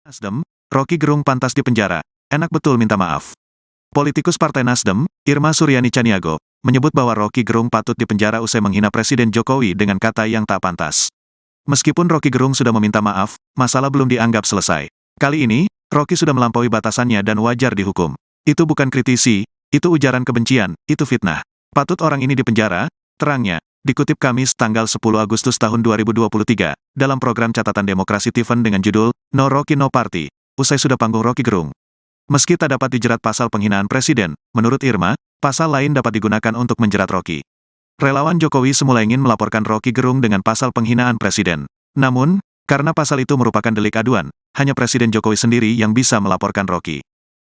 Nasdem, Rocky Gerung pantas dipenjara. Enak betul minta maaf. Politikus Partai Nasdem, Irma Suryani Chaniago, menyebut bahwa Rocky Gerung patut dipenjara usai menghina Presiden Jokowi dengan kata yang tak pantas. Meskipun Rocky Gerung sudah meminta maaf, masalah belum dianggap selesai. Kali ini, Rocky sudah melampaui batasannya dan wajar dihukum. Itu bukan kritisi, itu ujaran kebencian, itu fitnah. Patut orang ini dipenjara, terangnya. Dikutip Kamis tanggal 10 Agustus tahun 2023, dalam program catatan demokrasi Tiffen dengan judul, No Rocky No Party, usai sudah panggung Rocky Gerung. Meski tak dapat dijerat pasal penghinaan presiden, menurut Irma, pasal lain dapat digunakan untuk menjerat Rocky. Relawan Jokowi semula ingin melaporkan Rocky Gerung dengan pasal penghinaan presiden. Namun, karena pasal itu merupakan delik aduan, hanya Presiden Jokowi sendiri yang bisa melaporkan Rocky.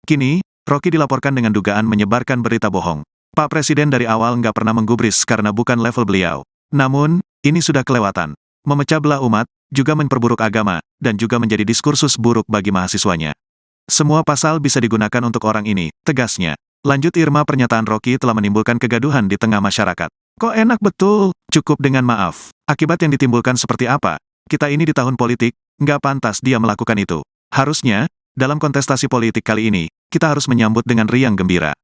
Kini, Rocky dilaporkan dengan dugaan menyebarkan berita bohong. Pak Presiden dari awal nggak pernah menggubris karena bukan level beliau. Namun, ini sudah kelewatan. Memecah belah umat, juga memperburuk agama, dan juga menjadi diskursus buruk bagi mahasiswanya. Semua pasal bisa digunakan untuk orang ini, tegasnya. Lanjut Irma, pernyataan Rocky telah menimbulkan kegaduhan di tengah masyarakat. Kok enak betul, cukup dengan maaf. Akibat yang ditimbulkan seperti apa? Kita ini di tahun politik, nggak pantas dia melakukan itu. Harusnya, dalam kontestasi politik kali ini, kita harus menyambut dengan riang gembira.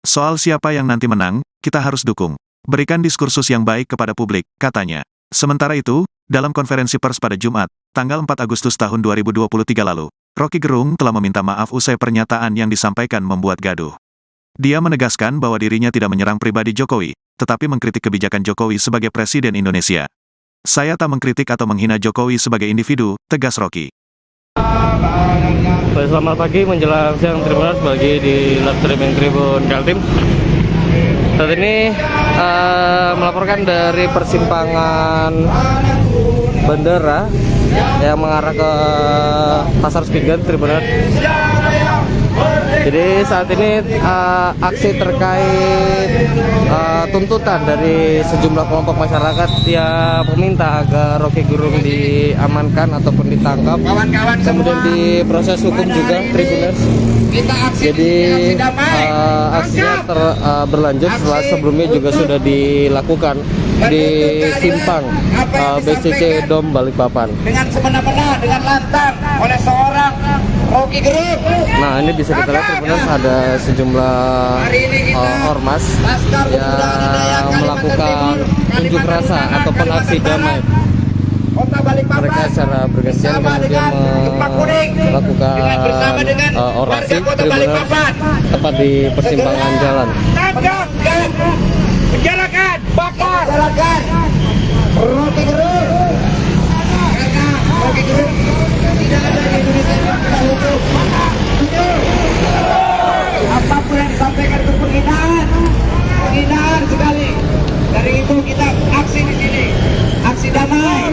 Soal siapa yang nanti menang, kita harus dukung. Berikan diskursus yang baik kepada publik, katanya. Sementara itu, dalam konferensi pers pada Jumat, tanggal 4 Agustus tahun 2023 lalu, Rocky Gerung telah meminta maaf usai pernyataan yang disampaikan membuat gaduh. Dia menegaskan bahwa dirinya tidak menyerang pribadi Jokowi, tetapi mengkritik kebijakan Jokowi sebagai Presiden Indonesia. Saya tak mengkritik atau menghina Jokowi sebagai individu, tegas Rocky. Selamat pagi menjelang siang Tribuners bagi di live streaming Tribun Kaltim. Saat ini melaporkan dari persimpangan bandara yang mengarah ke Pasar Spingen Tribuners. Jadi saat ini aksi terkait tuntutan dari sejumlah kelompok masyarakat yang meminta agar Rocky Gerung diamankan ataupun ditangkap, kemudian diproses hukum juga Tribuners. Jadi aksinya berlanjut setelah sebelumnya juga sudah dilakukan di simpang BCC Dom Balikpapan. Dengan semena-mena, dengan lantang oleh seorang Rocky Gerung. Nah, ini bisa kita lihat Tribuners, ada sejumlah ormas yang melakukan unjuk rasa ataupun aksi damai. Mereka secara bergantian kemudian melakukan orasi Tribuners tepat di persimpangan jalan. Penjarakan, bakar, Rocky Gerung. Karena Rocky Gerung tidak ada di Indonesia yang hukum. Apapun yang disampaikan itu penghinaan sekali. Dari itu kita aksi di sini, aksi damai.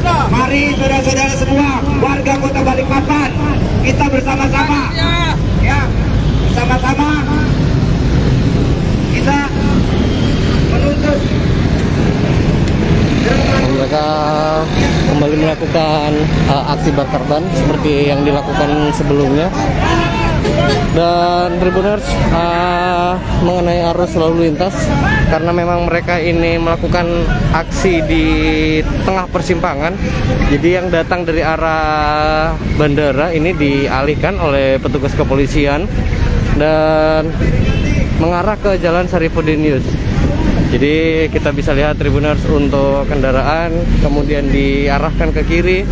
Mari saudara-saudara semua, warga Kota Balikpapan, kita bersama-sama, ya, bersama-sama kita menuntut. Mereka kembali melakukan aksi bakar ban seperti yang dilakukan sebelumnya. Dan Tribuners, mengenai arus lalu lintas, karena memang mereka ini melakukan aksi di tengah persimpangan, jadi yang datang dari arah bandara ini dialihkan oleh petugas kepolisian dan mengarah ke Jalan Sarifudin. Jadi kita bisa lihat Tribuners, untuk kendaraan kemudian diarahkan ke kiri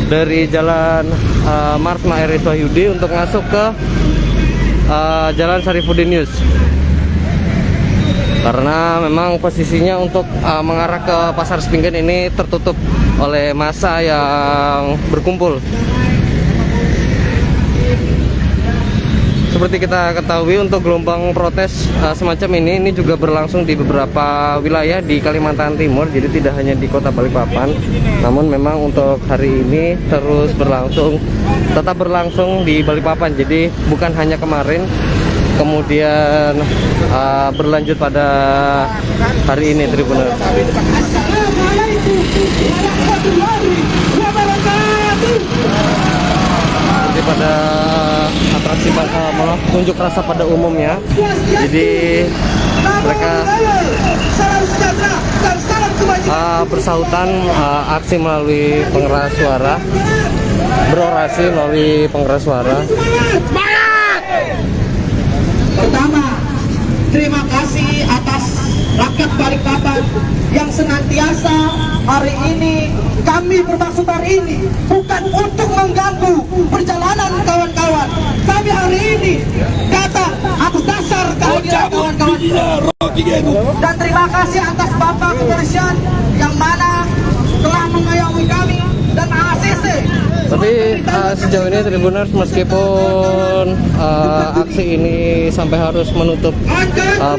dari Jalan Marsma Eri Wahyudi untuk masuk ke Jalan Sarifudin. Karena memang posisinya untuk mengarah ke Pasar Spingen ini tertutup oleh massa yang berkumpul. Seperti kita ketahui, untuk gelombang protes semacam ini juga berlangsung di beberapa wilayah di Kalimantan Timur. Jadi tidak hanya di Kota Balikpapan, namun memang untuk hari ini terus tetap berlangsung di Balikpapan. Jadi bukan hanya kemarin, kemudian berlanjut pada hari ini Tribuners. Pada atraksi unjuk rasa pada umumnya, jadi mereka bersahutan aksi melalui pengeras suara berorasi melalui pengeras suara. Pertama, terima kasih atas rakyat Balikpapan yang senantiasa hari ini, kami bermaksud hari ini bukan untuk mengganggu perjalanan kawan-kawan. Kami hari ini datang atas dasar kehadiran kawan-kawan. Dan terima kasih atas Bapak Kepolisian yang mana telah mengayomi kami dan ACC. Tapi sejauh ini Tribuners, meskipun aksi ini sampai harus menutup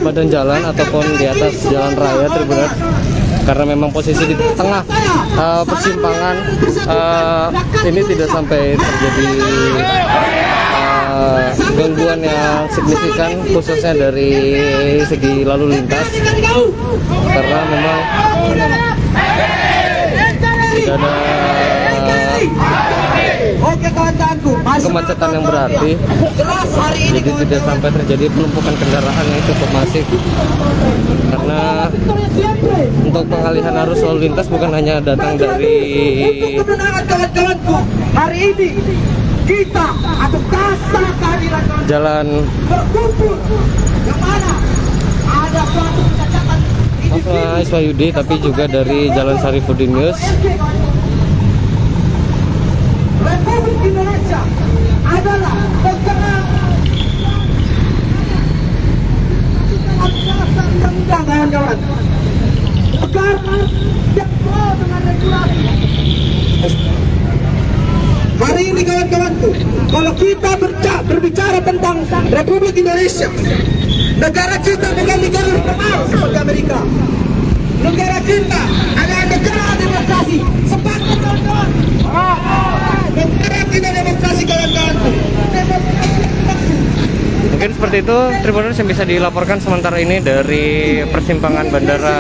badan jalan ataupun di atas jalan raya Tribuners, karena memang posisi di tengah persimpangan, ini tidak sampai terjadi gangguan yang signifikan khususnya dari segi lalu lintas, karena memang tidak ada kemacetan yang berarti, jadi tidak sampai terjadi penumpukan kendaraan yang cukup masif. Karena untuk pengalihan arus lalu lintas bukan hanya datang dari hari ini kita atau dasar kehadiran jalan yang mana ada suatu kecacatan Iswah Yudi, tapi juga dari Jalan Sarifuddin Yus. Republik Indonesia adalah negara kawan-kawan. Negara yang pro dengan regulasi. Hari ini kawan-kawanku, kalau kita berbicara tentang Republik Indonesia, negara kita bukan negara normal seperti Amerika. Negara kita adalah negara demokrasi. Sepakat kawan-kawan. Negara kita demokrasi kawan-kawanku. Mungkin seperti itu Tribuners yang bisa dilaporkan sementara ini dari persimpangan Bandara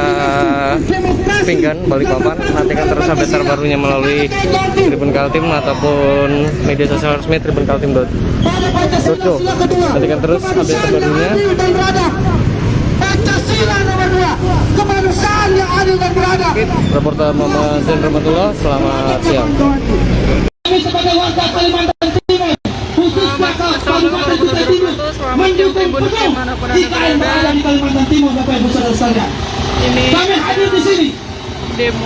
Pinggan, Balikpapan. Nantikan terus update terbarunya melalui Tribun Kaltim ataupun media sosial resmi tribunkaltim.co. Nantikan terus update terbarunya. Pancasila nomor 2, kemanusiaan yang adil dan beradab. Reporter Muhammad Zain Rahmatullah, selamat siang. Kami sebagai warga Kalimantan Timur, khususnya Kabupaten Kutai Timur, mendukung penuh IKN berada di Kalimantan Timur, Bapak Ibu Saudara sekalian. Kami hadir di sini.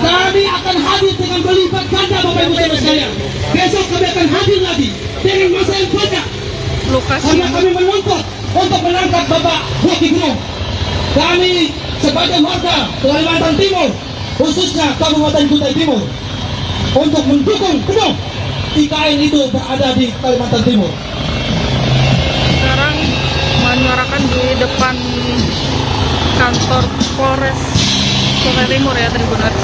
Kami akan hadir dengan berlipat ganda, Bapak Ibu Saudara sekalian. Besok kami akan hadir lagi dengan masa yang banyak. Karena kami menuntut untuk menangkap Bapak Rocky Gerung. Kami sebagai warga Kalimantan Timur, khususnya Kabupaten Kutai Timur, untuk mendukung penuh IKN itu berada di Kalimantan Timur. Sekarang menyuarakan di depan kantor Polres Kutai Timur ya Tribuners.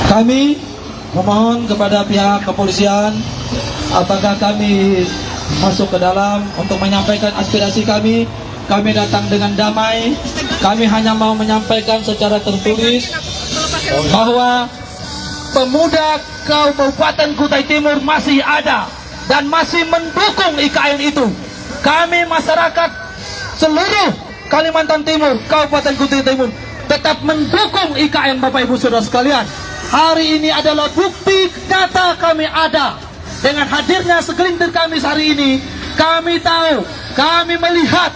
Kami memohon kepada pihak kepolisian, apakah kami masuk ke dalam untuk menyampaikan aspirasi kami. Kami datang dengan damai. Kami hanya mau menyampaikan secara tertulis bahwa pemuda Kabupaten Kutai Timur masih ada dan masih mendukung IKN itu. Kami masyarakat seluruh Kalimantan Timur, Kabupaten Kutai Timur tetap mendukung IKN, Bapak Ibu Saudara sekalian. Hari ini adalah bukti nyata kami ada. Dengan hadirnya segelintir kami hari ini, kami tahu, kami melihat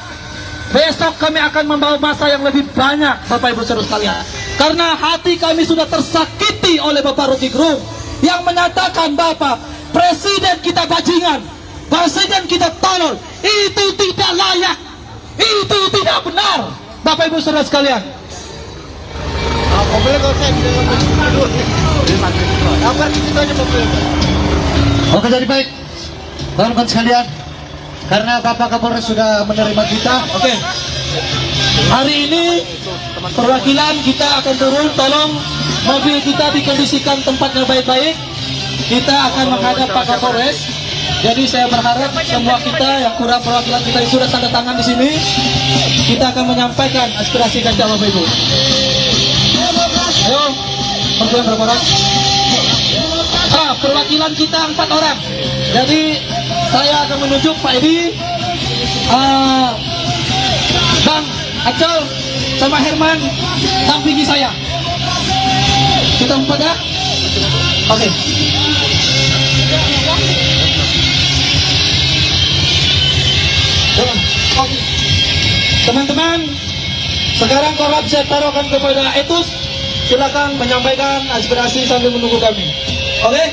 besok kami akan membawa masa yang lebih banyak, Bapak Ibu Saudara sekalian. Karena hati kami sudah tersakiti oleh Bapak Rocky Gerung yang menyatakan Bapak Presiden kita bajingan, Presiden kita tolol. Itu tidak layak, itu tidak benar, Bapak Ibu Saudara sekalian. Oke, jadi baik, teman-teman sekalian. Karena Bapak Kapolres sudah menerima kita, oke. Hari ini perwakilan kita akan turun, tolong mobil kita dikondisikan tempatnya baik-baik. Kita akan menghadap Pak Kapolres. Jadi saya berharap semua kita yang kurang perwakilan kita yang sudah tanda tangan di sini, kita akan menyampaikan aspirasi kita, Bapak Ibu. Ayo, perwakilan berapa orang? Perwakilan kita 4 orang. Jadi saya akan menunjuk Pak Edi, Bang Acol, sama Herman dampingi saya. Kita 4 ya? Oke. Teman-teman, sekarang korab saya taruhkan kepada Etus. Silakan menyampaikan aspirasi sambil menunggu kami. Oke?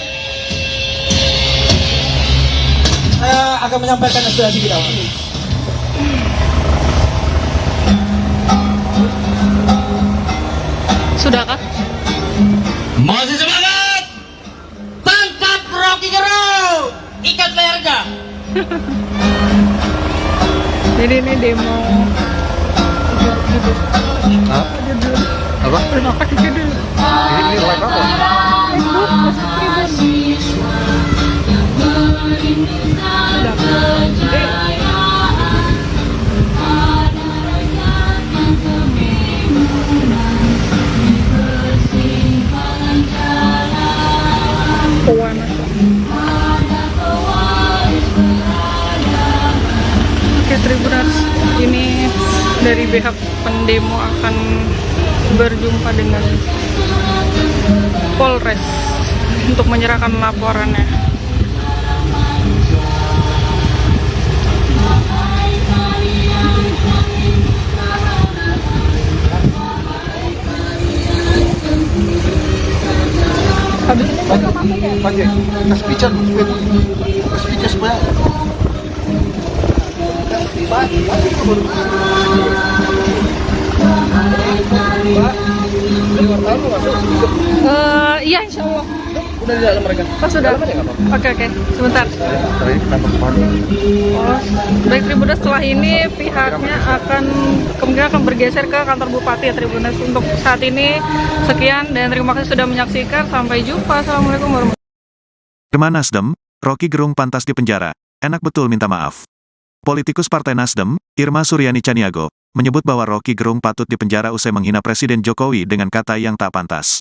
Saya akan menyampaikan aspirasi kita. Sudahkah? Masih semangat! Tangkap Rocky Gerung! Ikat lehernya! Jadi ini demo. Apa? Terima kasih judul. Ini live apa? Facebook, Tribun. Pewarna. Oke, Tribuners, ini dari pihak pendemo akan berjumpa dengan Polres untuk menyerahkan laporannya. Habis ini mereka masuk ya? Pakai speaker supaya Iya, insya Allah. Udah di dalam mereka. Oh, sudah. Oke, sebentar. Oh, baik Tribuners, setelah ini pihaknya kemungkinan akan bergeser ke kantor Bupati ya Tribuners. Untuk saat ini sekian dan terima kasih sudah menyaksikan. Sampai jumpa. Assalamualaikum warahmatullahi wabarakatuh. Irma Nasdem, Rocky Gerung pantas dipenjara. Enak betul minta maaf. Politikus Partai Nasdem, Irma Suryani Chaniago, menyebut bahwa Rocky Gerung patut dipenjara usai menghina Presiden Jokowi dengan kata yang tak pantas.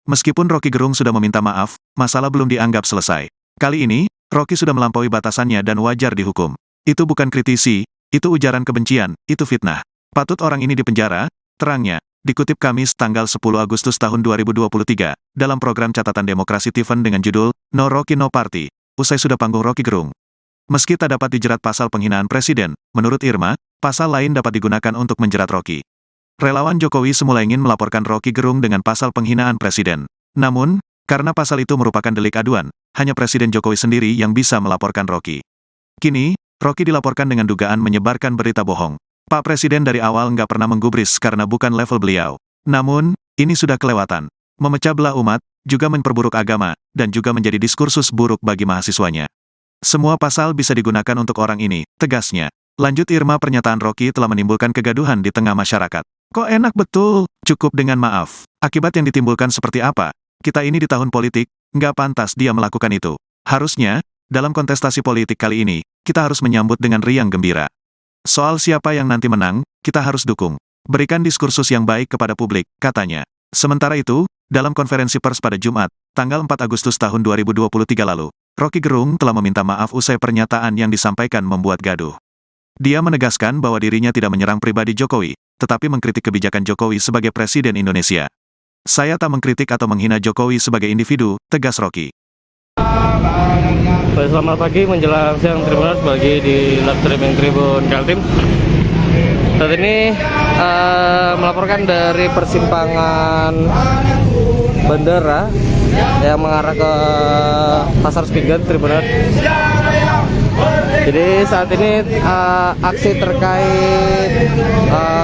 Meskipun Rocky Gerung sudah meminta maaf, masalah belum dianggap selesai. Kali ini, Rocky sudah melampaui batasannya dan wajar dihukum. Itu bukan kritisi, itu ujaran kebencian, itu fitnah. Patut orang ini dipenjara, terangnya, dikutip Kamis tanggal 10 Agustus tahun 2023, dalam program Catatan Demokrasi Tiffen dengan judul, No Rocky No Party, usai sudah panggung Rocky Gerung. Meski tak dapat dijerat pasal penghinaan presiden, menurut Irma, pasal lain dapat digunakan untuk menjerat Rocky. Relawan Jokowi semula ingin melaporkan Rocky Gerung dengan pasal penghinaan presiden. Namun, karena pasal itu merupakan delik aduan, hanya Presiden Jokowi sendiri yang bisa melaporkan Rocky. Kini, Rocky dilaporkan dengan dugaan menyebarkan berita bohong. Pak Presiden dari awal nggak pernah menggubris karena bukan level beliau. Namun, ini sudah kelewatan. Memecah belah umat, juga memperburuk agama, dan juga menjadi diskursus buruk bagi mahasiswanya. Semua pasal bisa digunakan untuk orang ini, tegasnya. Lanjut Irma, pernyataan Rocky telah menimbulkan kegaduhan di tengah masyarakat. Kok enak betul, cukup dengan maaf. Akibat yang ditimbulkan seperti apa? Kita ini di tahun politik, nggak pantas dia melakukan itu. Harusnya, dalam kontestasi politik kali ini, kita harus menyambut dengan riang gembira. Soal siapa yang nanti menang, kita harus dukung. Berikan diskursus yang baik kepada publik, katanya. Sementara itu, dalam konferensi pers pada Jumat, tanggal 4 Agustus tahun 2023 lalu, Rocky Gerung telah meminta maaf usai pernyataan yang disampaikan membuat gaduh. Dia menegaskan bahwa dirinya tidak menyerang pribadi Jokowi, tetapi mengkritik kebijakan Jokowi sebagai Presiden Indonesia. Saya tak mengkritik atau menghina Jokowi sebagai individu, tegas Rocky. Baik, selamat pagi menjelang siang Tribuners bagi di live streaming Tribun Kaltim. Saat ini melaporkan dari persimpangan bandara yang mengarah ke Pasar Spigen Tribuners. Jadi saat ini aksi terkait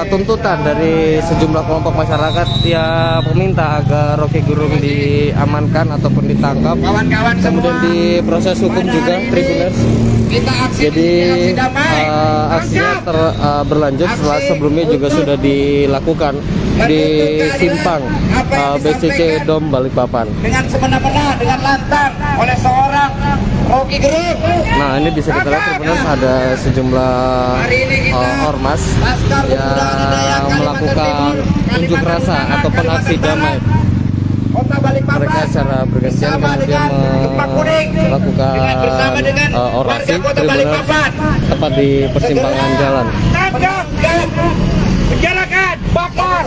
tuntutan dari sejumlah kelompok masyarakat yang meminta agar Rocky Gerung diamankan ataupun ditangkap, kemudian diproses hukum juga Tribuners. Jadi aksinya berlanjut setelah sebelumnya juga sudah dilakukan di simpang BCC Dom Balikpapan. Dengan semena-mena, dengan lantang oleh seorang Rocky Gerung. Nah, ini bisa kita lihat Tribuners, ada sejumlah ormas yang melakukan unjuk rasa ataupun aksi damai. Mereka secara bergantian kemudian melakukan orasi Tribuners tepat di persimpangan jalan. Penjarakan, bakar,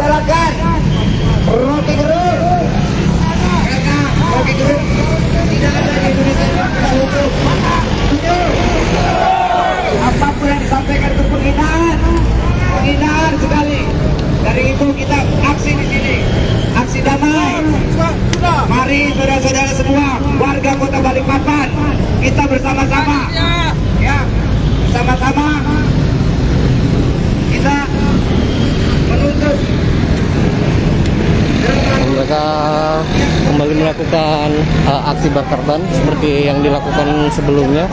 Rocky Gerung. Karena Rocky Gerung tidak ada di Indonesia. melakukan aksi bakar ban seperti yang dilakukan sebelumnya.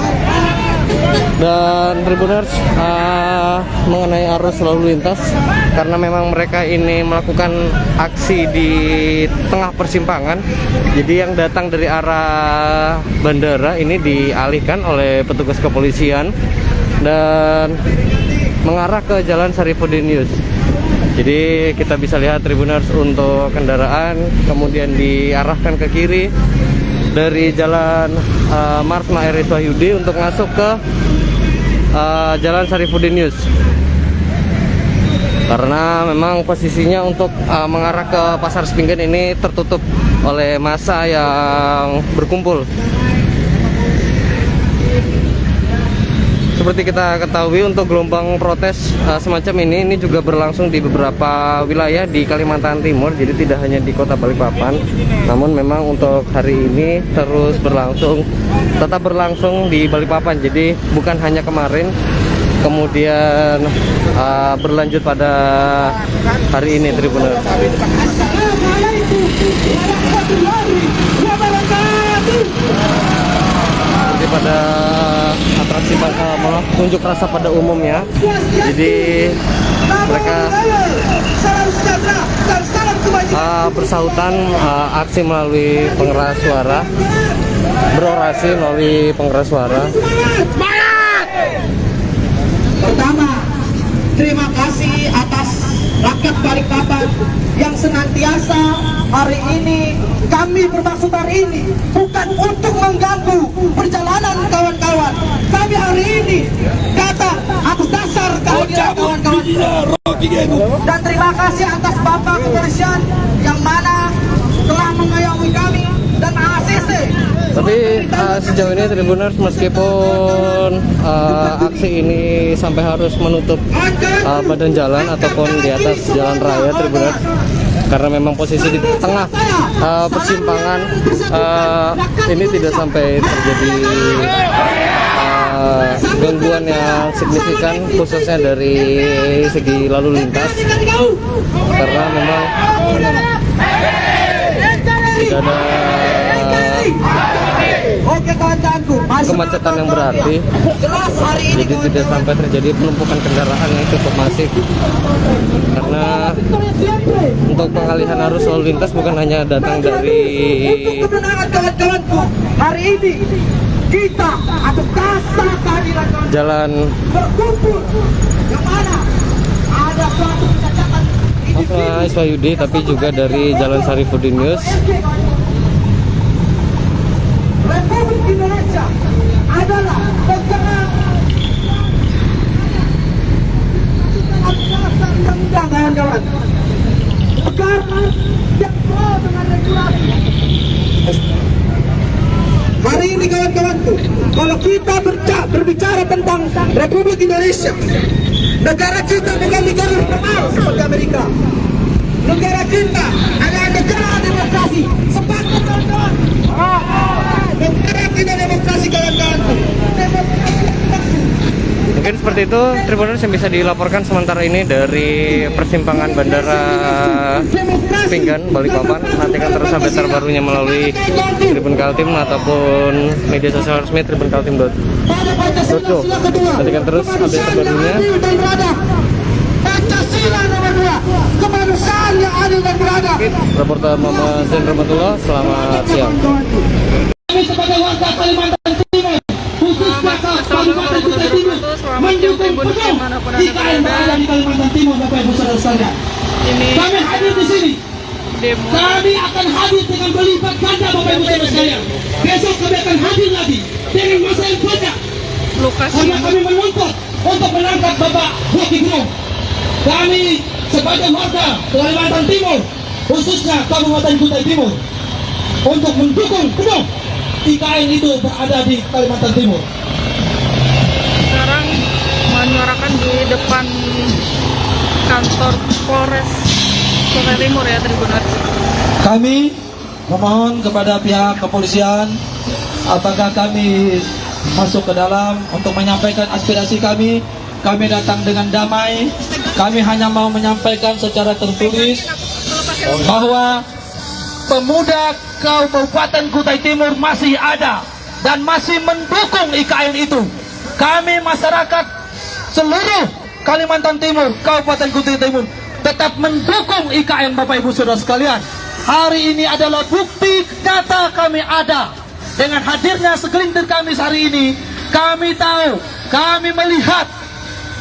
Dan Tribuners, mengenai arus lalu lintas, karena memang mereka ini melakukan aksi di tengah persimpangan, jadi yang datang dari arah bandara ini dialihkan oleh petugas kepolisian dan mengarah ke Jalan Sarifuddin Yus. Jadi kita bisa lihat Tribuners, untuk kendaraan kemudian diarahkan ke kiri dari Jalan Marsma RS Wahyudi untuk masuk ke Jalan Sarifuddin Yus, karena memang posisinya untuk mengarah ke Pasar Sepinggan ini tertutup oleh massa yang berkumpul. Seperti kita ketahui, untuk gelombang protes semacam ini juga berlangsung di beberapa wilayah di Kalimantan Timur, jadi tidak hanya di kota Balikpapan, namun memang untuk hari ini terus tetap berlangsung di Balikpapan. Jadi bukan hanya kemarin, kemudian berlanjut pada hari ini, Tribuners. Pada atraksi unjuk rasa pada umumnya, jadi mereka bersautan aksi melalui pengeras suara, berorasi melalui pengeras suara. Pertama, terima kasih atas rakyat Balikpapan yang senantiasa hari ini, kami bermaksud hari ini bukan untuk mengganggu perjalanan kawan-kawan. Kami hari ini datang atas dasar kehadiran kawan-kawan. Dan terima kasih atas Bapak Kepolisian yang mana telah mengayomi kami dan ACC. Tapi sejauh ini Tribuners, meskipun aksi ini sampai harus menutup badan jalan ataupun di atas jalan raya, Tribuners, karena memang posisi di tengah persimpangan, ini tidak sampai terjadi gangguan yang signifikan, khususnya dari segi lalu lintas, karena memang tidak ada kemacetan yang berarti, jadi tidak sampai terjadi penumpukan kendaraan yang cukup masif. Karena untuk pengalihan arus lalu lintas bukan hanya datang dari hari ini kita atas dasar kehadiran Jalan berkumpul yang mana ada suatu kecacatan Wahyudi, tapi juga dari Jalan Sarifuddin Yus. Republik Indonesia adalah negara yang kawan-kawan, negara yang pro dengan regulasi. Hari ini kawan-kawanku, kalau kita berbicara tentang Republik Indonesia, negara kita bukan negara normal seperti Amerika. Negara kita adalah negara demokrasi. Sepakat kawan-kawan. Negara kita demokrasi kawan-kawanku. Mungkin seperti itu Tribuners yang bisa dilaporkan sementara ini dari persimpangan Bandara Sepinggan, Balikpapan. Nantikan terus update terbarunya melalui Tribun Kaltim ataupun media sosial resmi tribunkaltim.co. Nantikan terus update terbarunya. Pancasila nomor 2, kemanusiaan yang adil dan beradab. Reporter Muhammad Zain Rahmatullah, selamat siang. Kami sebagai warga Kalimantan Timur, khususnya Kabupaten Kutai Timur, mendukung penuh IKN berada di Kalimantan Timur, Bapak Ibu Saudara sekalian. Kami hadir di sini. Kami akan hadir dengan berlipat ganda, Bapak Ibu Saudara sekalian. Besok kami akan hadir lagi dengan masa yang banyak. Karena kami menuntut untuk menangkap Bapak Rocky Gerung. Kami sebagai warga Kalimantan Timur, khususnya Kabupaten Kutai Timur, untuk mendukung penuh IKN itu berada di Kalimantan Timur. Sekarang menyuarakan di depan kantor Polres Kutai Timur ya, Tribuners. Kami memohon kepada pihak kepolisian, apakah kami masuk ke dalam untuk menyampaikan aspirasi kami. Kami datang dengan damai. Kami hanya mau menyampaikan secara tertulis bahwa pemuda Kabupaten Kutai Timur masih ada dan masih mendukung IKN itu. Kami masyarakat seluruh Kalimantan Timur, Kabupaten Kutai Timur tetap mendukung IKN Bapak Ibu Saudara sekalian. Hari ini adalah bukti nyata kami ada. Dengan hadirnya segelintir kami hari ini, kami tahu, kami melihat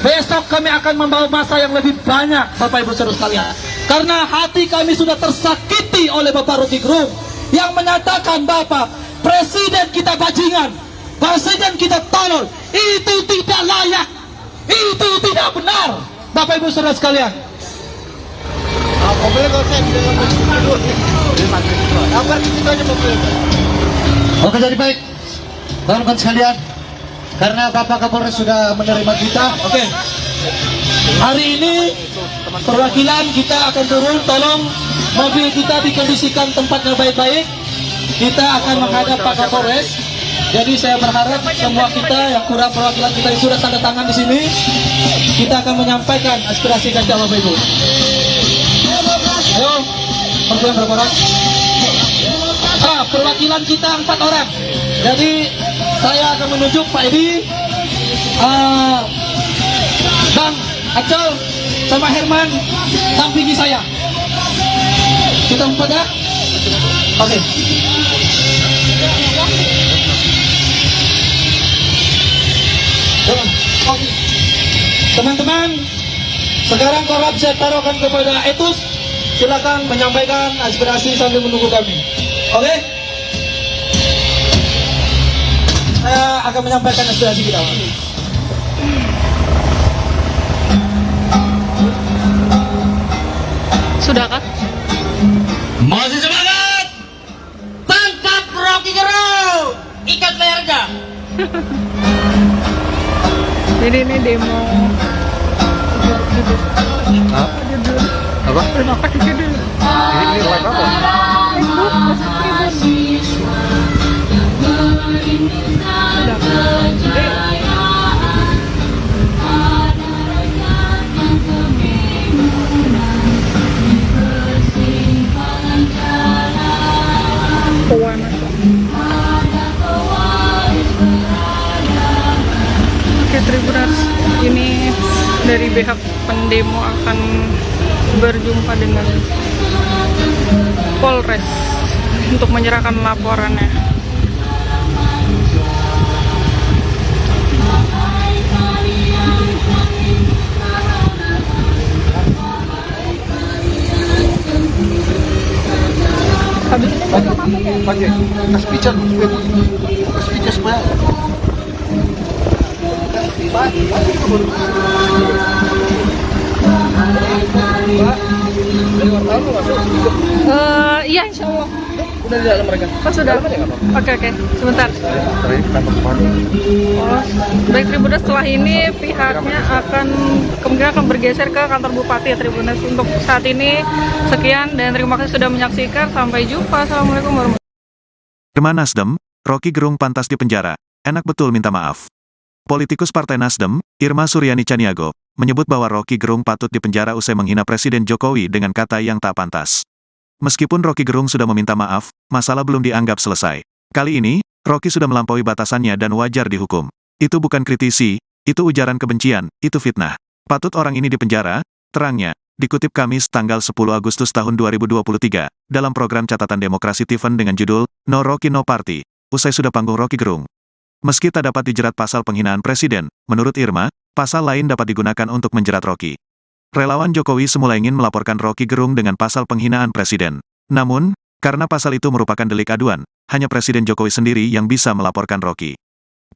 besok kami akan membawa masa yang lebih banyak Bapak Ibu Saudara sekalian. Karena hati kami sudah tersakiti oleh Bapak Rocky Gerung yang menyatakan Bapak, Presiden kita bajingan, Presiden kita tolol. Itu tidak layak, itu tidak benar Bapak Ibu Saudara sekalian. Oke, jadi baik kawan-kawan sekalian, karena Bapak Kapolres sudah menerima kita. Oke, hari ini perwakilan kita akan turun. Tolong mobil kita dikondisikan tempatnya baik-baik. Kita akan menghadap Pak Kapolres. Jadi saya berharap semua kita yang kurang perwakilan kita yang sudah tanda tangan di sini, kita akan menyampaikan aspirasi kita Bapak Ibu. Ayo, perwakilan berapa orang? Perwakilan kita 4 orang. Jadi saya akan menunjuk Pak Edi, Bang Acel, sama Herman dampingi saya. Kita 4 ya? Oke. Teman-teman, sekarang korab saya taruhkan kepada Etus. Silakan menyampaikan aspirasi sambil menunggu kami. Oke? Saya akan menyampaikan aspirasi kita. Sudah kah? Masih semangat. Tangkap Rocky Gerung. Ikat lehernya. Jadi ini demo. Apa? Terima kasih dulu. Ini live apa? Oke, Tribuners, ini dari pihak pendemo akan berjumpa dengan Polres untuk menyerahkan laporannya. Habis ini mereka masuk ya? Pakai kas pijar, kas pijar supaya Iya, insya Allah. Udah di dalam mereka. Oh, sudah. Oke, sebentar. Oh, baik Tribuners, setelah ini pihaknya kemungkinan akan bergeser ke kantor Bupati ya Tribuners. Untuk saat ini sekian dan terima kasih sudah menyaksikan. Sampai jumpa. Assalamualaikum warahmatullahi wabarakatuh. Irma Nasdem, Rocky Gerung pantas dipenjara. Enak betul minta maaf. Politikus Partai Nasdem, Irma Suryani Chaniago, menyebut bahwa Rocky Gerung patut dipenjara usai menghina Presiden Jokowi dengan kata yang tak pantas. Meskipun Rocky Gerung sudah meminta maaf, masalah belum dianggap selesai. Kali ini, Rocky sudah melampaui batasannya dan wajar dihukum. Itu bukan kritisi, itu ujaran kebencian, itu fitnah. Patut orang ini dipenjara, terangnya, dikutip Kamis tanggal 10 Agustus tahun 2023, dalam program catatan Demokrasi Tiffen dengan judul, No Rocky No Party, usai sudah panggung Rocky Gerung. Meski tak dapat dijerat pasal penghinaan presiden, menurut Irma, pasal lain dapat digunakan untuk menjerat Rocky. Relawan Jokowi semula ingin melaporkan Rocky Gerung dengan pasal penghinaan presiden. Namun, karena pasal itu merupakan delik aduan, hanya Presiden Jokowi sendiri yang bisa melaporkan Rocky.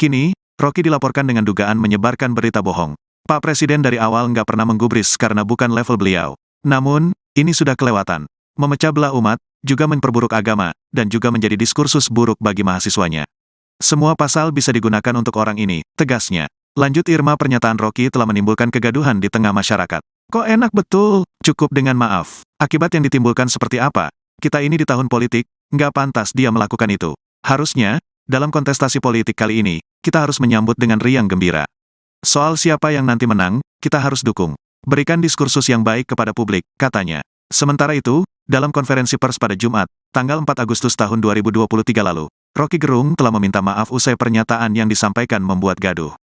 Kini, Rocky dilaporkan dengan dugaan menyebarkan berita bohong. Pak Presiden dari awal nggak pernah menggubris karena bukan level beliau. Namun, ini sudah kelewatan. Memecah belah umat, juga memperburuk agama, dan juga menjadi diskursus buruk bagi mahasiswanya. Semua pasal bisa digunakan untuk orang ini, tegasnya. Lanjut Irma, pernyataan Rocky telah menimbulkan kegaduhan di tengah masyarakat. Kok enak betul, cukup dengan maaf. Akibat yang ditimbulkan seperti apa? Kita ini di tahun politik, nggak pantas dia melakukan itu. Harusnya, dalam kontestasi politik kali ini, kita harus menyambut dengan riang gembira. Soal siapa yang nanti menang, kita harus dukung. Berikan diskursus yang baik kepada publik, katanya. Sementara itu, dalam konferensi pers pada Jumat, Tanggal 4 Agustus tahun 2023 lalu, Rocky Gerung telah meminta maaf usai pernyataan yang disampaikan membuat gaduh.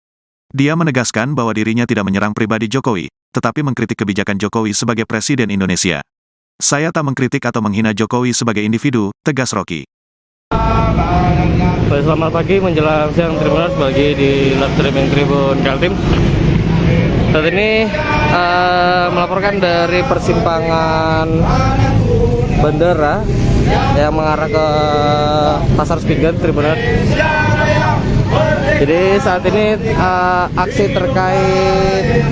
Dia menegaskan bahwa dirinya tidak menyerang pribadi Jokowi, tetapi mengkritik kebijakan Jokowi sebagai Presiden Indonesia. Saya tak mengkritik atau menghina Jokowi sebagai individu, tegas Rocky. Selamat pagi menjelang siang Tribuners bagi di live streaming Tribun Kaltim. Saat ini melaporkan dari persimpangan bandara yang mengarah ke Pasar Spingan Tribuners. Jadi saat ini aksi terkait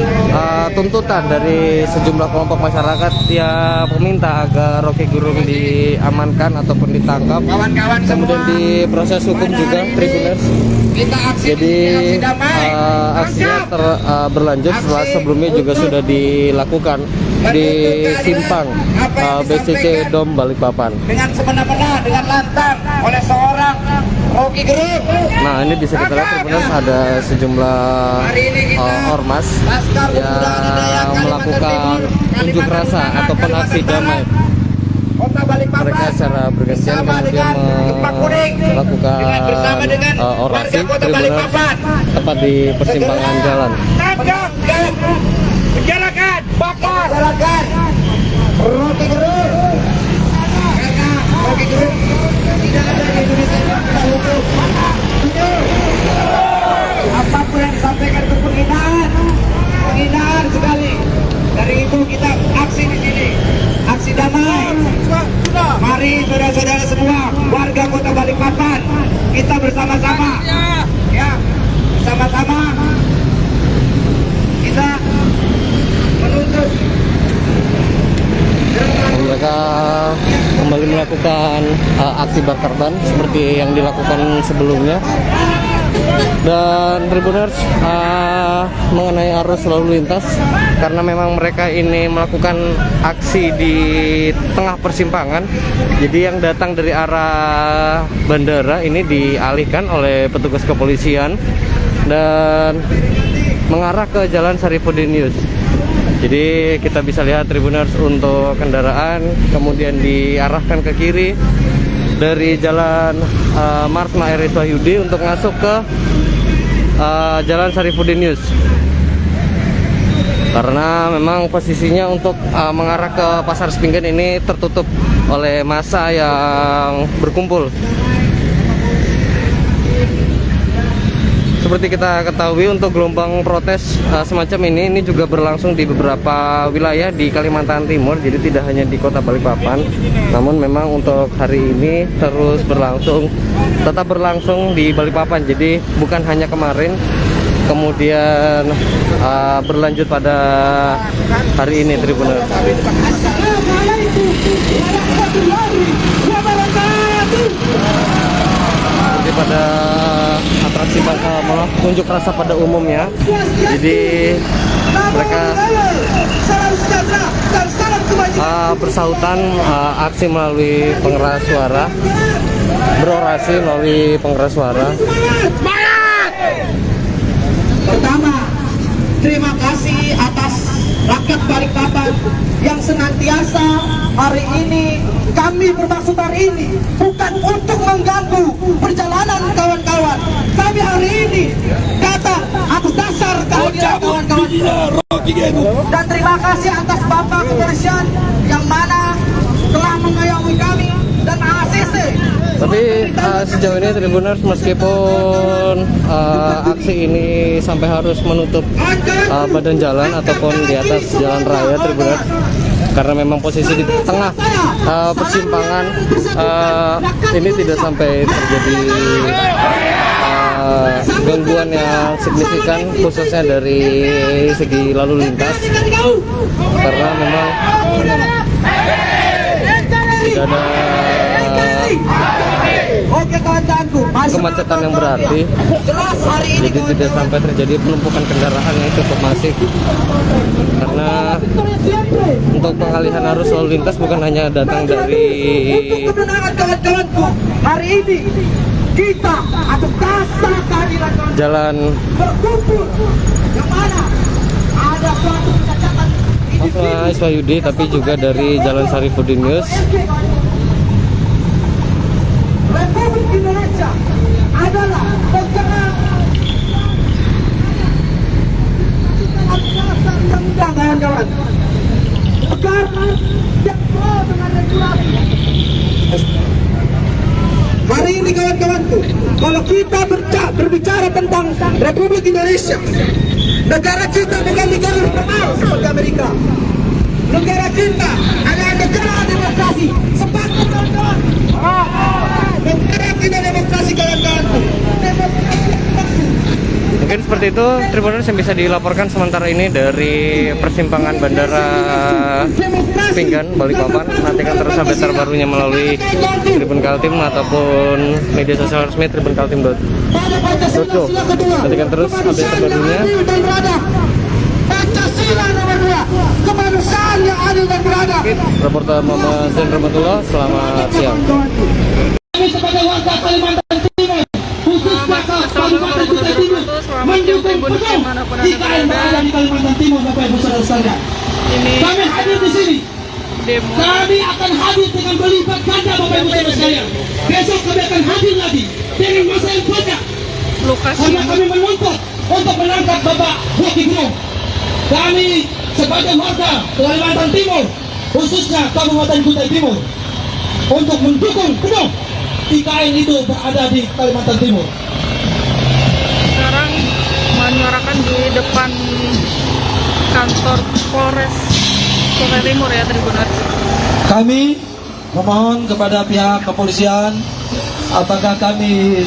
tuntutan dari sejumlah kelompok masyarakat yang meminta agar Rocky Gerung diamankan ataupun ditangkap, kemudian diproses hukum juga Tribuners. Jadi aksinya berlanjut setelah sebelumnya juga sudah dilakukan di simpang BCC Dom Balikpapan. Dengan semena-mena, dengan lantang oleh seorang Rocky Gerung. Nah, ini bisa kita lihat Tribuners ada sejumlah ormas yang melakukan unjuk rasa ataupun aksi damai. Mereka secara bergantian kemudian melakukan orasi Tribuners tepat di persimpangan jalan. Penjarakan, bakar, penjarakan Rocky Gerung. Karena Rocky Gerung tidak ada di Indonesia hukum. Apapun yang disampaikan itu penghinaan sekali. Dari itu kita aksi di sini, aksi damai. Mari saudara-saudara semua, warga Kota Balikpapan, kita bersama-sama, ya, bersama-sama kita menuntut. Mereka kembali melakukan aksi bakar ban seperti yang dilakukan sebelumnya. Dan Tribuners mengenai arus lalu lintas, karena memang mereka ini melakukan aksi di tengah persimpangan, jadi yang datang dari arah bandara ini dialihkan oleh petugas kepolisian dan mengarah ke Jalan Sarifuddin Yus. Jadi kita bisa lihat Tribuners untuk kendaraan kemudian diarahkan ke kiri dari Jalan Marsma RS Wahyudi untuk masuk ke Jalan Sarifuddin Yus. Karena memang posisinya untuk mengarah ke Pasar Spingan ini tertutup oleh massa yang berkumpul. Seperti kita ketahui, untuk gelombang protes semacam ini juga berlangsung di beberapa wilayah di Kalimantan Timur, jadi tidak hanya di Kota Balikpapan. Namun memang untuk hari ini terus tetap berlangsung di Balikpapan. Jadi bukan hanya kemarin, kemudian berlanjut pada hari ini Tribuners. Jadi pada atraksi unjuk rasa pada umumnya, jadi mereka bersautan aksi melalui pengeras suara, berorasi melalui pengeras suara. Pertama, terima kasih atas rakyat Balikpapan yang senantiasa hari ini kami bermaksud hari ini bukan untuk mengganggu perjalanan kawan-kawan. Kami hari ini datang atas dasar kehadiran kawan-kawan. Dan terima kasih atas Bapak Kepolisian yang mana telah mengayomi kami dan ACC. Tapi sejauh ini Tribuners, meskipun aksi ini sampai harus menutup badan jalan ataupun di atas jalan raya Tribuners, karena memang posisi di tengah persimpangan, ini tidak sampai terjadi gangguan yang signifikan khususnya dari segi lalu lintas, karena memang tidak ada kemacetan yang berarti, jadi tidak sampai terjadi penumpukan kendaraan yang cukup masif. Karena untuk pengalihan arus lalu lintas bukan hanya datang dari hari ini kita atas dasar kehadiran jalan yang mana ada suatu kecacatan Marsma Wahyudi, tapi juga dari Jalan Sarifuddin Yus. Republik Indonesia adalah negara yang mudah, kawan-kawan. Negara yang pro dengan regulasi. Hari ini kawan-kawanku, kalau kita berbicara tentang Republik Indonesia, negara kita bukan negara normal seperti Amerika. Negara kita adalah negara demokrasi. Sepakat kawan-kawan. Negara kita demokrasi kawan-kawanku. Demokrasi. Mungkin seperti itu Tribuners yang bisa dilaporkan sementara ini dari persimpangan Bandara Pinggan, Balikpapan. Nantikan terus update terbarunya melalui Tribun Kaltim ataupun media sosial resmi tribunkaltim.co. Nantikan terus update terbarunya. Pancasila nomor 2, kemanusiaan yang adil dan beradab. Reporter Muhammad Zain Rahmatullah, selamat siang. Kami sebagai warga Kalimantan Timur, khususnya Kabupaten Kutai Timur, mendukung penuh IKN berada di Kalimantan Timur, Bapak Ibu Saudara sekalian. Kami hadir di sini. Kami akan hadir dengan berlipat ganda, Bapak Ibu Saudara sekalian. Besok kami akan hadir lagi dengan masa yang banyak. Karena kami menuntut untuk menangkap Bapak Rocky Gerung. Kami sebagai warga Kalimantan Timur, khususnya Kabupaten Kutai Timur, untuk mendukung penuh IKN itu berada di Kalimantan Timur. Sekarang menyuarakan di depan kantor Polres Kutai Timur ya Tribuners. Kami memohon kepada pihak kepolisian, apakah kami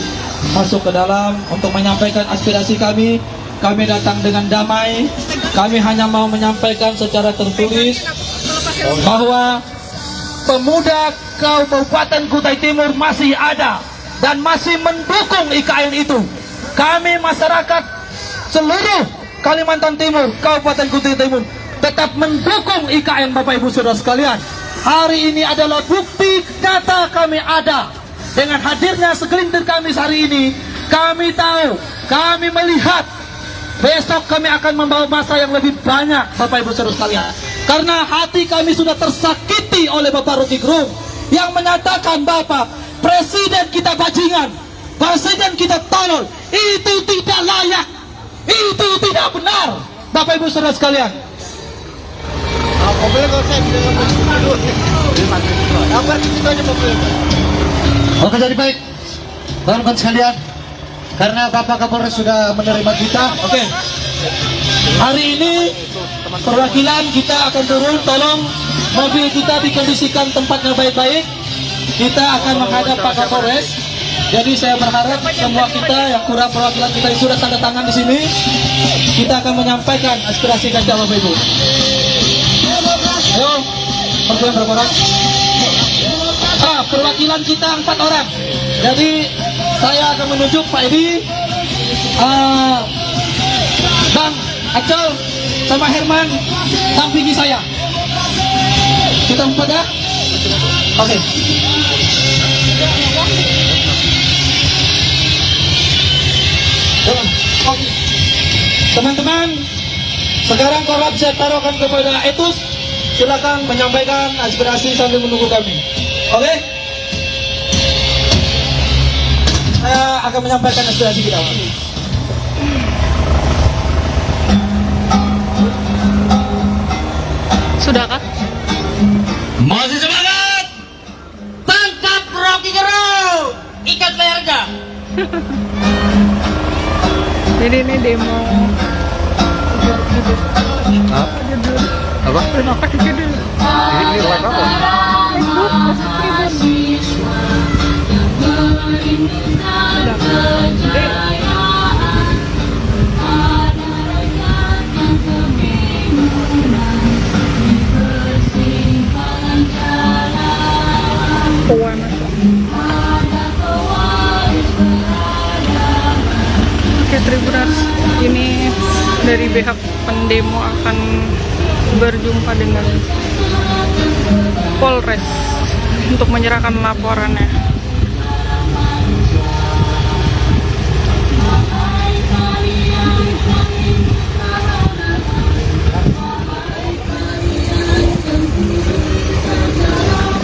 masuk ke dalam untuk menyampaikan aspirasi kami. Kami datang dengan damai. Kami hanya mau menyampaikan secara tertulis bahwa pemuda Kabupaten Kutai Timur masih ada dan masih mendukung IKN itu. Kami masyarakat seluruh Kalimantan Timur, Kabupaten Kutai Timur tetap mendukung IKN, Bapak Ibu Saudara sekalian. Hari ini adalah bukti nyata kami ada. Dengan hadirnya segelintir kami hari ini, kami tahu, kami melihat besok kami akan membawa masa yang lebih banyak, Bapak Ibu Saudara sekalian. Karena hati kami sudah tersakiti oleh Bapak Rocky Gerung yang menyatakan Bapak Presiden kita bajingan, Presiden kita tolol. Itu tidak layak, itu tidak benar, Bapak Ibu Saudara sekalian. Oke, jadi baik, kawan-kawan sekalian, karena Bapak Kapolres sudah menerima kita. Oke. Hari ini perwakilan kita akan turun. Tolong mobil kita dikondisikan tempatnya baik-baik. Kita akan menghadap Pak Kapolres. Jadi saya berharap semua kita yang kurang perwakilan kita yang sudah tanda tangan di sini, kita akan menyampaikan aspirasi kita, Bapak Ibu. Ayo, perwakilan berapa orang? Perwakilan kita 4 orang. Jadi saya akan menunjuk Pak Edi, Bang Acol, sama Herman dampingi saya. Kita 4 ya? Oke. Oke. Teman-teman, sekarang korlap saya taruhkan kepada Etus. Silakan menyampaikan aspirasi sambil menunggu kami. Oke? Saya akan menyampaikan aspirasi kita. Sudahkah? Masih semangat. Tangkap Rocky Gerung. Ikat lehernya. Jadi ini demo. Apa? Terima kasih dulu. Ini live apa? Oke Tribuners, ini dari pihak pendemo akan berjumpa dengan Polres untuk menyerahkan laporannya.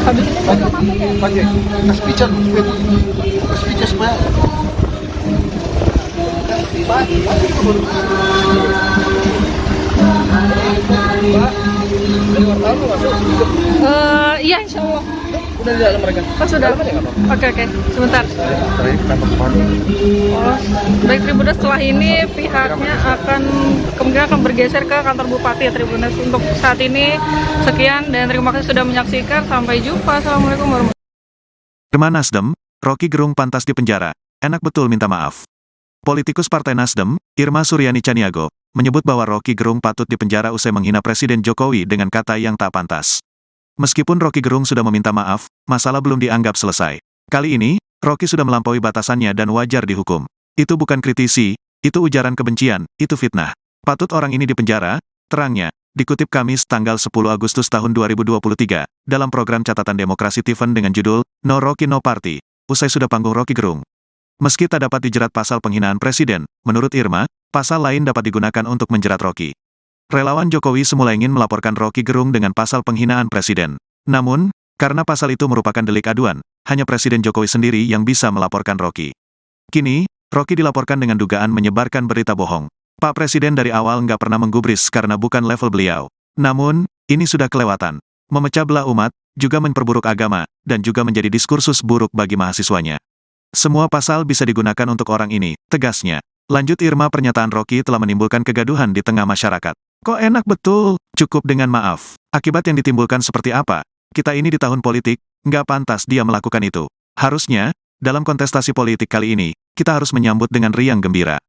Habis ini mereka masuk ya? pakai speaker supaya Iya, insya Allah. Udah di dalam mereka. Oh, sudah. Oke, sebentar. Oh, baik Tribuners, setelah ini pihaknya kemungkinan akan bergeser ke kantor Bupati ya Tribuners. Untuk saat ini sekian dan terima kasih sudah menyaksikan. Sampai jumpa. Assalamualaikum warahmatullahi wabarakatuh. Irma Nasdem, Rocky Gerung pantas dipenjara. Enak betul minta maaf. Politikus Partai Nasdem, Irma Suryani Chaniago, menyebut bahwa Rocky Gerung patut dipenjara usai menghina Presiden Jokowi dengan kata yang tak pantas. Meskipun Rocky Gerung sudah meminta maaf, masalah belum dianggap selesai. Kali ini, Rocky sudah melampaui batasannya dan wajar dihukum. Itu bukan kritisi, itu ujaran kebencian, itu fitnah. Patut orang ini dipenjara, terangnya, dikutip Kamis tanggal 10 Agustus tahun 2023, dalam program Catatan Demokrasi TVN dengan judul, No Rocky No Party, usai sudah panggung Rocky Gerung. Meski tak dapat dijerat pasal penghinaan presiden, menurut Irma, pasal lain dapat digunakan untuk menjerat Rocky. Relawan Jokowi semula ingin melaporkan Rocky Gerung dengan pasal penghinaan presiden. Namun, karena pasal itu merupakan delik aduan, hanya Presiden Jokowi sendiri yang bisa melaporkan Rocky. Kini, Rocky dilaporkan dengan dugaan menyebarkan berita bohong. Pak Presiden dari awal nggak pernah menggubris karena bukan level beliau. Namun, ini sudah kelewatan. Memecah belah umat, juga memperburuk agama, dan juga menjadi diskursus buruk bagi mahasiswanya. Semua pasal bisa digunakan untuk orang ini, tegasnya. Lanjut Irma, pernyataan Rocky telah menimbulkan kegaduhan di tengah masyarakat. Kok enak betul, cukup dengan maaf. Akibat yang ditimbulkan seperti apa? Kita ini di tahun politik, nggak pantas dia melakukan itu. Harusnya, dalam kontestasi politik kali ini, kita harus menyambut dengan riang gembira.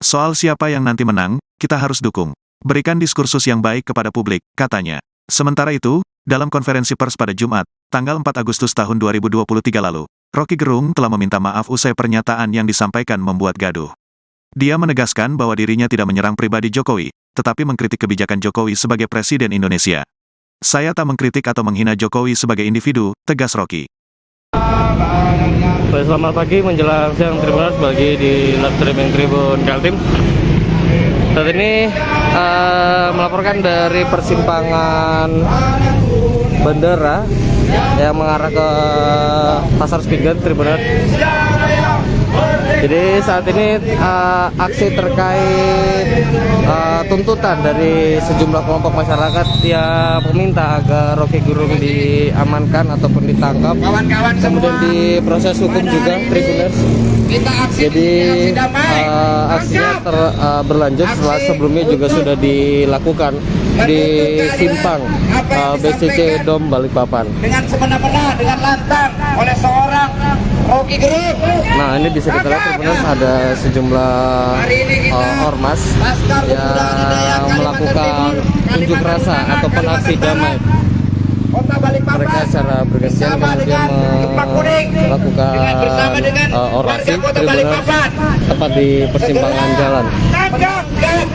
Soal siapa yang nanti menang, kita harus dukung. Berikan diskursus yang baik kepada publik, katanya. Sementara itu, dalam konferensi pers pada Jumat, tanggal 4 Agustus tahun 2023 lalu, Rocky Gerung telah meminta maaf usai pernyataan yang disampaikan membuat gaduh. Dia menegaskan bahwa dirinya tidak menyerang pribadi Jokowi, tetapi mengkritik kebijakan Jokowi sebagai Presiden Indonesia. Saya tak mengkritik atau menghina Jokowi sebagai individu, tegas Rocky. Selamat pagi menjelang siang Tribuners bagi di live streaming Tribun Kaltim. Saat ini melaporkan dari persimpangan bandara yang mengarah ke Pasar Spingen Tribuners. Jadi saat ini aksi terkait tuntutan dari sejumlah kelompok masyarakat yang meminta agar Rocky Gerung diamankan ataupun ditangkap, kemudian diproses hukum juga Tribuners. Jadi aksinya berlanjut setelah sebelumnya juga sudah dilakukan di simpang BCC Dom Balikpapan. Dengan semena-mena, dengan lantang oleh seorang Rocky Gerung. Nah, ini bisa kita lihat Tribuners, ada sejumlah ormas yang melakukan unjuk rasa ataupun aksi damai. Mereka secara bergantian kemudian melakukan orasi Tribuners tepat di persimpangan jalan. Tangkap dan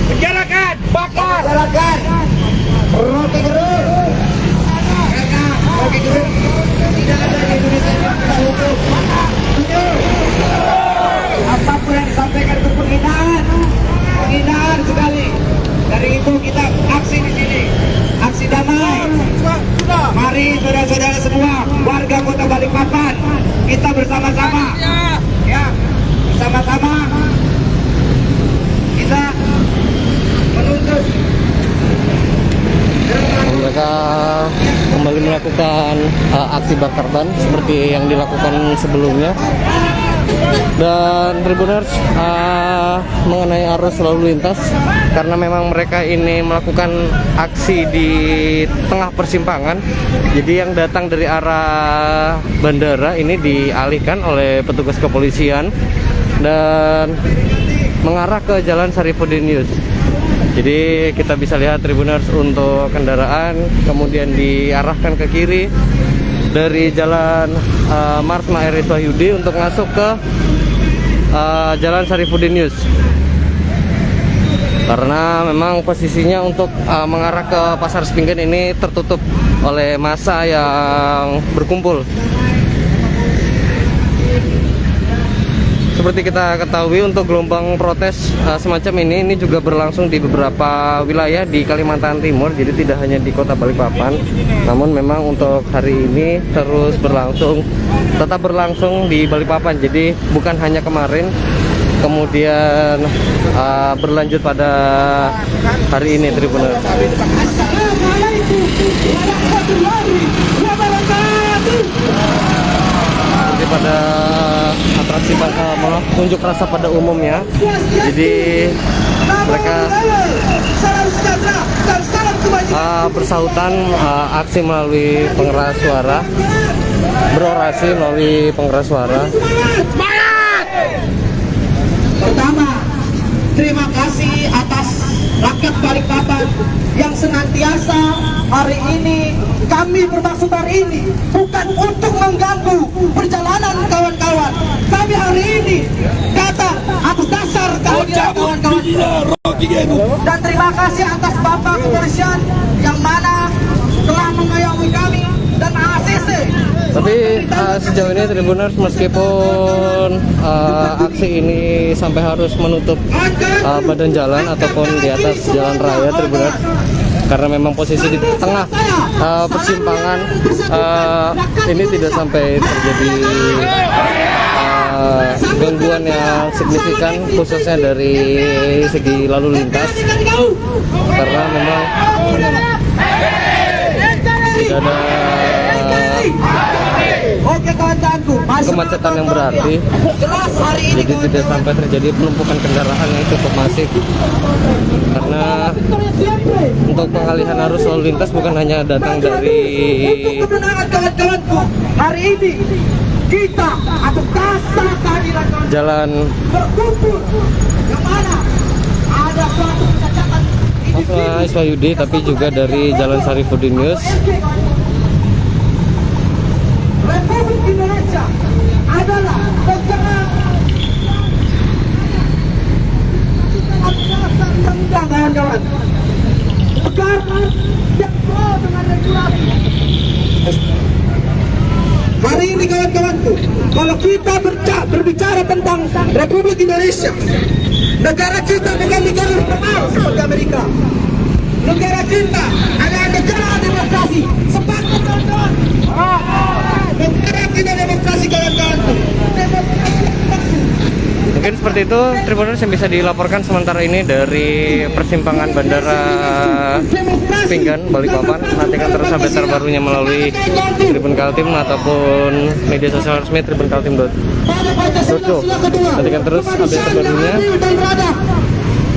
penjarakan, bakar, Rocky Gerung. Karena Rocky Gerung tidak ada di Indonesia yang bisa hukum. Apapun yang disampaikan itu penghinaan sekali. Dari itu kita aksi di sini, aksi damai. Mari saudara-saudara semua, warga Kota Balikpapan, kita bersama-sama, ya, bersama-sama kita menuntut. Mereka kembali melakukan aksi bakar ban seperti yang dilakukan sebelumnya. Dan Tribuners, mengenai arus lalu lintas, karena memang mereka ini melakukan aksi di tengah persimpangan, jadi yang datang dari arah bandara ini dialihkan oleh petugas kepolisian dan mengarah ke Jalan Sarifuddin Yus. Jadi kita bisa lihat Tribuners, untuk kendaraan kemudian diarahkan ke kiri dari Jalan Marsma Eris Wahyudi untuk masuk ke Jalan Sarifuddin Yus. Karena memang posisinya untuk mengarah ke Pasar Spingen ini tertutup oleh massa yang berkumpul. seperti kita ketahui untuk gelombang protes semacam ini juga berlangsung di beberapa wilayah di Kalimantan Timur. Jadi tidak hanya di Kota Balikpapan, namun memang untuk hari ini terus tetap berlangsung di Balikpapan. Jadi bukan hanya kemarin, kemudian berlanjut pada hari ini, Tribuners. Jadi pada atraksi unjuk rasa pada umumnya, jadi mereka bersautan aksi melalui pengeras suara, berorasi melalui pengeras suara. Pertama, terima kasih atas rakyat Balikpapan yang senantiasa hari ini kami bermaksud hari ini bukan untuk mengganggu perjalanan kawan-kawan. Kami hari ini datang atas dasar kehadiran kawan-kawan. Dan terima kasih atas Bapak Kepolisian yang mana telah mengayomi kami dan ACC. Tapi sejauh ini Tribuners, meskipun aksi ini sampai harus menutup badan jalan ataupun di atas jalan raya, Tribuners, karena memang posisi di tengah persimpangan, ini tidak sampai terjadi gangguan yang signifikan, khususnya dari segi lalu lintas, karena memang tidak ada kemacetan yang berarti. Jadi tidak sampai terjadi penumpukan kendaraan yang cukup masif, karena untuk pengalihan arus lalu lintas bukan hanya datang dari hari ini kita atas dasar kehadiran jalan yang mana ada suatu kecacatan Iswayudi, tapi juga dari Jalan Sarifudin. Republik Indonesia adalah negara kawan-kawan, negara yang pro dengan regulasi. Hari ini kawan-kawanku, kalau kita berbicara tentang Republik Indonesia, negara kita bukan negara normal seperti Amerika. Negara kita adalah negara demokrasi. Sepakat kawan-kawan. Negara kita demokrasi kawan-kawan. Mungkin seperti itu, Tribuners, yang bisa dilaporkan sementara ini dari persimpangan Bandara Pinggan, Balikpapan. Nantikan terus update terbarunya melalui Tribun Kaltim ataupun media sosial resmi tribunkaltim.co. Nantikan terus update terbarunya.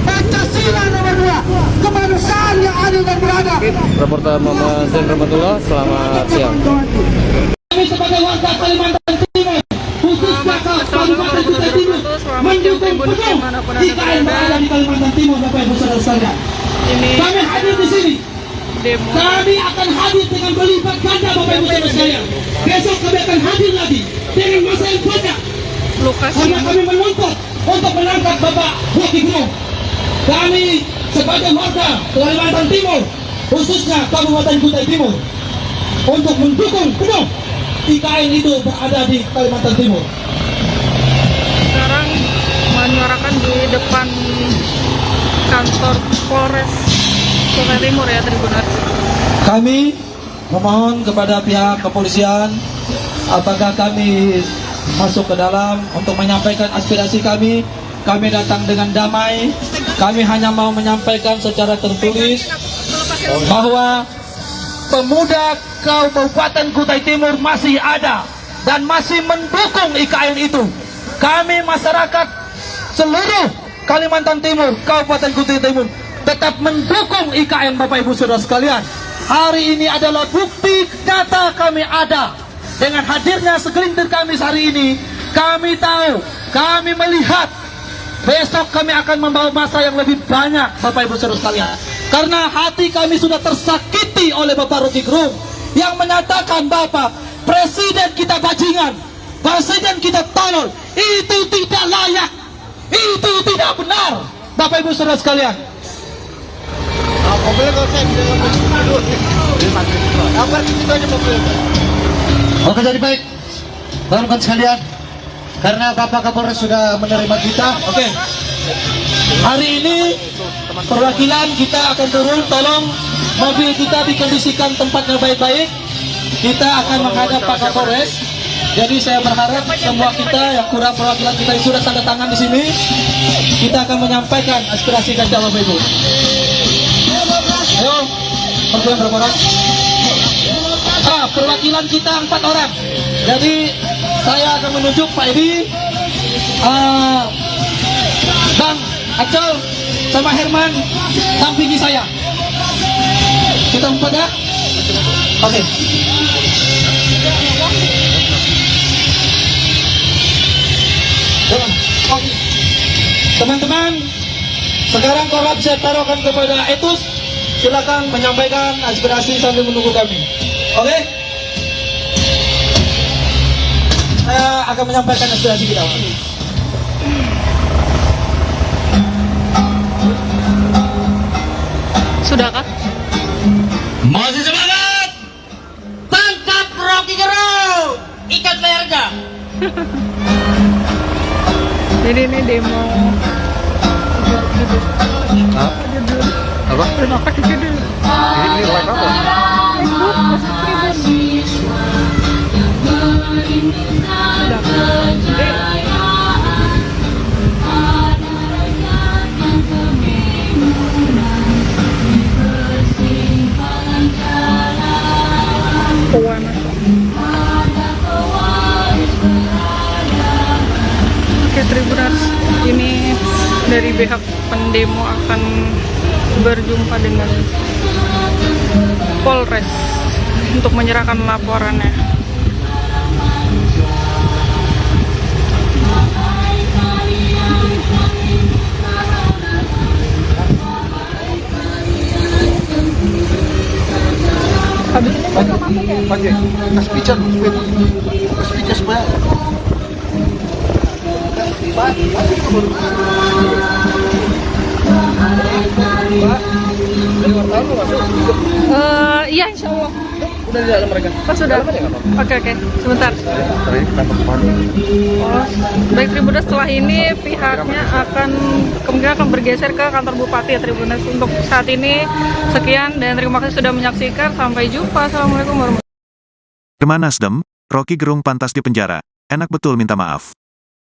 Pancasila nomor 2, kemanusiaan yang adil dan beradab. Reporter Muhammad Zain Rahmatullah, selamat siang. Kami sebagai warga Kalimantan Timur, khususnya Kabupaten Kutai Timur, mendukung penuh IKN berada di Kalimantan Timur, Bapak Ibu Saudara sekalian. Kami hadir di sini. Kami akan hadir dengan berlipat ganda, Bapak Ibu Saudara sekalian. Besok kami akan hadir lagi dengan masa yang banyak. Karena kami menuntut untuk menangkap Bapak Rocky Gerung. Kami sebagai warga Kalimantan Timur, khususnya Kabupaten Kutai Timur, untuk mendukung penuh IKN itu berada di Kalimantan Timur. Sekarang menyuarakan di depan kantor Polres Kutai Timur ya, Tribuners. Kami memohon kepada pihak kepolisian, apakah kami masuk ke dalam untuk menyampaikan aspirasi kami. Kami datang dengan damai. Kami hanya mau menyampaikan secara tertulis bahwa pemuda Kabupaten Kutai Timur masih ada dan masih mendukung IKN itu. Kami masyarakat seluruh Kalimantan Timur, Kabupaten Kutai Timur tetap mendukung IKN, Bapak Ibu Saudara sekalian. Hari ini adalah bukti nyata kami ada. Dengan hadirnya segelintir kami hari ini, kami tahu, kami melihat besok kami akan membawa masa yang lebih banyak, Bapak Ibu Saudara sekalian. Karena hati kami sudah tersakiti oleh Bapak Rocky Gerung yang menyatakan Bapak Presiden kita bajingan, Presiden kita tolol. Itu tidak layak, itu tidak benar, Bapak Ibu Saudara sekalian. Oke, jadi baik, teman-teman sekalian, karena Bapak Kapolres sudah menerima kita. Oke. Hari ini perwakilan kita akan turun, tolong mobil kita dikondisikan tempatnya baik-baik. Kita akan menghadap Pak Kapolres. Jadi saya berharap semua kita yang kurang perwakilan kita yang sudah tanda tangan di sini, kita akan menyampaikan aspirasi kita Bapak Ibu. Ayo, perwakilan berapa orang? Perwakilan kita 4 orang. Jadi saya akan menunjuk Pak Edi, Bang Acol sama Herman dampingi saya. Kita 4 ya? Oke. Oke. Teman-teman, sekarang korlap saya taruhkan kepada Etus. Silakan menyampaikan aspirasi sambil menunggu kami. Oke? Saya akan menyampaikan aspirasi kita. Sudahkah? Masih semangat. Tangkap Rocky Gerung. Ikat lehernya. Jadi ini demo. Apa? Terima kasih dulu. Ini live apa? Oke, Tribuners, ini dari pihak pendemo akan berjumpa dengan Polres untuk menyerahkan laporannya. Pakai speaker supaya Iya, insya Allah. Udah di dalam mereka. Oh, sudah. Oke, sebentar. Oh, baik Tribuners, setelah ini pihaknya kemungkinan akan bergeser ke kantor Bupati ya Tribuners. Untuk saat ini sekian dan terima kasih sudah menyaksikan. Sampai jumpa. Assalamualaikum warahmatullahi wabarakatuh. Irma Nasdem, Rocky Gerung pantas dipenjara. Enak betul minta maaf.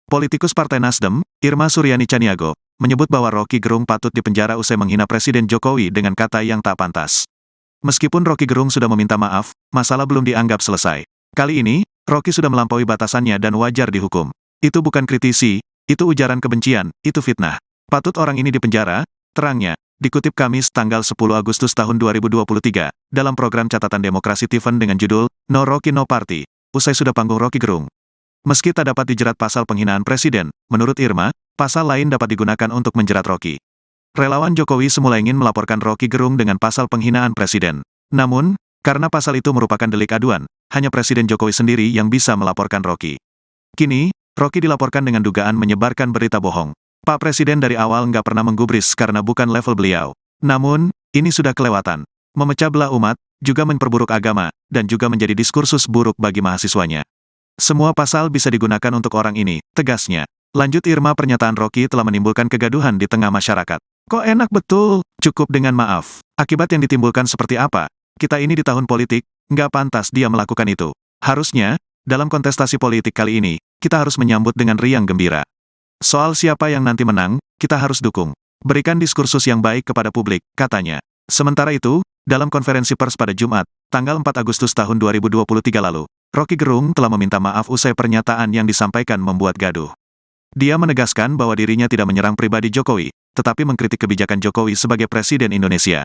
Politikus Partai Nasdem, Irma Suryani Chaniago, menyebut bahwa Rocky Gerung patut dipenjara usai menghina Presiden Jokowi dengan kata yang tak pantas. Meskipun Rocky Gerung sudah meminta maaf, masalah belum dianggap selesai. Kali ini, Rocky sudah melampaui batasannya dan wajar dihukum. Itu bukan kritisi, itu ujaran kebencian, itu fitnah. Patut orang ini dipenjara, terangnya, dikutip Kamis tanggal 10 Agustus tahun 2023, dalam program Catatan Demokrasi Tiffen dengan judul, No Rocky No Party, usai sudah panggung Rocky Gerung. Meski tak dapat dijerat pasal penghinaan presiden, menurut Irma, pasal lain dapat digunakan untuk menjerat Rocky. Relawan Jokowi semula ingin melaporkan Rocky Gerung dengan pasal penghinaan presiden. Namun, karena pasal itu merupakan delik aduan, hanya Presiden Jokowi sendiri yang bisa melaporkan Rocky. Kini, Rocky dilaporkan dengan dugaan menyebarkan berita bohong. Pak Presiden dari awal nggak pernah menggubris karena bukan level beliau. Namun, ini sudah kelewatan. Memecah belah umat, juga memperburuk agama, dan juga menjadi diskursus buruk bagi mahasiswanya. Semua pasal bisa digunakan untuk orang ini, tegasnya. Lanjut Irma, pernyataan Rocky telah menimbulkan kegaduhan di tengah masyarakat. Kok enak betul, cukup dengan maaf. Akibat yang ditimbulkan seperti apa? Kita ini di tahun politik, nggak pantas dia melakukan itu. Harusnya, dalam kontestasi politik kali ini, kita harus menyambut dengan riang gembira. Soal siapa yang nanti menang, kita harus dukung. Berikan diskursus yang baik kepada publik, katanya. Sementara itu, dalam konferensi pers pada Jumat, tanggal 4 Agustus tahun 2023 lalu, Rocky Gerung telah meminta maaf usai pernyataan yang disampaikan membuat gaduh. Dia menegaskan bahwa dirinya tidak menyerang pribadi Jokowi, tetapi mengkritik kebijakan Jokowi sebagai Presiden Indonesia.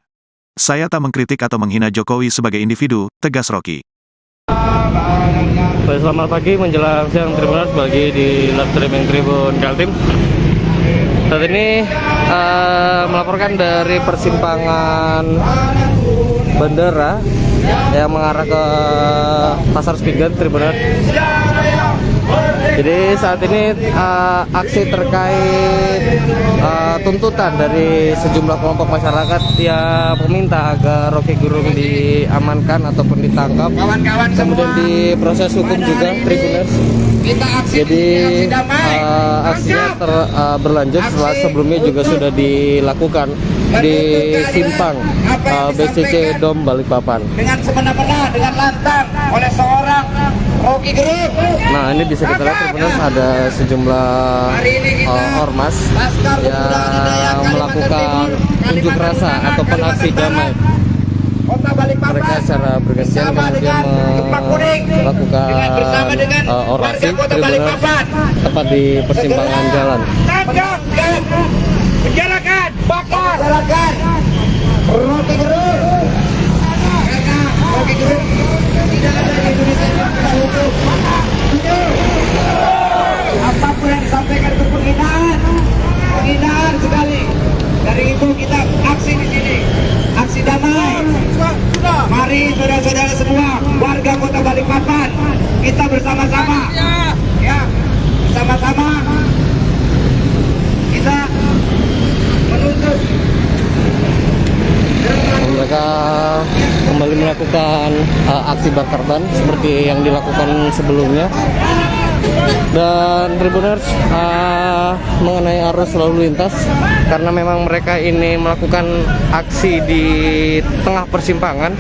Saya tak mengkritik atau menghina Jokowi sebagai individu, tegas Rocky. Selamat pagi menjelang siang Tribuners bagi di live streaming Tribun Kaltim. Saat ini melaporkan dari persimpangan bandara yang mengarah ke Pasar Spingan Tribuners. Jadi saat ini aksi terkait tuntutan dari sejumlah kelompok masyarakat yang meminta agar Rocky Gerung diamankan ataupun ditangkap, Kawan-kawan kemudian semua, diproses hukum juga, Tribuners. kita aksi Jadi damai. aksinya berlanjut setelah sebelumnya juga sudah dilakukan di simpang BCC Dom Balikpapan. Dengan semena-mena, dengan lantang oleh seorang Rocky Gerung. Nah, ini bisa kita lihat Tribuners, ada sejumlah ormas yang melakukan unjuk rasa ataupun aksi damai. Kota Balikpapan Mereka secara bergantian kemudian melakukan orasi Tribuners tepat di persimpangan jalan. Tangkap dan penjarakan, bakar, Rocky Gerung. Karena Rocky Gerung tidak ada di Indonesia yang bisa hukum. Apapun yang disampaikan itu penghinaan sekali. Dari itu kita aksi di sini, aksi damai. Mari saudara-saudara semua, warga Kota Balikpapan, kita bersama-sama, ya, bersama-sama kita menuntut. Mereka kembali melakukan aksi bakar ban seperti yang dilakukan sebelumnya. Dan Tribuners, mengenai arus lalu lintas, karena memang mereka ini melakukan aksi di tengah persimpangan,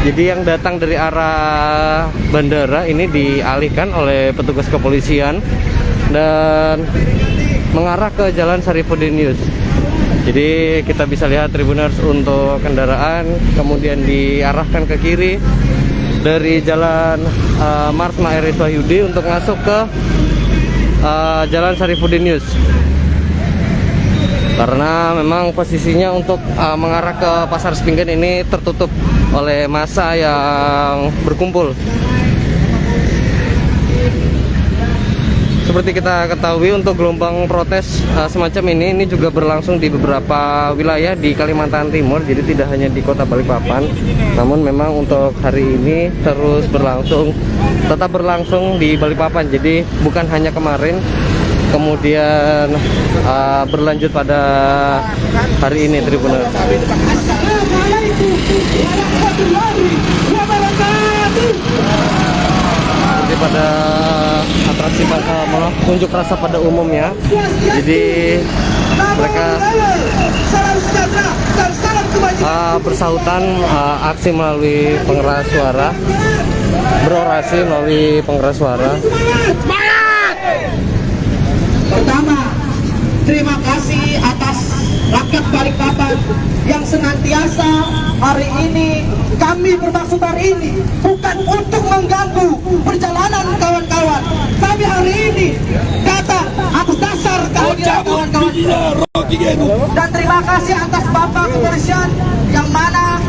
jadi yang datang dari arah bandara ini dialihkan oleh petugas kepolisian dan mengarah ke Jalan Sarifuddin Yus. Jadi kita bisa lihat Tribuners, untuk kendaraan kemudian diarahkan ke kiri dari Jalan Marsma RS Wahyudi untuk masuk ke Jalan Sarifuddin Yus. Karena memang posisinya untuk mengarah ke Pasar Sepinggan ini tertutup oleh massa yang berkumpul. Seperti kita ketahui, untuk gelombang protes semacam ini juga berlangsung di beberapa wilayah di Kalimantan Timur. Jadi tidak hanya di Kota Balikpapan, namun memang untuk hari ini terus tetap berlangsung di Balikpapan. Jadi bukan hanya kemarin, kemudian berlanjut pada hari ini, Tribuners. Jadi pada atraksi unjuk rasa pada umumnya, jadi mereka bersautan aksi melalui pengeras suara, berorasi melalui pengeras suara. Pertama, terima kasih atas rakyat Balikpapan yang senantiasa hari ini kami bermaksud hari ini bukan untuk mengganggu perjalanan kawan-kawan. Kami hari ini datang atas dasar kehadiran kawan-kawan. Dan terima kasih atas Bapak Kepolisian yang mana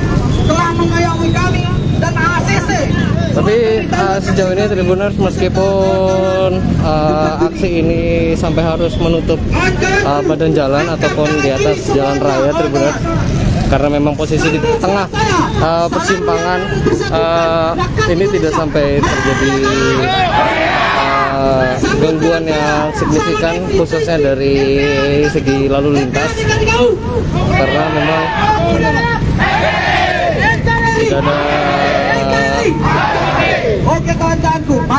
telah mengayomi kami dan ACC. Tapi sejauh ini Tribuners, meskipun aksi ini sampai harus menutup badan jalan ataupun di atas jalan raya, Tribuners, karena memang posisi di tengah persimpangan, ini tidak sampai terjadi gangguan yang signifikan, khususnya dari segi lalu lintas, karena memang tidak ada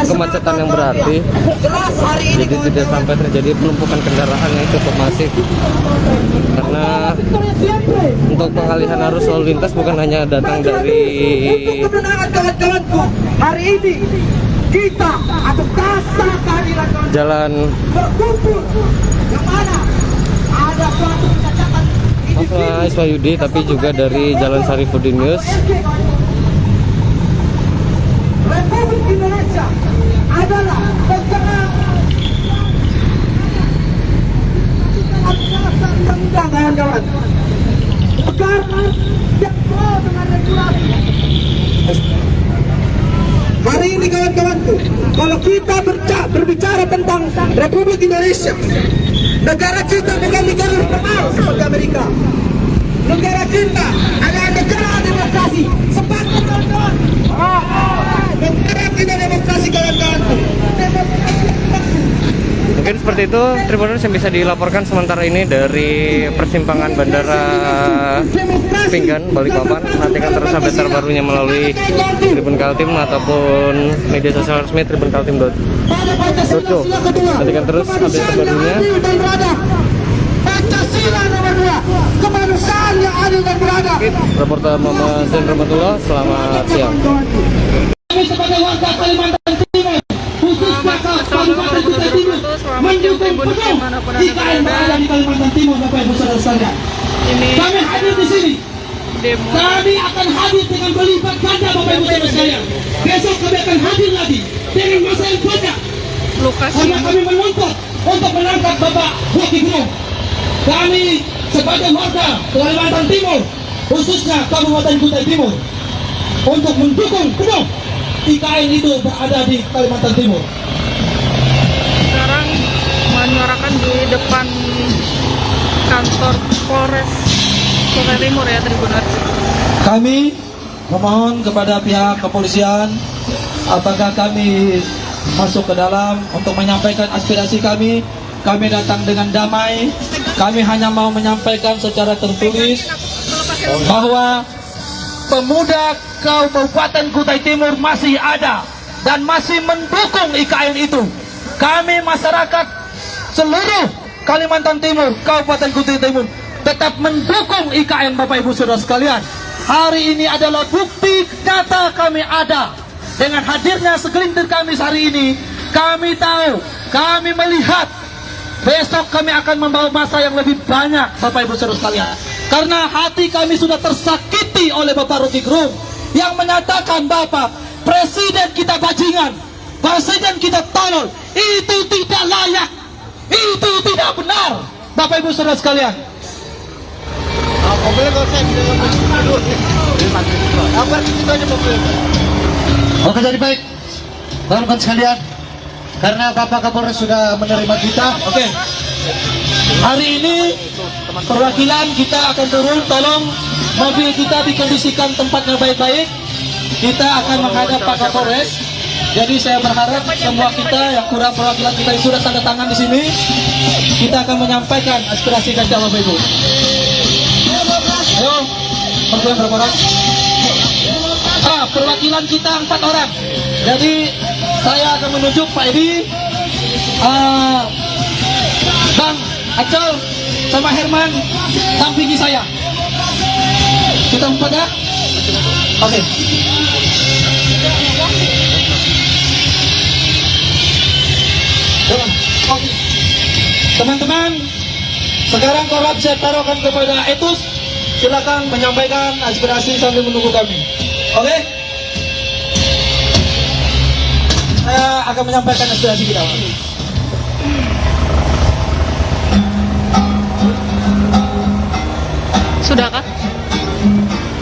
kemacetan yang berarti. Jadi tidak sampai terjadi penumpukan kendaraan yang cukup masif, karena untuk pengalihan arus lalu lintas bukan hanya datang dari hari ini kita atas dasar kehadiran jalan ada suatu kecacatan Marsma Wahyudi, tapi juga dari Jalan Sarifuddin Yus. Republik Indonesia adalah negara kawan-kawan, negara yang pro dengan regulasi. Hari ini kawan-kawanku, kalau kita berbicara tentang Republik Indonesia, negara kita bukan negara normal seperti Amerika. Negara kita adalah negara demokrasi. Sepakat kawan-kawan. Negara kita demokrasi kawan-kawan. Demokrasi Mungkin seperti itu Tribuners yang bisa dilaporkan sementara ini dari persimpangan Bandara Pinggan, Balikpapan. Nantikan terus update terbarunya melalui Tribun Kaltim ataupun media sosial resmi tribunkaltim.co. Nantikan terus update terbarunya. Pancasila nomor 2, kemanusiaan yang adil dan beradab. Reporter Muhammad Zain Rahmatullah, selamat siang. Kami sebagai warga Kalimantan Timur, khususnya Kabupaten Kutai Timur, mendukung penuh IKN berada di Kalimantan Timur, Bapak Ibu Saudara sekalian. Ini Kami hadir di sini. demo Kami akan hadir dengan berlipat ganda, Bapak Ibu Saudara sekalian. Besok kami akan hadir lagi dengan masa yang banyak. lokasi Karena kami menuntut untuk menangkap Bapak Rocky Gerung. Kami sebagai warga Kalimantan Timur, khususnya Kabupaten Kutai Timur, untuk mendukung penuh IKN itu berada di Kalimantan Timur. sekarang menyuarakan di depan kantor Polres Kutai Timur ya Tribuners. Kami memohon kepada pihak kepolisian, apakah kami masuk ke dalam untuk menyampaikan aspirasi kami. Kami datang dengan damai. Kami hanya mau menyampaikan secara tertulis bahwa pemuda Kabupaten Kutai Timur masih ada dan masih mendukung IKN itu. Kami masyarakat seluruh Kalimantan Timur, Kabupaten Kutai Timur tetap mendukung IKN, Bapak Ibu Saudara sekalian. Hari ini adalah bukti nyata kami ada. Dengan hadirnya segelintir kami hari ini, kami tahu, kami melihat besok kami akan membawa masa yang lebih banyak, Bapak Ibu Saudara sekalian. Karena hati kami sudah tersakiti oleh Bapak Rocky Gerung yang menyatakan Bapak Presiden kita bajingan, Presiden kita tolol. Itu tidak layak, itu tidak benar, Bapak Ibu Saudara sekalian. Oke, jadi baik, teman-teman sekalian, karena Bapak Kapolres sudah menerima kita. Oke. Hari ini perwakilan kita akan turun. Tolong mobil kita dikondisikan tempatnya baik-baik. Kita akan menghadap Pak Kapolres. Jadi saya berharap semua kita yang kurang perwakilan kita yang sudah tanda tangan di sini, kita akan menyampaikan aspirasi kita, Bapak Ibu. Ayo, perwakilan berapa orang? Perwakilan kita 4 orang. Jadi saya akan menunjuk Pak Edi, Bang Acel, sama Herman dampingi saya. Kita 4 ya? Oke. Oke. Teman-teman, sekarang korlap saya taruhkan kepada Etus. Silakan menyampaikan aspirasi sambil menunggu kami. Oke? Saya akan menyampaikan aspirasi kita. Sudahkah?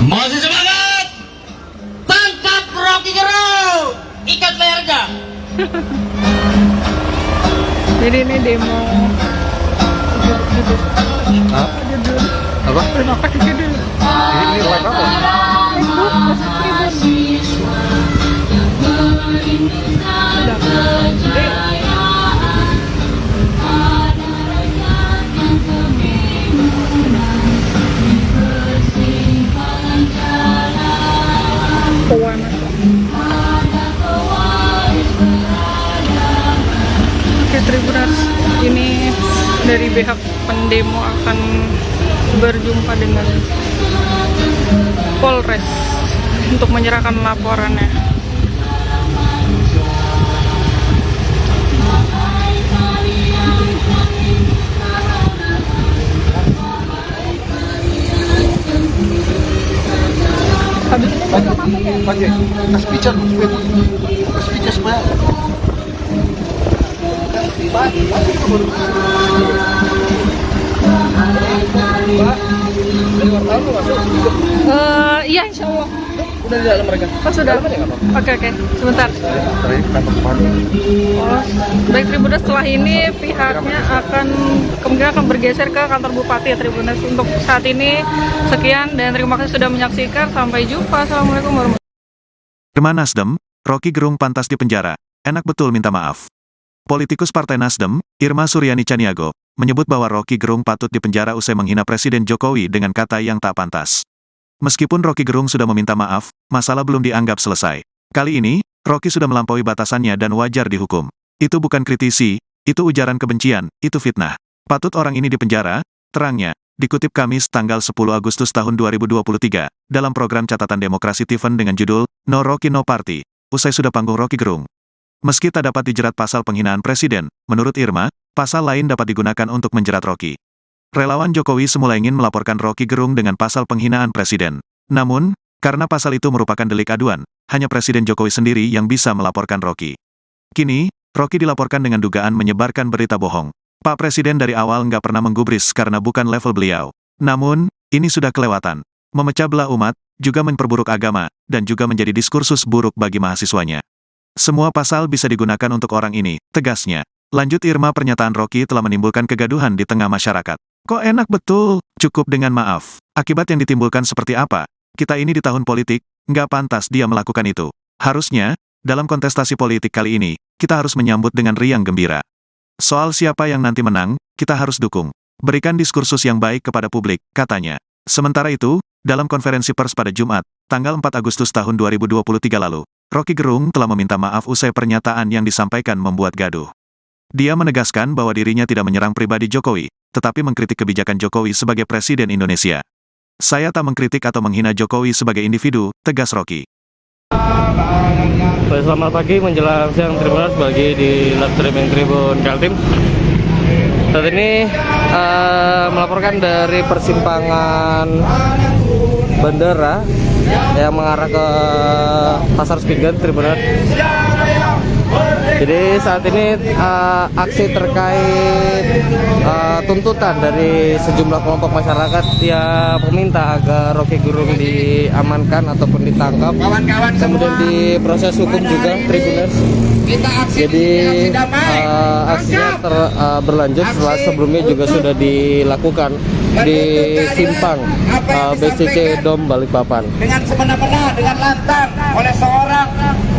Masih semangat. Tangkap Rocky Gerung. Ikat lehernya. Jadi ini demo Apa? terima kasih judul. Ini live apa? Oke Tribuners, ini dari pihak pendemo akan berjumpa dengan Polres untuk menyerahkan laporannya. Iya insya Allah. Udah di dalam mereka. Oh sudah. Oke, sebentar. Oh, baik Tribuners, setelah ini pihaknya akan kemungkinan akan bergeser ke kantor Bupati ya Tribuners. Untuk saat ini sekian dan terima kasih sudah menyaksikan. Sampai jumpa. Assalamualaikum warahmatullahi wabarakatuh. Irma Nasdem, Rocky Gerung pantas dipenjara. Enak betul minta maaf. Politikus Partai Nasdem, Irma Suryani Chaniago, menyebut bahwa Rocky Gerung patut dipenjara usai menghina Presiden Jokowi dengan kata yang tak pantas. Meskipun Rocky Gerung sudah meminta maaf, masalah belum dianggap selesai. Kali ini, Rocky sudah melampaui batasannya dan wajar dihukum. Itu bukan kritisi, itu ujaran kebencian, itu fitnah. Patut orang ini dipenjara, terangnya, dikutip Kamis tanggal 10 Agustus tahun 2023, dalam program Catatan Demokrasi Tiffen dengan judul, No Rocky No Party, usai sudah panggung Rocky Gerung. Meski tak dapat dijerat pasal penghinaan presiden, menurut Irma, pasal lain dapat digunakan untuk menjerat Rocky. Relawan Jokowi semula ingin melaporkan Rocky Gerung dengan pasal penghinaan presiden. Namun, karena pasal itu merupakan delik aduan, hanya Presiden Jokowi sendiri yang bisa melaporkan Rocky. Kini, Rocky dilaporkan dengan dugaan menyebarkan berita bohong. Pak Presiden dari awal nggak pernah menggubris karena bukan level beliau. Namun, ini sudah kelewatan. Memecah belah umat, juga memperburuk agama, dan juga menjadi diskursus buruk bagi mahasiswanya. Semua pasal bisa digunakan untuk orang ini, tegasnya. Lanjut Irma, pernyataan Rocky telah menimbulkan kegaduhan di tengah masyarakat. Kok enak betul, cukup dengan maaf. Akibat yang ditimbulkan seperti apa? Kita ini di tahun politik, nggak pantas dia melakukan itu. Harusnya, dalam kontestasi politik kali ini, kita harus menyambut dengan riang gembira. Soal siapa yang nanti menang, kita harus dukung. Berikan diskursus yang baik kepada publik, katanya. Sementara itu, dalam konferensi pers pada Jumat, tanggal 4 Agustus tahun 2023 lalu, Rocky Gerung telah meminta maaf usai pernyataan yang disampaikan membuat gaduh. Dia menegaskan bahwa dirinya tidak menyerang pribadi Jokowi, tetapi mengkritik kebijakan Jokowi sebagai Presiden Indonesia. Saya tak mengkritik atau menghina Jokowi sebagai individu, tegas Rocky. Selamat pagi menjelang siang, terima kasih bagi di live streaming Tribun Kaltim. Saat ini melaporkan dari persimpangan bandara yang mengarah ke Pasar Spingen, Tribun. Jadi saat ini aksi terkait tuntutan dari sejumlah kelompok masyarakat yang meminta agar Rocky Gerung diamankan ataupun ditangkap, kemudian diproses hukum juga, Tribuners. Jadi aksinya berlanjut setelah sebelumnya juga sudah dilakukan di simpang BCC Dom Balikpapan. Dengan semena-mena, dengan lantang oleh seorang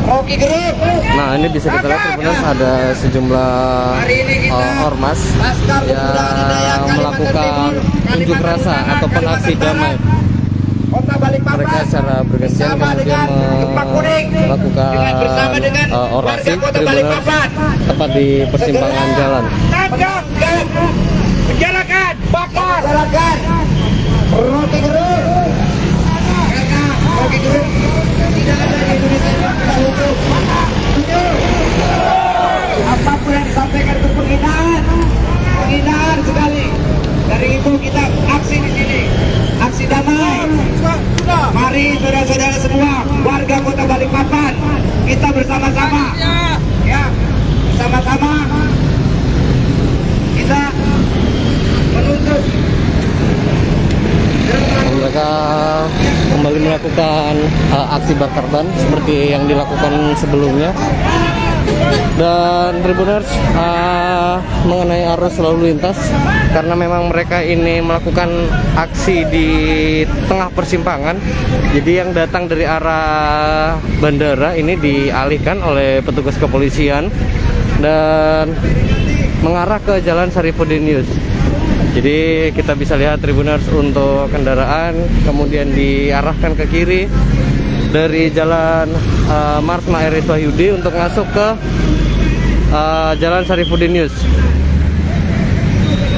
Rocky Gerung. Nah, ini bisa kita lihat Tribuners, ada sejumlah ormas yang melakukan unjuk rasa ataupun aksi damai. Mereka secara bergantian kemudian melakukan orasi Tribuners tepat di persimpangan jalan. Penjarakan, bakar, penjarakan Rocky Gerung. Karena Rocky Gerung tidak ada di Indonesia. Apapun yang disampaikan itu penghinaan sekali. Dari itu kita aksi di sini, aksi damai. Mari saudara-saudara semua, warga Kota Balikpapan, kita bersama-sama, ya, bersama-sama kita menuntut. Mereka kembali melakukan aksi bakar ban seperti yang dilakukan sebelumnya. Dan Tribuners, mengenai arus lalu lintas, karena memang mereka ini melakukan aksi di tengah persimpangan, jadi yang datang dari arah bandara ini dialihkan oleh petugas kepolisian dan mengarah ke Jalan Sarifuddin Yus. Jadi kita bisa lihat Tribuners, untuk kendaraan kemudian diarahkan ke kiri dari Jalan Marsma Eris Wahyudi untuk masuk ke Jalan Sarifuddin Yus.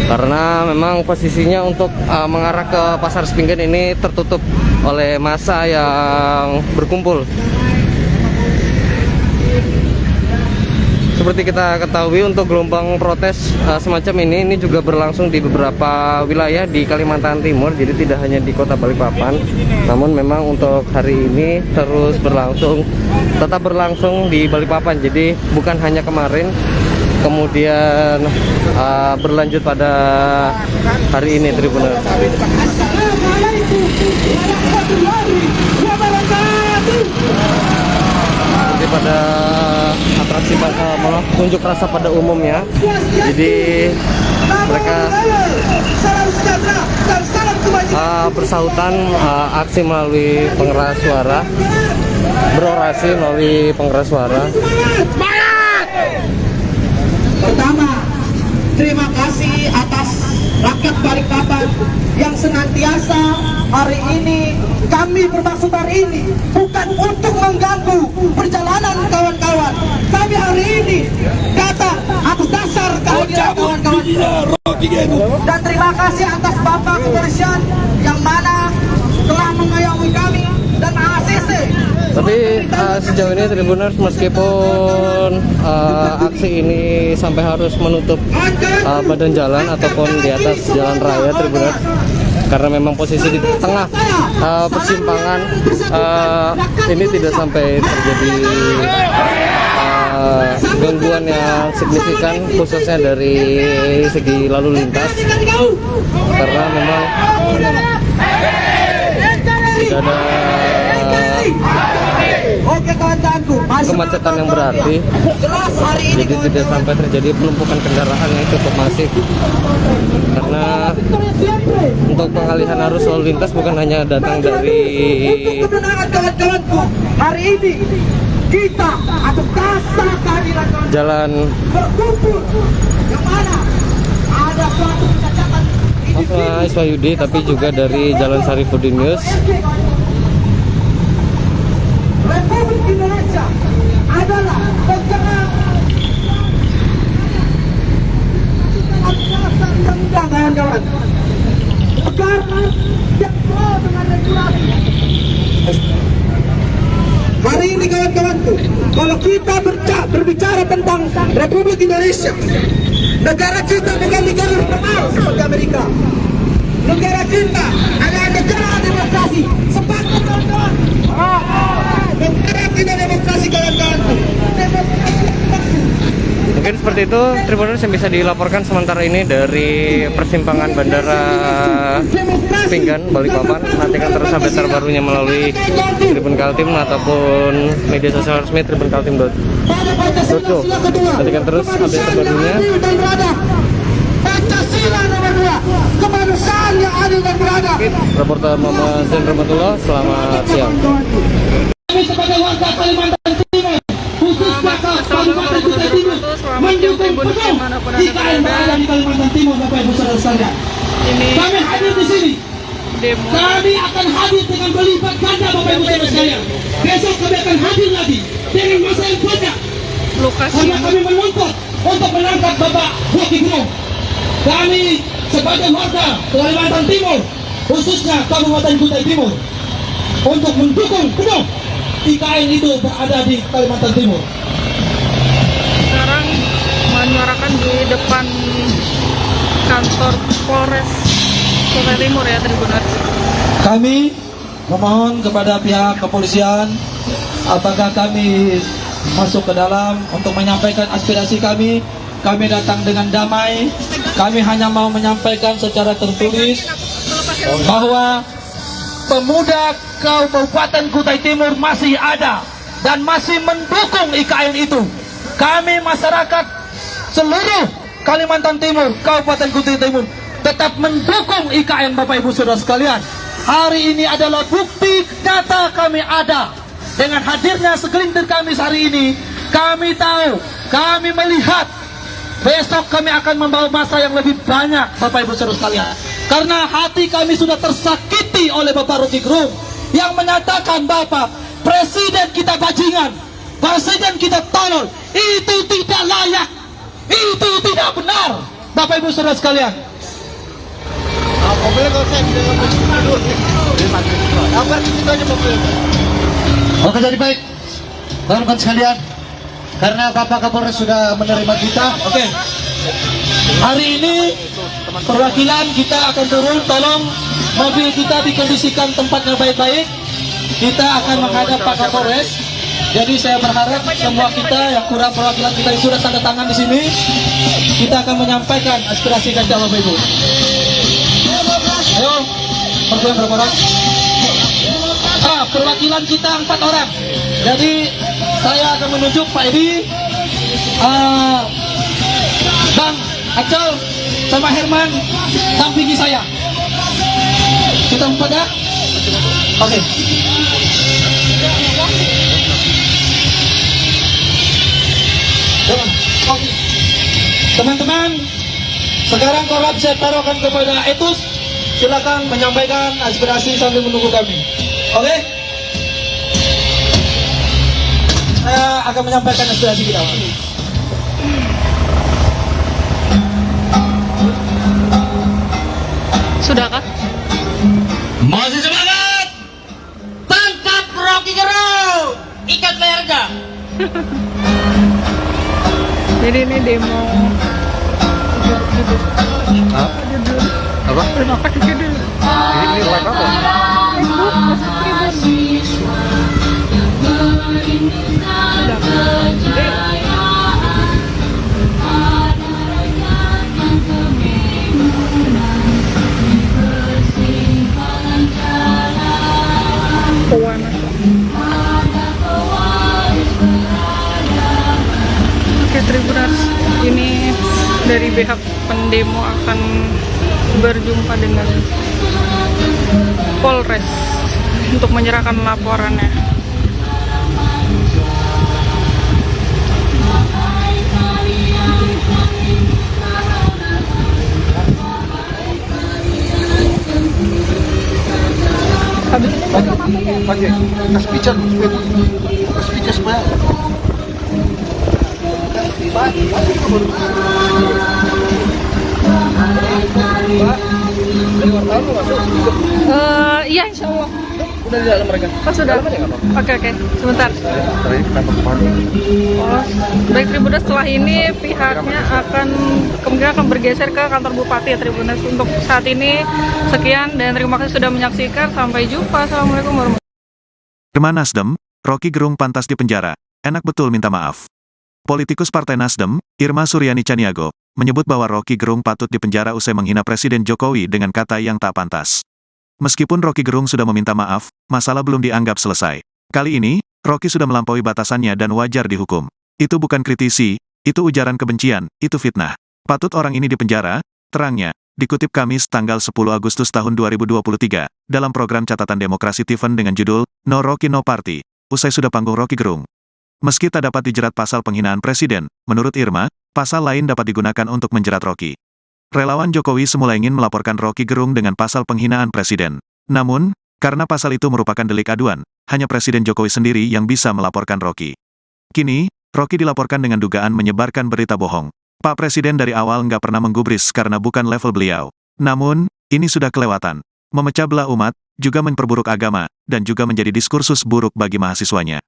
Karena memang posisinya untuk mengarah ke Pasar Spingen ini tertutup oleh massa yang berkumpul. Seperti kita ketahui, untuk gelombang protes semacam ini juga berlangsung di beberapa wilayah di Kalimantan Timur. Jadi tidak hanya di Kota Balikpapan, namun memang untuk hari ini terus berlangsung, tetap berlangsung di Balikpapan. Jadi bukan hanya kemarin, kemudian berlanjut pada hari ini, Tribuners. Seperti pada atraksi unjuk rasa pada umumnya, jadi mereka bersautan aksi melalui pengeras suara, berorasi melalui pengeras suara. Pertama, Terima kasih atas rakyat Balikpapan yang senantiasa hari ini kami bermaksud hari ini bukan untuk mengganggu perjalanan kawan-kawan. Kami hari ini datang atas dasar kehadiran kawan-kawan. Dan terima kasih atas Bapak Kepolisian yang mana telah mengayomi kami dan ACC. Tapi sejauh ini Tribuners, meskipun aksi ini sampai harus menutup badan jalan ataupun di atas jalan raya Tribuners, karena memang posisi di tengah persimpangan, ini tidak sampai terjadi gangguan yang signifikan khususnya dari segi lalu lintas, karena memang tidak ada kemacetan yang berarti, jadi tidak sampai terjadi penumpukan kendaraan yang cukup masif. Karena untuk pengalihan arus lalu lintas bukan hanya datang dari hari ini kita atau dasar kehadiran jalan yang mana ada suatu kecacatan Iswayudi, tapi juga dari Jalan Sarifudin. Republik Indonesia adalah negara kawan-kawan, negara yang pro dengan regulasi. Hari ini kawan-kawanku, kalau kita berbicara tentang Republik Indonesia, negara kita bukan negara liberal seperti Amerika. Negara kita adalah negara demokrasi. Sepakat kawan-kawan. Negara kita demokrasi kawan-kawan. Mungkin seperti itu Tribuners yang bisa dilaporkan sementara ini dari persimpangan Bandara Pinggan, Balikpapan. Nantikan terus update terbarunya melalui Tribun Kaltim ataupun media sosial resmi Tribun Kaltim.co. Nantikan terus update terbarunya. Pancasila nomor 2, kemanusiaan yang adil dan beradab. Reporter Muhammad Zain Rahmatullah, selamat siang. Kami sebagai warga Kalimantan Timur, khususnya Kabupaten Kutai Timur, mendukung penuh IKN berada di Kalimantan Timur, Bapak Ibu Saudara sekalian. Kami hadir di sini. Kami akan hadir dengan berlipat ganda, Bapak Ibu Saudara sekalian. Besok kami akan hadir lagi dengan masa yang banyak. Karena kami menuntut untuk menangkap Bapak Rocky Gerung. Kami sebagai warga Kalimantan Timur, khususnya Kabupaten Kutai Timur, untuk mendukung penuh IKN itu berada di Kalimantan Timur. Sekarang menyuarakan di depan kantor Polres Kutai Timur ya Tribuners. Kami memohon kepada pihak kepolisian, apakah kami masuk ke dalam untuk menyampaikan aspirasi kami. Kami datang dengan damai. Kami hanya mau menyampaikan secara tertulis bahwa pemuda Kabupaten Kutai Timur masih ada dan masih mendukung IKN itu. Kami masyarakat seluruh Kalimantan Timur, Kabupaten Kutai Timur tetap mendukung IKN, Bapak Ibu Saudara sekalian. Hari ini adalah bukti nyata kami ada. Dengan hadirnya segelintir kami hari ini, kami tahu, kami melihat besok kami akan membawa masa yang lebih banyak, Bapak Ibu Saudara sekalian. Karena hati kami sudah tersakiti oleh Bapak Rocky Gerung yang menyatakan Bapak Presiden kita bajingan, Presiden kita tolol. Itu tidak layak, itu tidak benar, Bapak Ibu Saudara sekalian. Oke, jadi baik, teman-teman sekalian, karena Bapak Kapolres sudah menerima kita. Oke. Hari ini perwakilan kita akan turun, tolong mobil kita dikondisikan tempatnya baik-baik. Kita akan menghadap Pak Kapolres. Jadi saya berharap semua kita yang kurang perwakilan kita yang sudah tanda tangan di sini, kita akan menyampaikan aspirasi kita, Bapak Ibu. Ayo, perwakilan berapa orang? Perwakilan kita 4 orang. Jadi saya akan menunjuk Pak Edi, Bang Acel, sama Herman dampingi saya. Kita 4 ya? Oke. Teman-teman, Sekarang korlap saya taruhkan kepada Etus. Silakan menyampaikan aspirasi sambil menunggu kami. Oke? Saya akan menyampaikan aspirasi kita. Sudahkah? Masih semangat. Tangkap Rocky Gerung. Ikat lehernya. Jadi ini demo. Apa? Apa sih judul? Ini live apa? Oke, Tribuners, ini dari pihak pendemo akan berjumpa dengan Polres untuk menyerahkan laporannya. Habis ini Pakai kas pican, kas pican supaya. iya, insya Allah. Udah di dalam mereka. Oh, sudah. Oke, sebentar. Oh, baik Tribuners, setelah ini pihaknya kemungkinan akan bergeser ke kantor Bupati ya Tribuners. Untuk saat ini sekian dan terima kasih sudah menyaksikan. Sampai jumpa. Assalamualaikum warahmatullahi wabarakatuh. Irma Nasdem, Rocky Gerung pantas dipenjara. Enak betul minta maaf. Politikus Partai Nasdem, Irma Suryani Chaniago, menyebut bahwa Rocky Gerung patut dipenjara usai menghina Presiden Jokowi dengan kata yang tak pantas. Meskipun Rocky Gerung sudah meminta maaf, masalah belum dianggap selesai. Kali ini, Rocky sudah melampaui batasannya dan wajar dihukum. Itu bukan kritisi, itu ujaran kebencian, itu fitnah. Patut orang ini dipenjara, terangnya, dikutip Kamis tanggal 10 Agustus tahun 2023, dalam program catatan demokrasi Tiffen dengan judul, No Rocky No Party, usai sudah panggung Rocky Gerung. Meski tak dapat dijerat pasal penghinaan presiden, menurut Irma, pasal lain dapat digunakan untuk menjerat Rocky. Relawan Jokowi semula ingin melaporkan Rocky Gerung dengan pasal penghinaan presiden. Namun, karena pasal itu merupakan delik aduan, hanya Presiden Jokowi sendiri yang bisa melaporkan Rocky. Kini, Rocky dilaporkan dengan dugaan menyebarkan berita bohong. Pak Presiden dari awal nggak pernah menggubris karena bukan level beliau. Namun, ini sudah kelewatan. Memecah belah umat, juga memperburuk agama, dan juga menjadi diskursus buruk bagi mahasiswanya.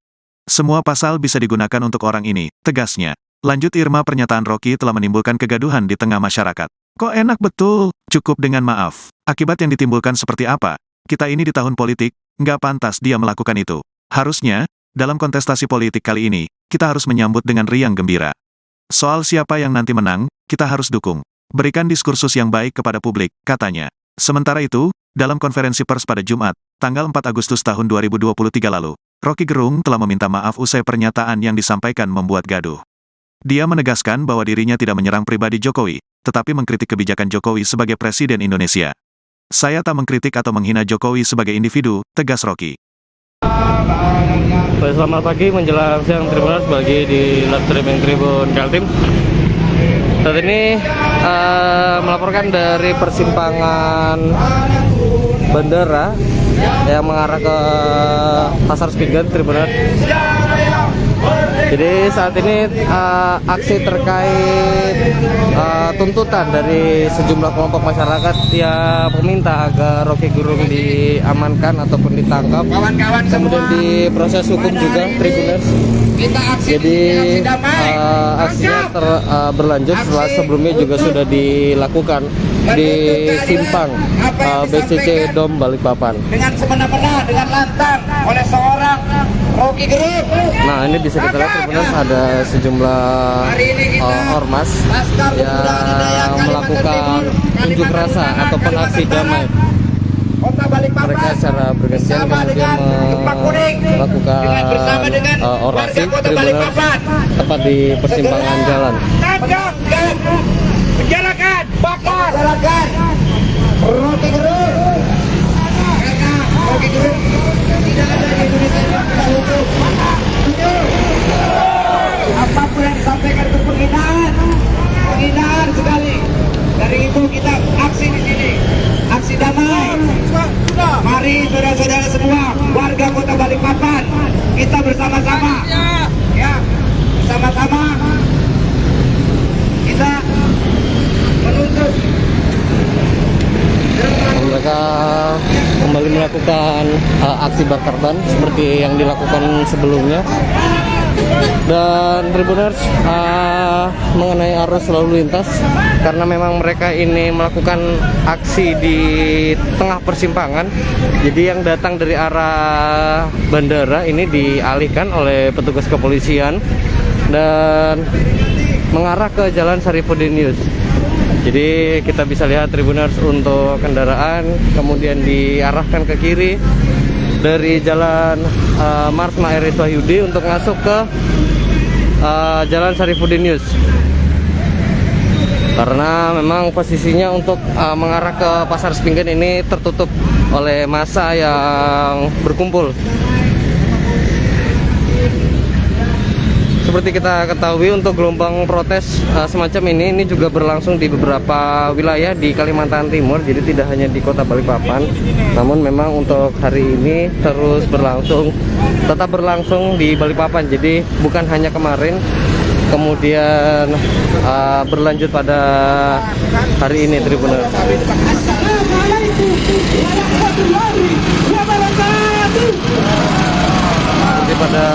Semua pasal bisa digunakan untuk orang ini, tegasnya. Lanjut Irma, pernyataan Rocky telah menimbulkan kegaduhan di tengah masyarakat. Kok enak betul, cukup dengan maaf. Akibat yang ditimbulkan seperti apa? Kita ini di tahun politik, nggak pantas dia melakukan itu. Harusnya, dalam kontestasi politik kali ini, kita harus menyambut dengan riang gembira. Soal siapa yang nanti menang, kita harus dukung. Berikan diskursus yang baik kepada publik, katanya. Sementara itu, dalam konferensi pers pada Jumat, tanggal 4 Agustus tahun 2023 lalu, Rocky Gerung telah meminta maaf usai pernyataan yang disampaikan membuat gaduh. Dia menegaskan bahwa dirinya tidak menyerang pribadi Jokowi, tetapi mengkritik kebijakan Jokowi sebagai Presiden Indonesia. Saya tak mengkritik atau menghina Jokowi sebagai individu, tegas Rocky. Selamat pagi menjelang siang Tribuners bagi di live streaming Tribun Kaltim. Saat ini melaporkan dari persimpangan bandara yang mengarah ke Pasar Spingen Tribuners. Jadi saat ini aksi terkait tuntutan dari sejumlah kelompok masyarakat yang meminta agar Rocky Gerung diamankan ataupun ditangkap, kemudian diproses hukum juga Tribuners. Jadi aksinya berlanjut setelah sebelumnya juga sudah dilakukan di simpang BCC Dom Balikpapan. Dengan semena-mena, dengan lantang oleh seorang Rocky Gerung. Nah, ini bisa kita lihat Tribuners ada sejumlah ormas yang melakukan unjuk rasa ataupun aksi damai. Mereka secara bergantian kemudian melakukan orasi Tribuners tepat di persimpangan jalan. Penjarakan, bakar, Rocky Gerung. Karena Rocky Gerung tidak ada di Indonesia yang bisa hukum. Apapun yang disampaikan itu penghinaan sekali dari Mari saudara-saudara semua warga Kota Balikpapan, kita bersama-sama ya, bersama-sama kita menuntut Mereka kembali melakukan aksi bakar ban seperti yang dilakukan sebelumnya. Dan Tribuners, mengenai arus lalu lintas, karena memang mereka ini melakukan aksi di tengah persimpangan, jadi yang datang dari arah bandara ini dialihkan oleh petugas kepolisian dan mengarah ke Jalan Sarifudin. Jadi kita bisa lihat Tribuners, untuk kendaraan kemudian diarahkan ke kiri dari Jalan Marsma Eri Wahyudi untuk masuk ke Jalan Sarifudin, karena memang posisinya untuk mengarah ke Pasar Sepinggan ini tertutup oleh massa yang berkumpul. Seperti kita ketahui, untuk gelombang protes semacam ini juga berlangsung di beberapa wilayah di Kalimantan Timur, jadi tidak hanya di Kota Balikpapan, namun memang untuk hari ini terus berlangsung, tetap berlangsung di Balikpapan. Jadi bukan hanya kemarin, kemudian berlanjut pada hari ini, Tribuners. Jadi pada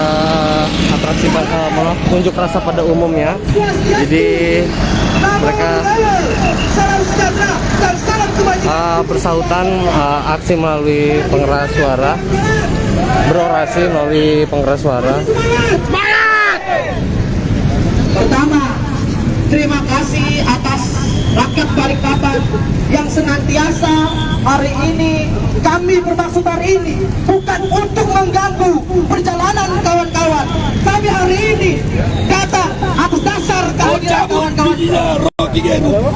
atraksi unjuk rasa pada umumnya, jadi mereka bersautan aksi melalui pengeras suara, berorasi melalui pengeras suara. Pertama, terima kasih atas rakyat Balikpapan yang senantiasa hari ini kami bermaksud hari ini bukan untuk mengganggu perjalanan kawan-kawan. Kami hari ini datang atas dasar kehadiran kawan-kawan.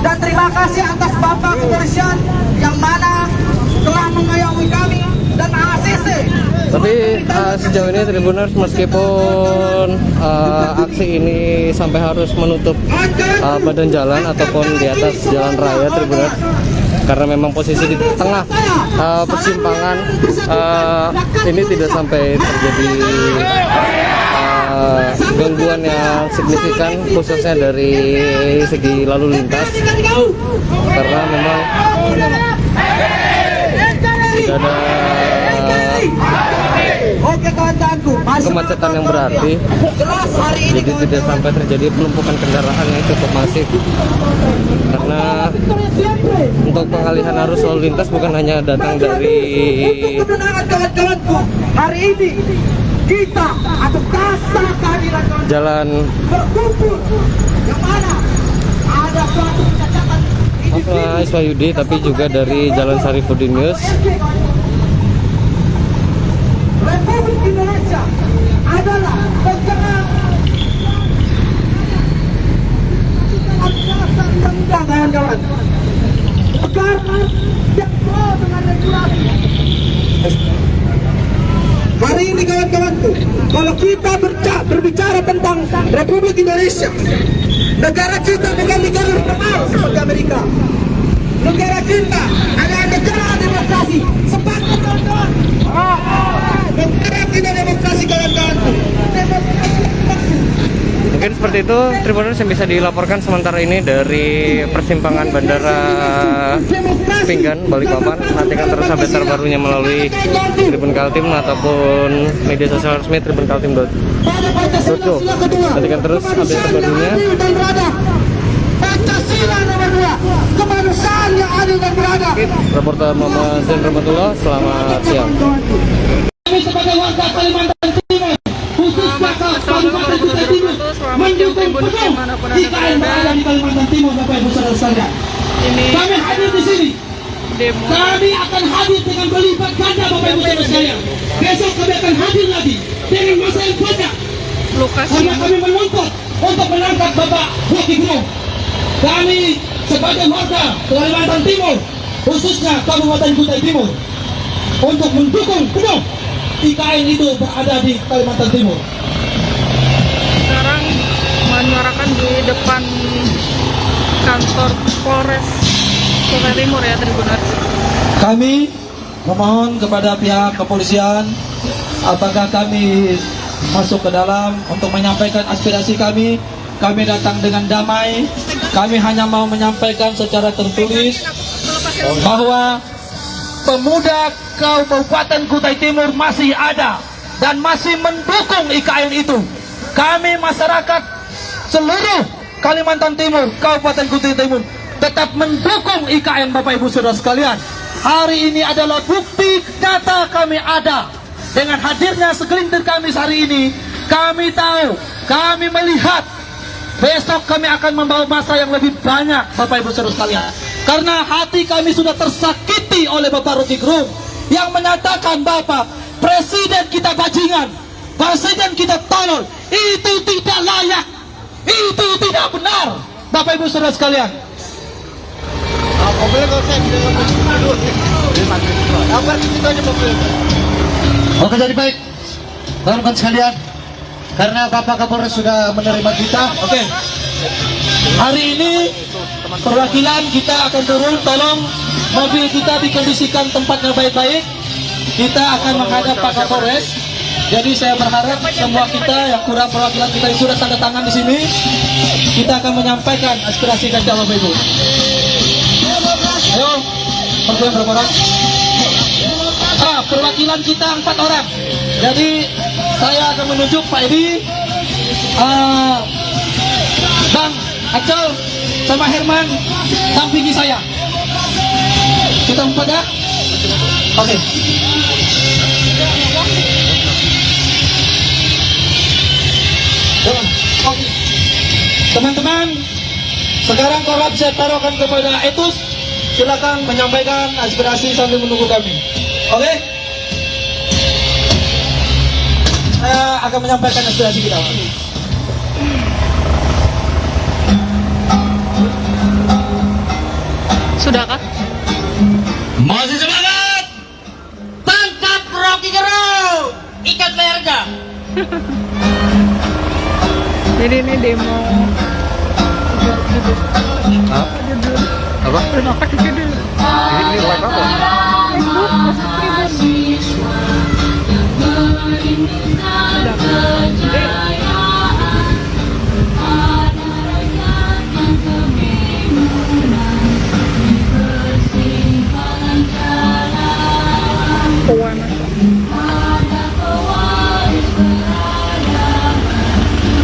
Dan terima kasih atas Bapak Kepolisian yang mana telah mengayomi kami dan ACC. Tapi sejauh ini Tribuners, meskipun aksi ini sampai harus menutup badan jalan ataupun di atas jalan raya, Tribuners, karena memang posisi di tengah persimpangan, ini tidak sampai terjadi gangguan yang signifikan, khususnya dari segi lalu lintas, karena memang tidak ada kemacetan yang berarti, jadi tidak sampai terjadi penumpukan kendaraan yang cukup masif. Karena untuk pengalihan arus lalu lintas bukan hanya datang dari hari ini kita atau dasar kehadiran jalan yang mana ada suatu kecacatan Marsma Wahyudi, tapi juga dari Jalan Sarifudin. Republik Indonesia adalah negara kawan-kawan, negara yang pro dengan regulasi. Hari ini kawan-kawanku, kalau kita berbicara tentang Republik Indonesia, negara kita bukan negara normal seperti Amerika. Negara kita adalah negara demokrasi. Sepakat kawan-kawan. Negara kita demokrasi kawan-kawanku. Mungkin seperti itu Tribuners yang bisa dilaporkan sementara ini dari persimpangan Bandara Sepinggan, Balikpapan. Nantikan terus update terbarunya melalui Tribun Kaltim ataupun media sosial resmi tribunkaltim.co. Nantikan terus update terbarunya. Pancasila nomor 2, kemanusiaan yang adil dan beradab. Reporter Muhammad Zain Rahmatullah, selamat siang. Kami sebagai warga Kalimantan Timur, khususnya Kabupaten Kutai Timur, mendukung penuh IKN berada di Kalimantan Timur, Bapak Ibu Saudara sekalian. Kami hadir di sini. Kami akan hadir dengan berlipat ganda, Bapak Ibu Saudara sekalian. Besok kami akan hadir lagi dengan masa yang banyak. Karena kami menuntut untuk menangkap Bapak Rocky Gerung. Kami sebagai warga Kalimantan Timur, khususnya Kabupaten Kutai Timur, untuk mendukung penuh IKN itu berada di Kalimantan Timur. Sekarang menyuarakan di depan kantor Polres Kutai Timur ya, Tribuners. Kami memohon kepada pihak kepolisian, apakah kami masuk ke dalam untuk menyampaikan aspirasi kami. Kami datang dengan damai. Kami hanya mau menyampaikan secara tertulis bahwa pemuda Kabupaten Kutai Timur masih ada dan masih mendukung IKN itu. Kami masyarakat seluruh Kalimantan Timur, Kabupaten Kutai Timur tetap mendukung IKN, Bapak Ibu Saudara sekalian. Hari ini adalah bukti nyata kami ada. Dengan hadirnya segelintir kami hari ini, kami tahu, kami melihat besok kami akan membawa masa yang lebih banyak, Bapak Ibu Saudara sekalian. Karena hati kami sudah tersakiti oleh Bapak Rocky Gerung yang menyatakan Bapak Presiden kita bajingan, Presiden kita tolol. Itu tidak layak, itu tidak benar, Bapak Ibu Saudara sekalian. Oke, jadi baik, teman-teman sekalian, karena Bapak Kapolres sudah menerima kita. Oke. Hari ini perwakilan kita akan turun. Tolong mobil kita dikondisikan tempatnya baik-baik. Kita akan menghadap Pak Kapolres. Jadi saya berharap semua kita yang kurang perwakilan kita yang sudah tanda tangan di sini, kita akan menyampaikan aspirasi kita, Bapak Ibu. Ayo, perwakilan berapa orang? Perwakilan kita 4 orang. Jadi saya akan menunjuk Pak Edi, Bang Acel, sama Herman dampingi saya. Kita 4 ya? Oke. Teman-teman, sekarang korab saya taruhkan kepada Etus. Silakan menyampaikan aspirasi sambil menunggu kami. Oke? Saya akan menyampaikan aspirasi kita. Sudahkah? Masih semangat. Tangkap Rocky Gerung. Ikat lehernya. Jadi ini demo. Apa? Terima kasih judul. Ini live apa?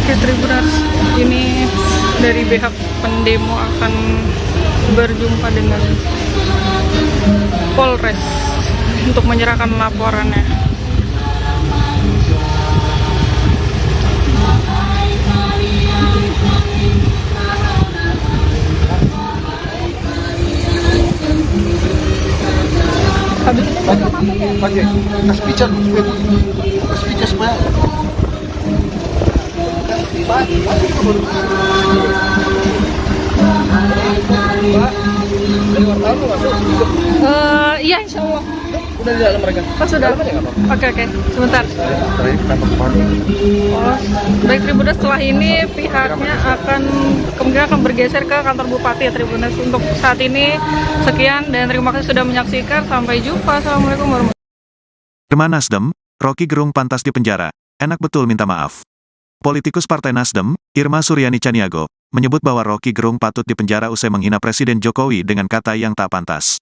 Oke, Tribuners, ini dari pihak pendemo akan berjumpa dengan Polres untuk menyerahkan laporannya. Habis ini mereka masuk ya? Kasih pijar supaya. Iya, insya Allah. Udah di dalam mereka. Oh, sudah. Oke, sebentar. Oh, baik Tribuners, setelah ini pihaknya kemungkinan akan bergeser ke kantor Bupati ya Tribuners. Untuk saat ini sekian dan terima kasih sudah menyaksikan. Sampai jumpa. Assalamualaikum warahmatullahi wabarakatuh. Teman Nasdem, Rocky Gerung pantas dipenjara. Enak betul minta maaf. Politikus Partai Nasdem, Irma Suryani Chaniago, menyebut bahwa Rocky Gerung patut dipenjara usai menghina Presiden Jokowi dengan kata yang tak pantas.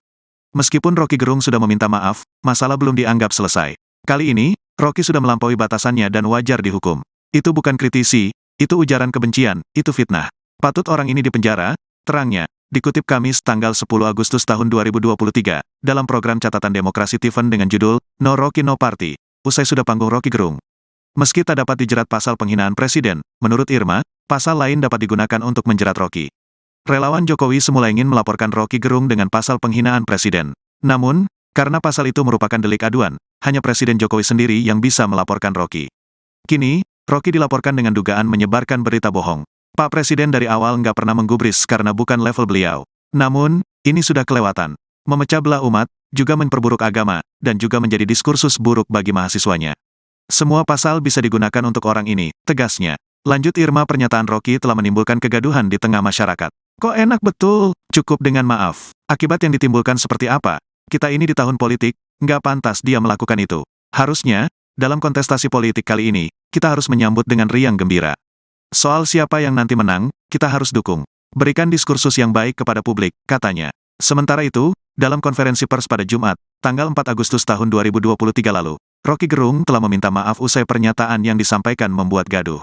Meskipun Rocky Gerung sudah meminta maaf, masalah belum dianggap selesai. Kali ini, Rocky sudah melampaui batasannya dan wajar dihukum. Itu bukan kritisi, itu ujaran kebencian, itu fitnah. Patut orang ini dipenjara, terangnya, dikutip Kamis tanggal 10 Agustus tahun 2023, dalam program Catatan Demokrasi Tiffen dengan judul, No Rocky No Party, usai sudah panggung Rocky Gerung. Meski tak dapat dijerat pasal penghinaan presiden, menurut Irma, pasal lain dapat digunakan untuk menjerat Rocky. Relawan Jokowi semula ingin melaporkan Rocky Gerung dengan pasal penghinaan presiden. Namun, karena pasal itu merupakan delik aduan, hanya Presiden Jokowi sendiri yang bisa melaporkan Rocky. Kini, Rocky dilaporkan dengan dugaan menyebarkan berita bohong. Pak Presiden dari awal nggak pernah menggubris karena bukan level beliau. Namun, ini sudah kelewatan. Memecah belah umat, juga memperburuk agama, dan juga menjadi diskursus buruk bagi mahasiswanya. Semua pasal bisa digunakan untuk orang ini, tegasnya. Lanjut Irma, pernyataan Rocky telah menimbulkan kegaduhan di tengah masyarakat. Kok enak betul, cukup dengan maaf. Akibat yang ditimbulkan seperti apa? Kita ini di tahun politik, nggak pantas dia melakukan itu. Harusnya, dalam kontestasi politik kali ini, kita harus menyambut dengan riang gembira. Soal siapa yang nanti menang, kita harus dukung. Berikan diskursus yang baik kepada publik, katanya. Sementara itu, dalam konferensi pers pada Jumat, tanggal 4 Agustus tahun 2023 lalu, Rocky Gerung telah meminta maaf usai pernyataan yang disampaikan membuat gaduh.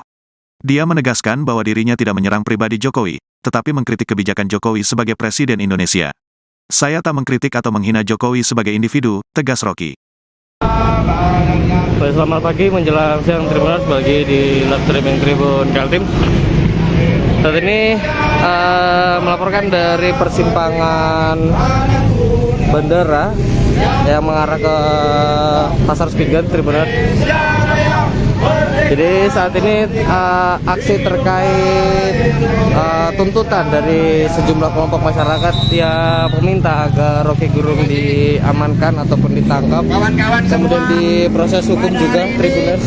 Dia menegaskan bahwa dirinya tidak menyerang pribadi Jokowi, tetapi mengkritik kebijakan Jokowi sebagai Presiden Indonesia. Saya tak mengkritik atau menghina Jokowi sebagai individu, tegas Rocky. Baik, selamat pagi menjelang siang Tribuners bagi di live streaming Tribun Kaltim. Saat ini melaporkan dari persimpangan bandara yang mengarah ke Pasar Spingen, Tribuners. Jadi saat ini aksi terkait tuntutan dari sejumlah kelompok masyarakat yang meminta agar Rocky Gerung diamankan ataupun ditangkap, kemudian diproses hukum juga, Tribuners.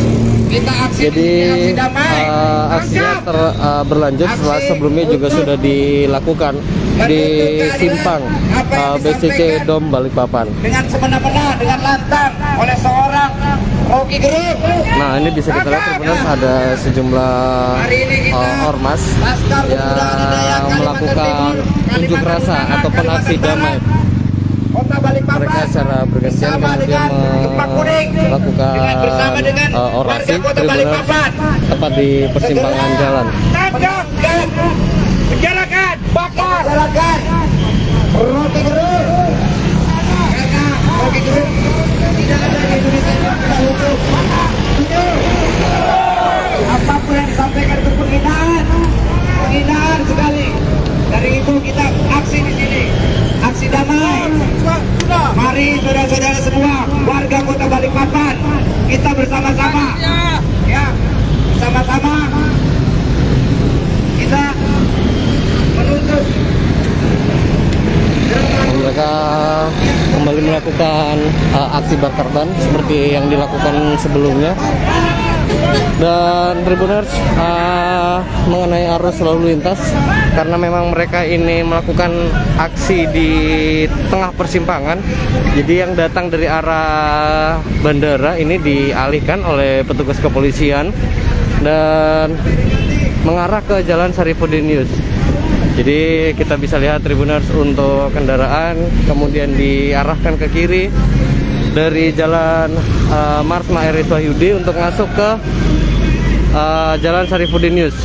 Jadi aksinya berlanjut setelah sebelumnya juga sudah dilakukan di simpang BCC Dom Balikpapan. Dengan semena-mena, dengan lantang oleh seorang Rocky Gerung. Nah, ini bisa kita lihat Tribuners, ada sejumlah ormas yang melakukan unjuk rasa ataupun aksi damai. Mereka secara bergantian kemudian melakukan orasi Tribuners tepat di persimpangan jalan. Penjarakan, bakar, Rocky Gerung. Karena Rocky Gerung tidak ada di Indonesia yang bisa hukum. Apapun yang disampaikan itu penghinaan sekali. Dari itu kita aksi di sini, aksi damai. Mari saudara-saudara semua, warga Kota Balikpapan, kita bersama-sama, ya, bersama-sama kita menuntut. Mereka kembali melakukan aksi bakar ban seperti yang dilakukan sebelumnya. Dan Tribuners, mengenai arus lalu lintas, karena memang mereka ini melakukan aksi di tengah persimpangan, jadi yang datang dari arah bandara ini dialihkan oleh petugas kepolisian dan mengarah ke Jalan Sarifuddin Yus. Jadi kita bisa lihat Tribuners, untuk kendaraan kemudian diarahkan ke kiri dari Jalan Marsma Eris Wahyudi untuk masuk ke Jalan Sarifuddin Yus.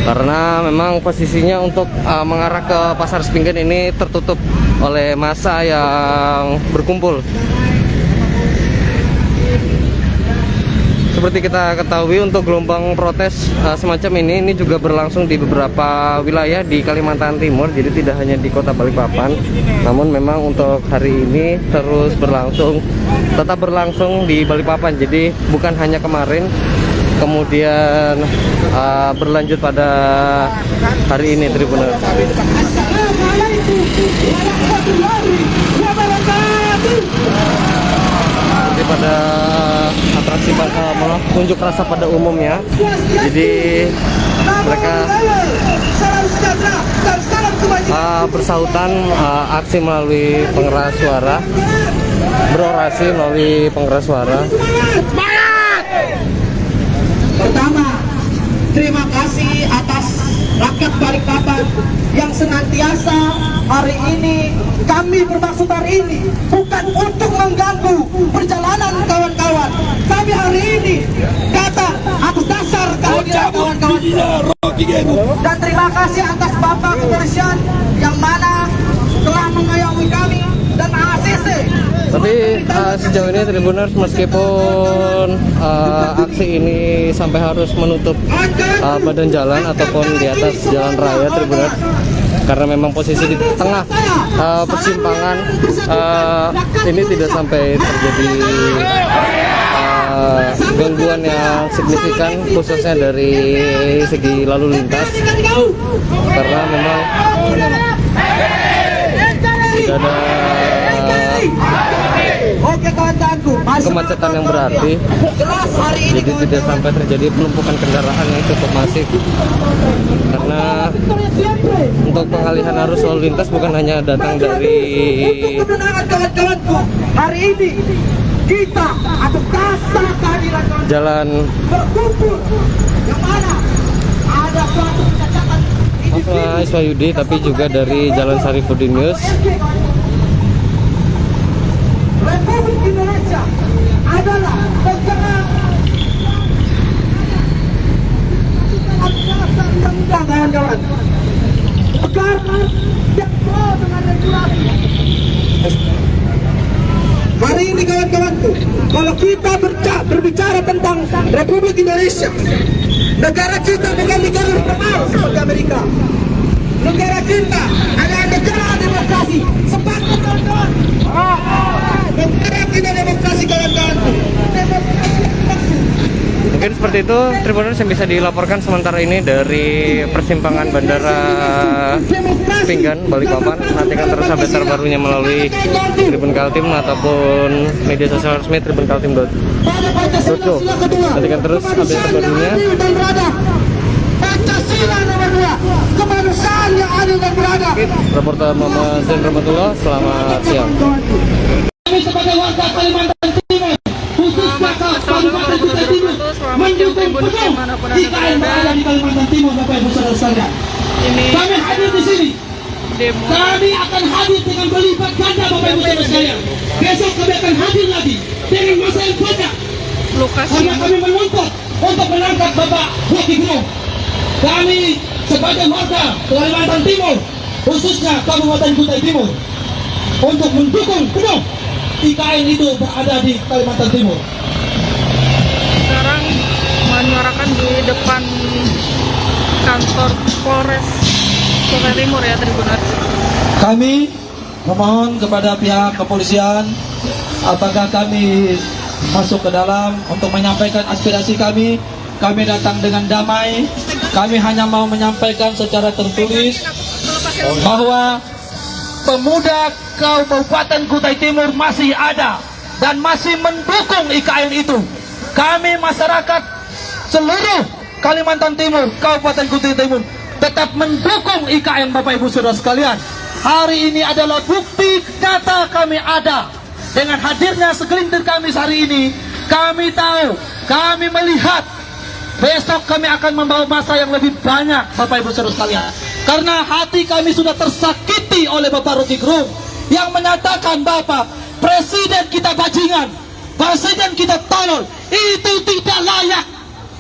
Karena memang posisinya untuk mengarah ke Pasar Spingen ini tertutup oleh massa yang berkumpul. Seperti kita ketahui, untuk gelombang protes semacam ini juga berlangsung di beberapa wilayah di Kalimantan Timur, jadi tidak hanya di Kota Balikpapan. Namun memang untuk hari ini terus tetap berlangsung di Balikpapan. Jadi bukan hanya kemarin, kemudian berlanjut pada hari ini, Tribuners. Pada atraksi unjuk rasa pada umumnya, jadi mereka bersautan aksi melalui pengeras suara, berorasi melalui pengeras suara. Pertama, terima kasih atas rakyat Balikpapan yang senantiasa hari ini, kami bermaksud hari ini bukan untuk mengganggu perjalanan kawan-kawan. Kami hari ini datang atas dasar kawan-kawan. Dan terima kasih atas Bapak Kepolisian yang mana telah mengayomi kami dan ACC. Tapi sejauh ini Tribuners, meskipun aksi ini sampai harus menutup badan jalan ataupun di atas jalan raya, Tribuners, karena memang posisi di tengah persimpangan, ini tidak sampai terjadi gangguan yang signifikan, khususnya dari segi lalu lintas, karena memang tidak ada kemacetan yang berarti. Jelas hari ini Jadi tidak sampai terjadi penumpukan kendaraan yang cukup masif. Karena untuk pengalihan arus lalu lintas bukan hanya datang dari untuk kemenangan kawan-kawanku. Hari ini kita atau kasta kehadiran kawan jalan berkumpul yang mana ada suatu kecacatan Mas Iswayudi, tapi juga dari Jalan Sarifudin Yus. Republik Indonesia adalah negara kawan-kawan. Negara yang pro dengan regulasi. Hari ini kawan-kawanku, kalau kita berbicara tentang Republik Indonesia, negara kita bukan negara normal seperti Amerika. Negara kita adalah negara demokrasi. Sepakat kawan-kawan. Negara kita demokrasi kawan-kawanku. Demokrasi. Mungkin seperti itu Tribuners yang bisa dilaporkan sementara ini dari persimpangan Bandara Pinggan, Balikpapan. Nantikan terus update terbarunya melalui Tribun Kaltim ataupun media sosial resmi tribunkaltim.co. Nantikan terus update terbarunya. Pancasila nomor 2, kemanusiaan yang adil dan beradab. Reporter Muhammad Zain Rahmatullah, selamat siang. Kami sebagai warga Kalimantan Timur, khususnya Kabupaten Kutai Timur, mendukung penuh IKN berada di Kalimantan Timur, Bapak Ibu Saudara sekalian. Kami hadir di sini. Kami akan hadir dengan berlipat ganda, Bapak Ibu Saudara sekalian. Besok kami akan hadir lagi dengan masa yang banyak. Karena kami menuntut untuk menangkap Bapak Rocky Gerung. Kami sebagai warga Kalimantan Timur, khususnya Kabupaten Kutai Timur, untuk mendukung penuh IKN itu berada di Kalimantan Timur. Sekarang menyuarakan di depan kantor Polres Kutai Timur ya Tribuners. Kami memohon kepada pihak kepolisian, apakah kami masuk ke dalam untuk menyampaikan aspirasi kami. Kami datang dengan damai. Kami hanya mau menyampaikan secara tertulis bahwa pemuda Kabupaten Kutai Timur masih ada dan masih mendukung IKN itu. Kami masyarakat seluruh Kalimantan Timur, Kabupaten Kutai Timur tetap mendukung IKN, Bapak Ibu Saudara sekalian. Hari ini adalah bukti nyata kami ada. Dengan hadirnya segelintir kami hari ini, kami tahu, kami melihat besok kami akan membawa masa yang lebih banyak, Bapak Ibu Saudara sekalian. Karena hati kami sudah tersakiti oleh Bapak Rocky Gerung yang menyatakan Bapak Presiden kita bajingan, Presiden kita tolol. Itu tidak layak,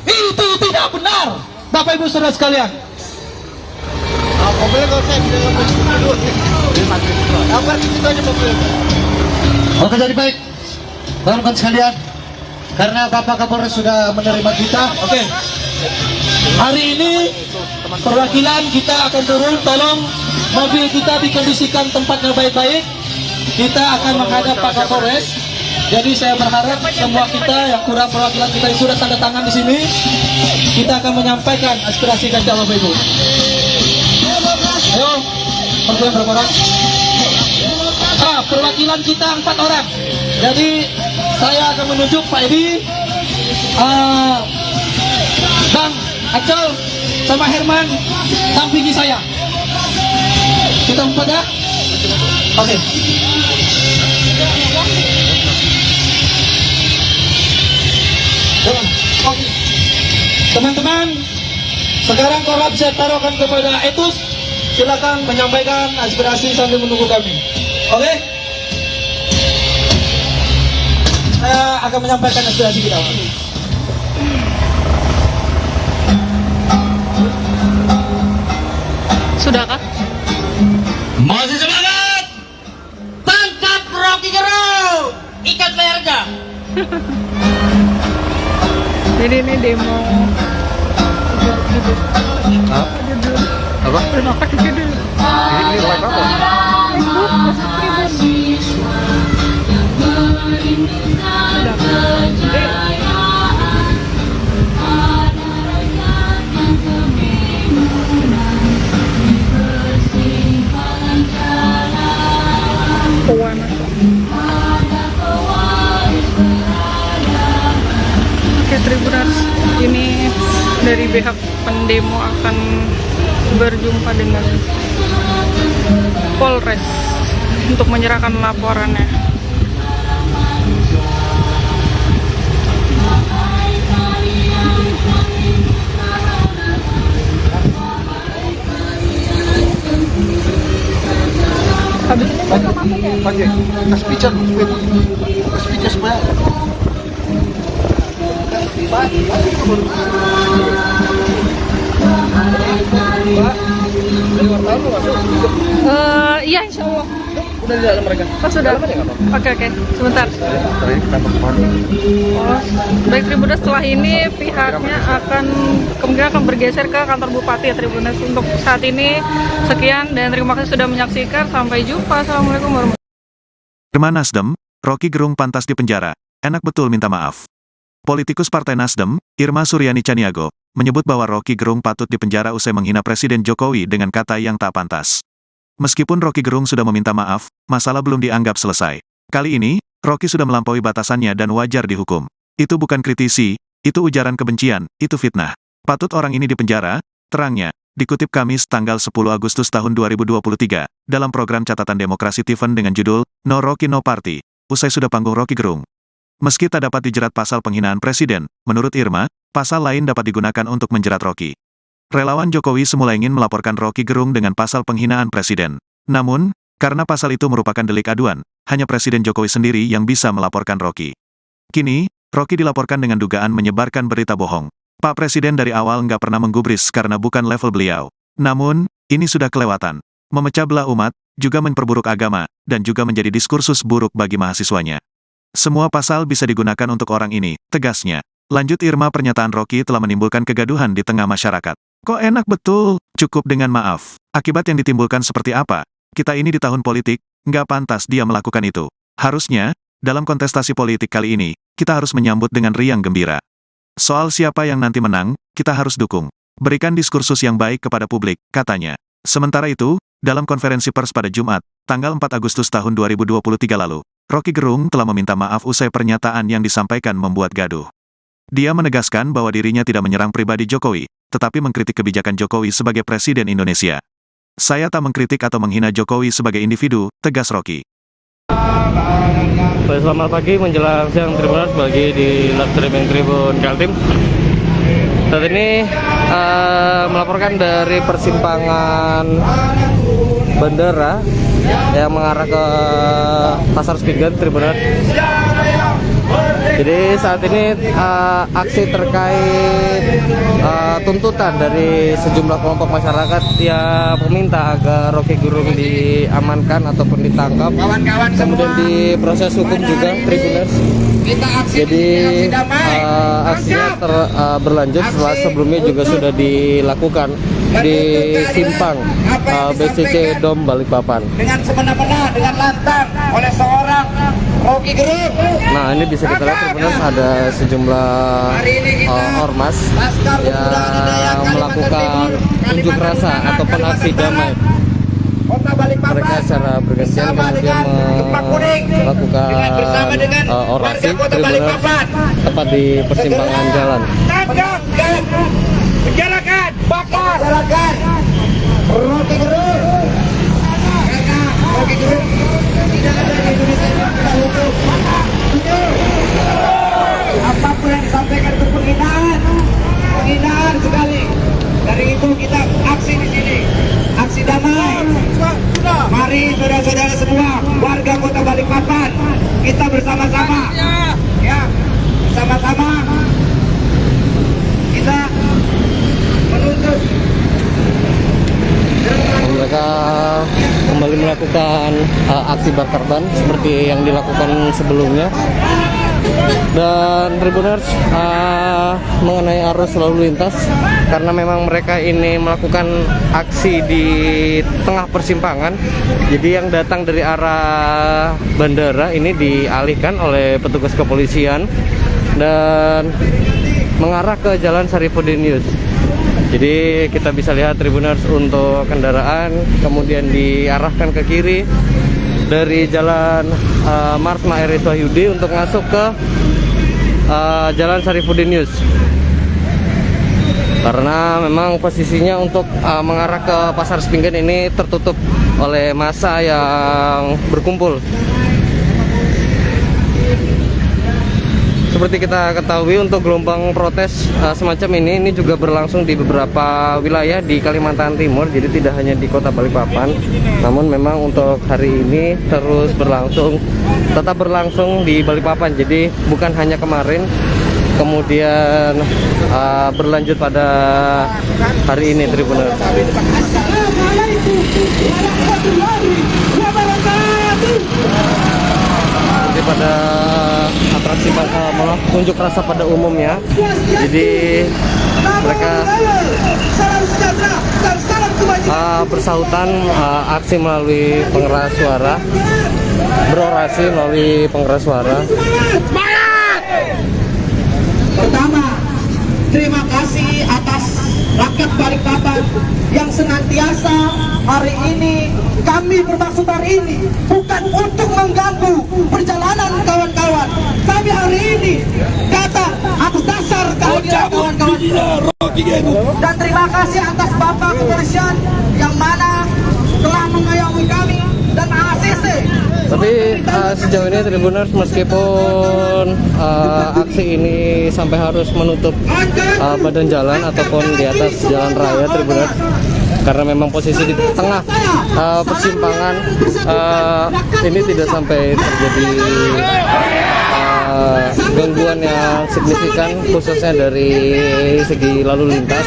itu tidak benar, Bapak Ibu Saudara sekalian. Oke, jadi baik, kawan-kawan sekalian, karena Bapak Kapolres sudah menerima kita. Oke. Hari ini perwakilan kita akan turun. Tolong mobil kita dikondisikan tempatnya baik-baik. Kita akan menghadap Pak Kapolres. Jadi saya berharap semua kita yang kurang perwakilan kita yang sudah tanda tangan di sini, kita akan menyampaikan aspirasi kita, Bapak Ibu. Ayo, perwakilan berapa orang? Perwakilan kita 4 orang. Jadi saya akan menunjuk Pak Edi, Bang Acol, sama Herman dampingi saya. Kita 4 ya? Oke. Teman-teman, sekarang korab saya taruhkan kepada Etus. Silakan menyampaikan aspirasi sambil menunggu kami. Oke? Saya akan menyampaikan aspirasi kita. Sudahkah? Masih semangat. Tangkap Rocky Gerung. Ikat lehernya. Jadi ini demo. Apa? Terima kasih dulu. Ini live apa? Tribuners, ini dari pihak pendemo akan berjumpa dengan Polres untuk menyerahkan laporannya. Habis ini mereka masuk ya? Pakai speaker supaya Iya, insya Allah. Udah di dalam mereka. Oh, sudah. Oke, sebentar. Oh, baik Tribuners, setelah ini pihaknya kemungkinan akan bergeser ke kantor Bupati ya Tribuners. Untuk saat ini sekian dan terima kasih sudah menyaksikan. Sampai jumpa. Assalamualaikum warahmatullahi wabarakatuh. Irma Nasdem, Rocky Gerung pantas dipenjara. Enak betul minta maaf. Politikus Partai Nasdem, Irma Suryani Chaniago, menyebut bahwa Rocky Gerung patut dipenjara usai menghina Presiden Jokowi dengan kata yang tak pantas. Meskipun Rocky Gerung sudah meminta maaf, masalah belum dianggap selesai. Kali ini, Rocky sudah melampaui batasannya dan wajar dihukum. Itu bukan kritisi, itu ujaran kebencian, itu fitnah. Patut orang ini dipenjara, terangnya, dikutip Kamis tanggal 10 Agustus tahun 2023, dalam program Catatan Demokrasi TVN dengan judul, No Rocky No Party, usai sudah panggung Rocky Gerung. Meski tak dapat dijerat pasal penghinaan presiden, menurut Irma, pasal lain dapat digunakan untuk menjerat Rocky. Relawan Jokowi semula ingin melaporkan Rocky Gerung dengan pasal penghinaan presiden. Namun, karena pasal itu merupakan delik aduan, hanya Presiden Jokowi sendiri yang bisa melaporkan Rocky. Kini, Rocky dilaporkan dengan dugaan menyebarkan berita bohong. Pak Presiden dari awal nggak pernah menggubris karena bukan level beliau. Namun, ini sudah kelewatan. Memecah belah umat, juga memperburuk agama, dan juga menjadi diskursus buruk bagi mahasiswanya. Semua pasal bisa digunakan untuk orang ini, tegasnya. Lanjut Irma, pernyataan Rocky telah menimbulkan kegaduhan di tengah masyarakat. Kok enak betul, cukup dengan maaf. Akibat yang ditimbulkan seperti apa? Kita ini di tahun politik, nggak pantas dia melakukan itu. Harusnya, dalam kontestasi politik kali ini, kita harus menyambut dengan riang gembira. Soal siapa yang nanti menang, kita harus dukung. Berikan diskursus yang baik kepada publik, katanya. Sementara itu, dalam konferensi pers pada Jumat, tanggal 4 Agustus tahun 2023 lalu, Rocky Gerung telah meminta maaf usai pernyataan yang disampaikan membuat gaduh. Dia menegaskan bahwa dirinya tidak menyerang pribadi Jokowi, tetapi mengkritik kebijakan Jokowi sebagai Presiden Indonesia. Saya tak mengkritik atau menghina Jokowi sebagai individu, tegas Rocky. Selamat pagi menjelang siang Tribuners bagi di live streaming Tribun Kaltim. Saat ini melaporkan dari persimpangan bandara yang mengarah ke Pasar Spigen Tribuners. Jadi saat ini aksi terkait tuntutan dari sejumlah kelompok masyarakat yang meminta agar Rocky Gerung diamankan ataupun ditangkap, kemudian diproses hukum juga Tribuners. Jadi aksinya berlanjut setelah sebelumnya juga sudah dilakukan di simpang BCC Dom Balikpapan. Dengan semena-mena, dengan lantang oleh seorang Rocky Gerung. Nah, ini bisa kita lihat Tribuners, ada sejumlah ormas yang melakukan unjuk rasa ataupun aksi damai. Mereka secara bergantian kemudian melakukan orasi Tribuners tepat di persimpangan jalan. Tangkap dan penjarakan, bakar, Rocky Gerung. Karena Rocky Gerung tidak ada di Indonesia hukum. Apapun yang disampaikan itu penghinaan sekali. Dari itu kita aksi di sini, aksi damai. Mari saudara-saudara semua, warga Kota Balikpapan, kita bersama-sama, ya, bersama-sama kita menuntut. Mereka kembali melakukan aksi bakar ban seperti yang dilakukan sebelumnya. Dan Tribuners, mengenai arus lalu lintas, karena memang mereka ini melakukan aksi di tengah persimpangan, jadi yang datang dari arah bandara ini dialihkan oleh petugas kepolisian dan mengarah ke Jalan Sarifuddin Yus. Jadi kita bisa lihat Tribuners, untuk kendaraan kemudian diarahkan ke kiri dari Jalan Mars Maeris Wahyudi untuk masuk ke Jalan Sarifudin Yus. Karena memang posisinya untuk mengarah ke Pasar Sepinggan ini tertutup oleh massa yang berkumpul. Seperti kita ketahui, untuk gelombang protes semacam ini juga berlangsung di beberapa wilayah di Kalimantan Timur. Jadi tidak hanya di Kota Balikpapan, namun memang untuk hari ini terus tetap berlangsung di Balikpapan. Jadi bukan hanya kemarin, kemudian berlanjut pada hari ini, Tribuners. Jadi pada atraksi unjuk rasa pada umumnya, jadi mereka bersahutan aksi melalui pengeras suara, berorasi melalui pengeras suara. Pertama, terima kasih atas rakyat Balikpapan yang senantiasa hari ini kami bermaksud hari ini bukan untuk mengganggu perjalanan kawan-kawan. Kami hari ini datang atas dasar kehadiran kawan-kawan. Dan terima kasih atas Bapak Kepolisian yang mana telah mengayomi kami dan ACC. Tapi sejauh ini, Tribuners, meskipun aksi ini sampai harus menutup badan jalan ataupun di atas jalan raya, Tribuners, karena memang posisi di tengah persimpangan, ini tidak sampai terjadi gangguan yang signifikan, khususnya dari segi lalu lintas,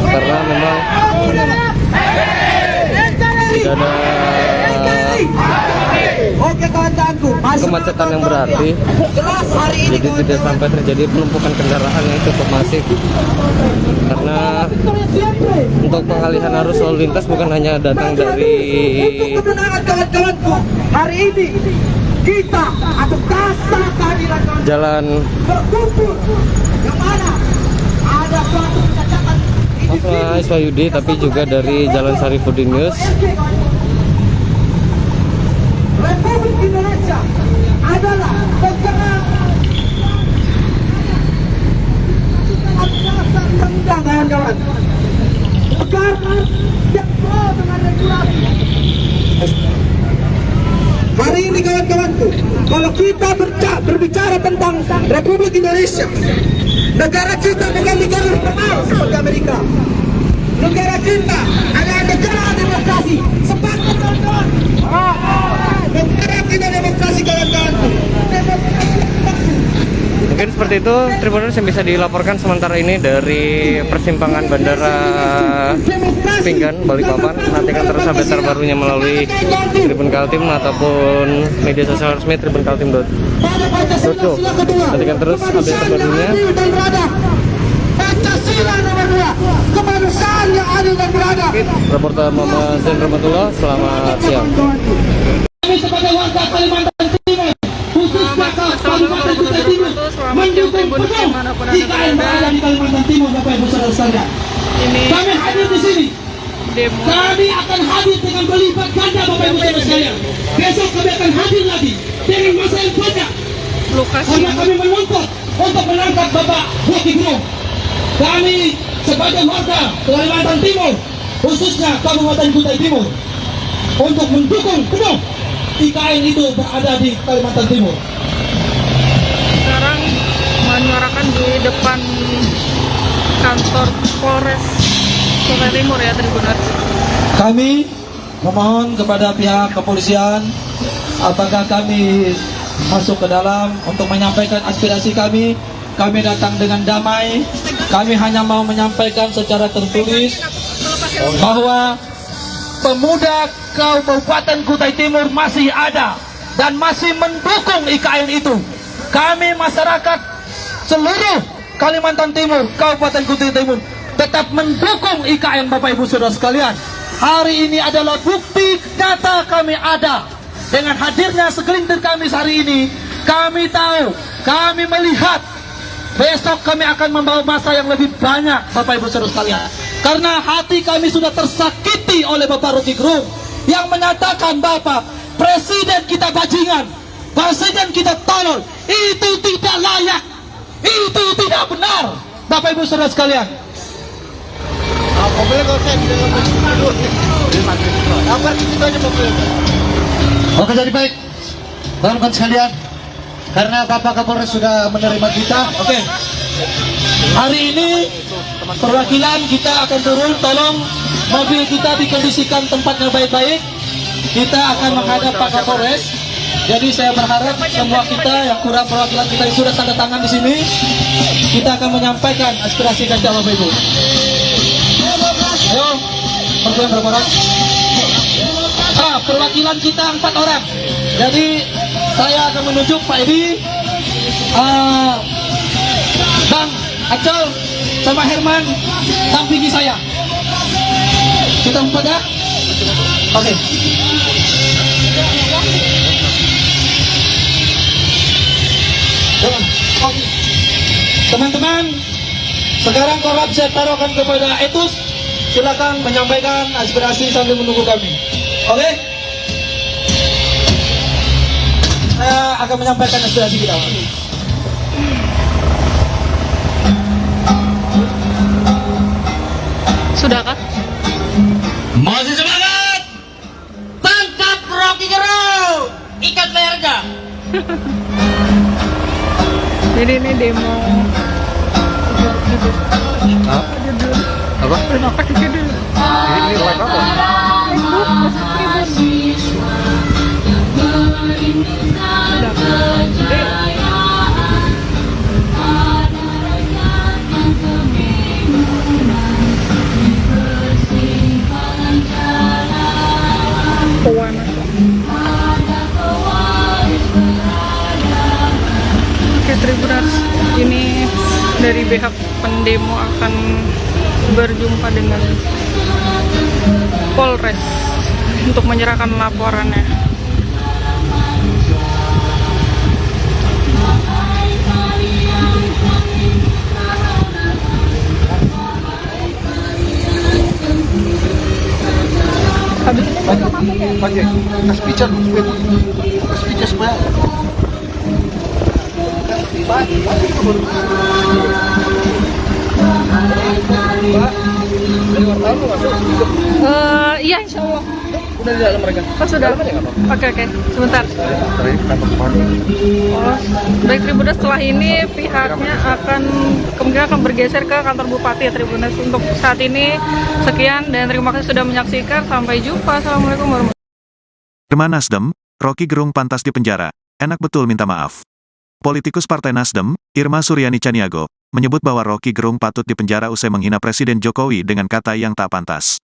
karena memang tidak ada kemacetan yang berarti. Jadi tidak sampai terjadi penumpukan kendaraan yang cukup masif, karena untuk pengalihan arus lalu lintas bukan hanya datang dari hari ini kita atas dasar kehadiran jalan yang mana ada suatu kecacatan Iswayudi, tapi juga dari Jalan Sarifudin Yus. Republik Indonesia adalah negara kawan-kawan, negara yang pro dengan regulasi. Hari ini kawan-kawanku, kalau kita berbicara tentang Republik Indonesia, negara kita bukan negara formal seperti Amerika. Negara kita adalah negara demokrasi. Sepakat kawan-kawan. Negara kita demokrasi kawan-kawan. Mungkin seperti itu, Tribuners, yang bisa dilaporkan sementara ini dari persimpangan Bandara Sepinggan, Balikpapan. Nantikan terus update terbarunya melalui Tribun Kaltim ataupun media sosial resmi tribunkaltim.co. Nantikan terus update terbarunya. Pancasila nomor 2, kemanusiaan yang adil dan beradab. Reporter Muhammad Zain Rahmatullah, selamat siang. Kami sebagai warga Kalimantan Timur, khususnya Kabupaten Kutai Timur, mendukung penuh IKN berada di Kalimantan Timur, Bapak Ibu Saudara sekalian. Kami hadir di sini. Kami akan hadir dengan berlipat ganda, Bapak Ibu Saudara sekalian. Besok kami akan hadir lagi dengan masa yang banyak. Karena kami menuntut untuk menangkap Bapak Rocky Gerung. Kami sebagai warga Kalimantan Timur, khususnya Kabupaten Kutai Timur, untuk mendukung penuh IKN itu berada di Kalimantan Timur. Sekarang menyuarakan di depan kantor Polres Kutai Timur ya, Tribuners. Kami memohon kepada pihak kepolisian, apakah kami masuk ke dalam untuk menyampaikan aspirasi kami. Kami datang dengan damai. Kami hanya mau menyampaikan secara tertulis bahwa pemuda Kabupaten Kutai Timur masih ada dan masih mendukung IKN itu. Kami masyarakat seluruh Kalimantan Timur, Kabupaten Kutai Timur tetap mendukung IKN, Bapak Ibu Saudara sekalian. Hari ini adalah bukti nyata kami ada. Dengan hadirnya segelintir kami hari ini, kami tahu, kami melihat besok kami akan membawa massa yang lebih banyak, Bapak Ibu Saudara sekalian. Karena hati kami sudah tersakiti oleh Bapak Rocky Gerung yang menyatakan Bapak Presiden kita bajingan, Presiden kita tolol. Itu tidak layak. Itu tidak benar. Bapak Ibu Saudara sekalian. Oke, jadi baik, teman-teman sekalian, karena Bapak Kapolres sudah menerima kita. Oke. Hari ini perwakilan kita akan turun. Tolong mobil kita dikondisikan tempatnya baik-baik. Kita akan menghadap Pak Kapolres. Jadi saya berharap semua kita yang kurang perwakilan kita yang sudah tanda tangan di sini, kita akan menyampaikan aspirasi kita, Bapak Ibu. Ayo, perwakilan berapa orang? Perwakilan kita 4 orang. Jadi saya akan menunjuk Pak Edi, Bang Acol, sama Herman dampingi saya. Kita 4 ya? Oke. Teman-teman, sekarang korlap saya taruhkan kepada Etus. Silakan menyampaikan aspirasi sambil menunggu kami. Oke? Saya akan menyampaikan aspirasi kita. Sudahkah? Masih semangat. Tangkap Rocky Gerung. Ikat lehernya. Jadi ini demo. Apa? Kenapa sih dulu? Ini live apa? Oke, Tribuners, ini dari pihak pendemo akan berjumpa dengan Polres untuk menyerahkan laporannya. Habis ini mereka masuk ya? Pakai speaker supaya Iya, insya Allah. Udah di dalam mereka. Oh, sudah. Oke, sebentar. Oh, baik Tribuners, setelah ini pihaknya kemungkinan akan bergeser ke kantor Bupati ya Tribuners. Untuk saat ini sekian dan terima kasih sudah menyaksikan. Sampai jumpa. Assalamualaikum warahmatullahi wabarakatuh. Irma Nasdem, Rocky Gerung pantas dipenjara. Enak betul minta maaf. Politikus Partai Nasdem, Irma Suryani Chaniago, menyebut bahwa Rocky Gerung patut dipenjara usai menghina Presiden Jokowi dengan kata yang tak pantas.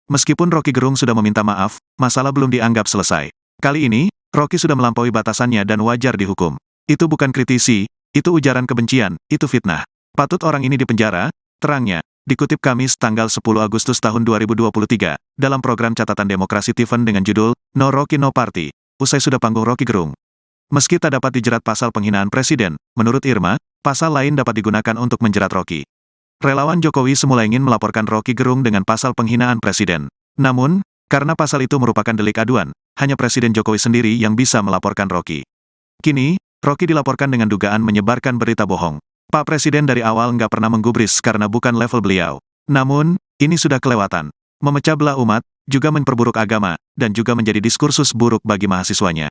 Meskipun Rocky Gerung sudah meminta maaf, masalah belum dianggap selesai. Kali ini, Rocky sudah melampaui batasannya dan wajar dihukum. Itu bukan kritisi, itu ujaran kebencian, itu fitnah. Patut orang ini dipenjara, terangnya, dikutip Kamis tanggal 10 Agustus tahun 2023, dalam program catatan demokrasi Tiffen dengan judul, No Rocky No Party, usai sudah panggung Rocky Gerung. Meski tak dapat dijerat pasal penghinaan presiden, menurut Irma, pasal lain dapat digunakan untuk menjerat Rocky. Relawan Jokowi semula ingin melaporkan Rocky Gerung dengan pasal penghinaan presiden. Namun, karena pasal itu merupakan delik aduan, hanya Presiden Jokowi sendiri yang bisa melaporkan Rocky. Kini, Rocky dilaporkan dengan dugaan menyebarkan berita bohong. Pak Presiden dari awal nggak pernah menggubris karena bukan level beliau. Namun, ini sudah kelewatan. Memecah belah umat, juga memperburuk agama, dan juga menjadi diskursus buruk bagi mahasiswanya.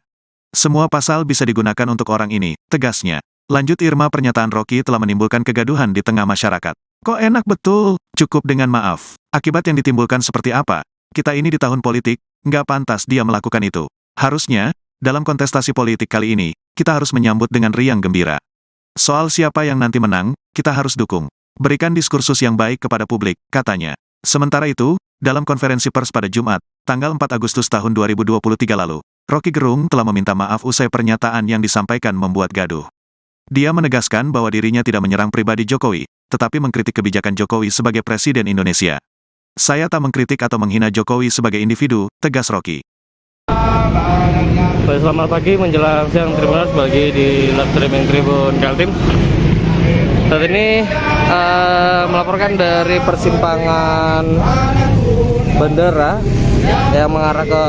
Semua pasal bisa digunakan untuk orang ini, tegasnya. Lanjut Irma, pernyataan Rocky telah menimbulkan kegaduhan di tengah masyarakat. Kok enak betul, cukup dengan maaf. Akibat yang ditimbulkan seperti apa? Kita ini di tahun politik, nggak pantas dia melakukan itu. Harusnya, dalam kontestasi politik kali ini, kita harus menyambut dengan riang gembira. Soal siapa yang nanti menang, kita harus dukung. Berikan diskursus yang baik kepada publik, katanya. Sementara itu, dalam konferensi pers pada Jumat, tanggal 4 Agustus tahun 2023 lalu, Rocky Gerung telah meminta maaf usai pernyataan yang disampaikan membuat gaduh. Dia menegaskan bahwa dirinya tidak menyerang pribadi Jokowi, tetapi mengkritik kebijakan Jokowi sebagai Presiden Indonesia. Saya tak mengkritik atau menghina Jokowi sebagai individu, tegas Rocky. Selamat pagi menjelang siang Tribuners bagi di live streaming Tribun Kaltim. Saat ini melaporkan dari persimpangan bandara yang mengarah ke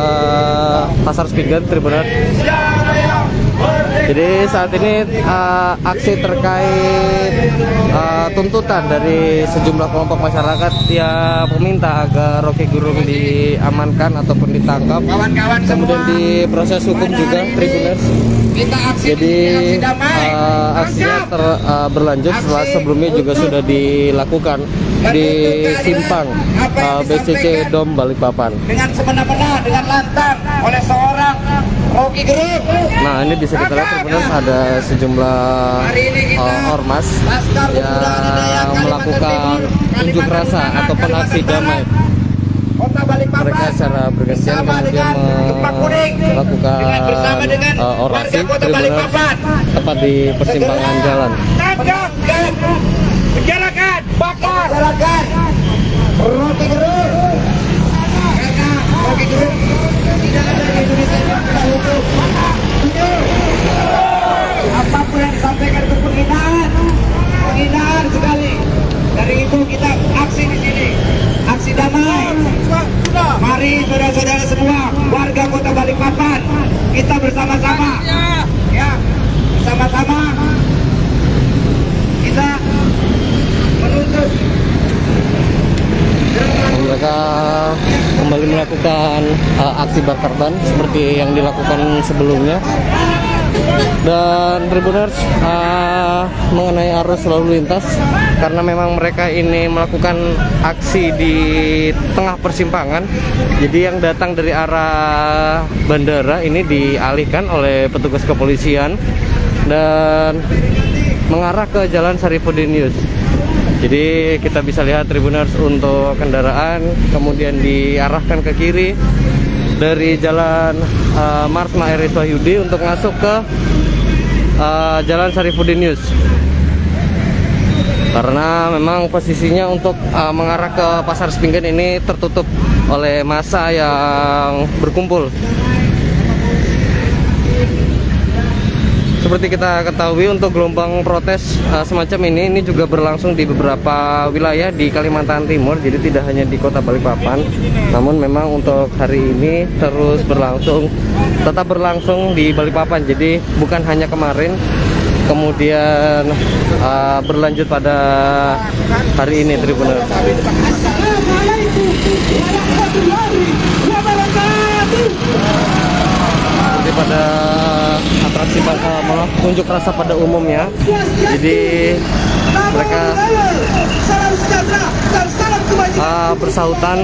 Pasar Sepinggan Tribuners. Jadi saat ini aksi terkait tuntutan dari sejumlah kelompok masyarakat yang meminta agar Rocky Gerung diamankan ataupun ditangkap, kemudian diproses hukum juga, Tribuners. Jadi aksinya berlanjut setelah sebelumnya juga sudah dilakukan di simpang BCC Dom Balikpapan. Dengan semena-mena, dengan lantang oleh seorang Rocky Gerung. Nah, ini bisa kita lihat Tribuners, ada sejumlah ormas yang melakukan unjuk rasa ataupun aksi damai. Mereka secara bergantian kemudian melakukan orasi Tribuners tepat di persimpangan jalan. Penjarakan, bakar, penjarakan Rocky Gerung. Karena Rocky Gerung tidak ada di Indonesia yang tidak hukum. Apapun yang disampaikan itu penghinaan sekali. Dari itu kita aksi di sini, aksi damai. Mari saudara-saudara semua, warga Kota Balikpapan, kita bersama-sama, ya, bersama-sama kita menuntut. Mereka kembali melakukan aksi bakar ban seperti yang dilakukan sebelumnya. Dan Tribuners, mengenai arus lalu lintas, karena memang mereka ini melakukan aksi di tengah persimpangan, jadi yang datang dari arah bandara ini dialihkan oleh petugas kepolisian dan mengarah ke Jalan Sarifuddin Yus. Jadi kita bisa lihat Tribuners, untuk kendaraan kemudian diarahkan ke kiri dari Jalan Marsma Eris Wahyudi untuk masuk ke Jalan Sarifuddin Yus. Karena memang posisinya untuk mengarah ke Pasar Sepinggan ini tertutup oleh massa yang berkumpul. Seperti kita ketahui, untuk gelombang protes semacam ini juga berlangsung di beberapa wilayah di Kalimantan Timur. Jadi tidak hanya di Kota Balikpapan, namun memang untuk hari ini terus tetap berlangsung di Balikpapan. Jadi bukan hanya kemarin, kemudian berlanjut pada hari ini, Tribuners. Seperti pada atraksi unjuk rasa pada umumnya, jadi mereka bersautan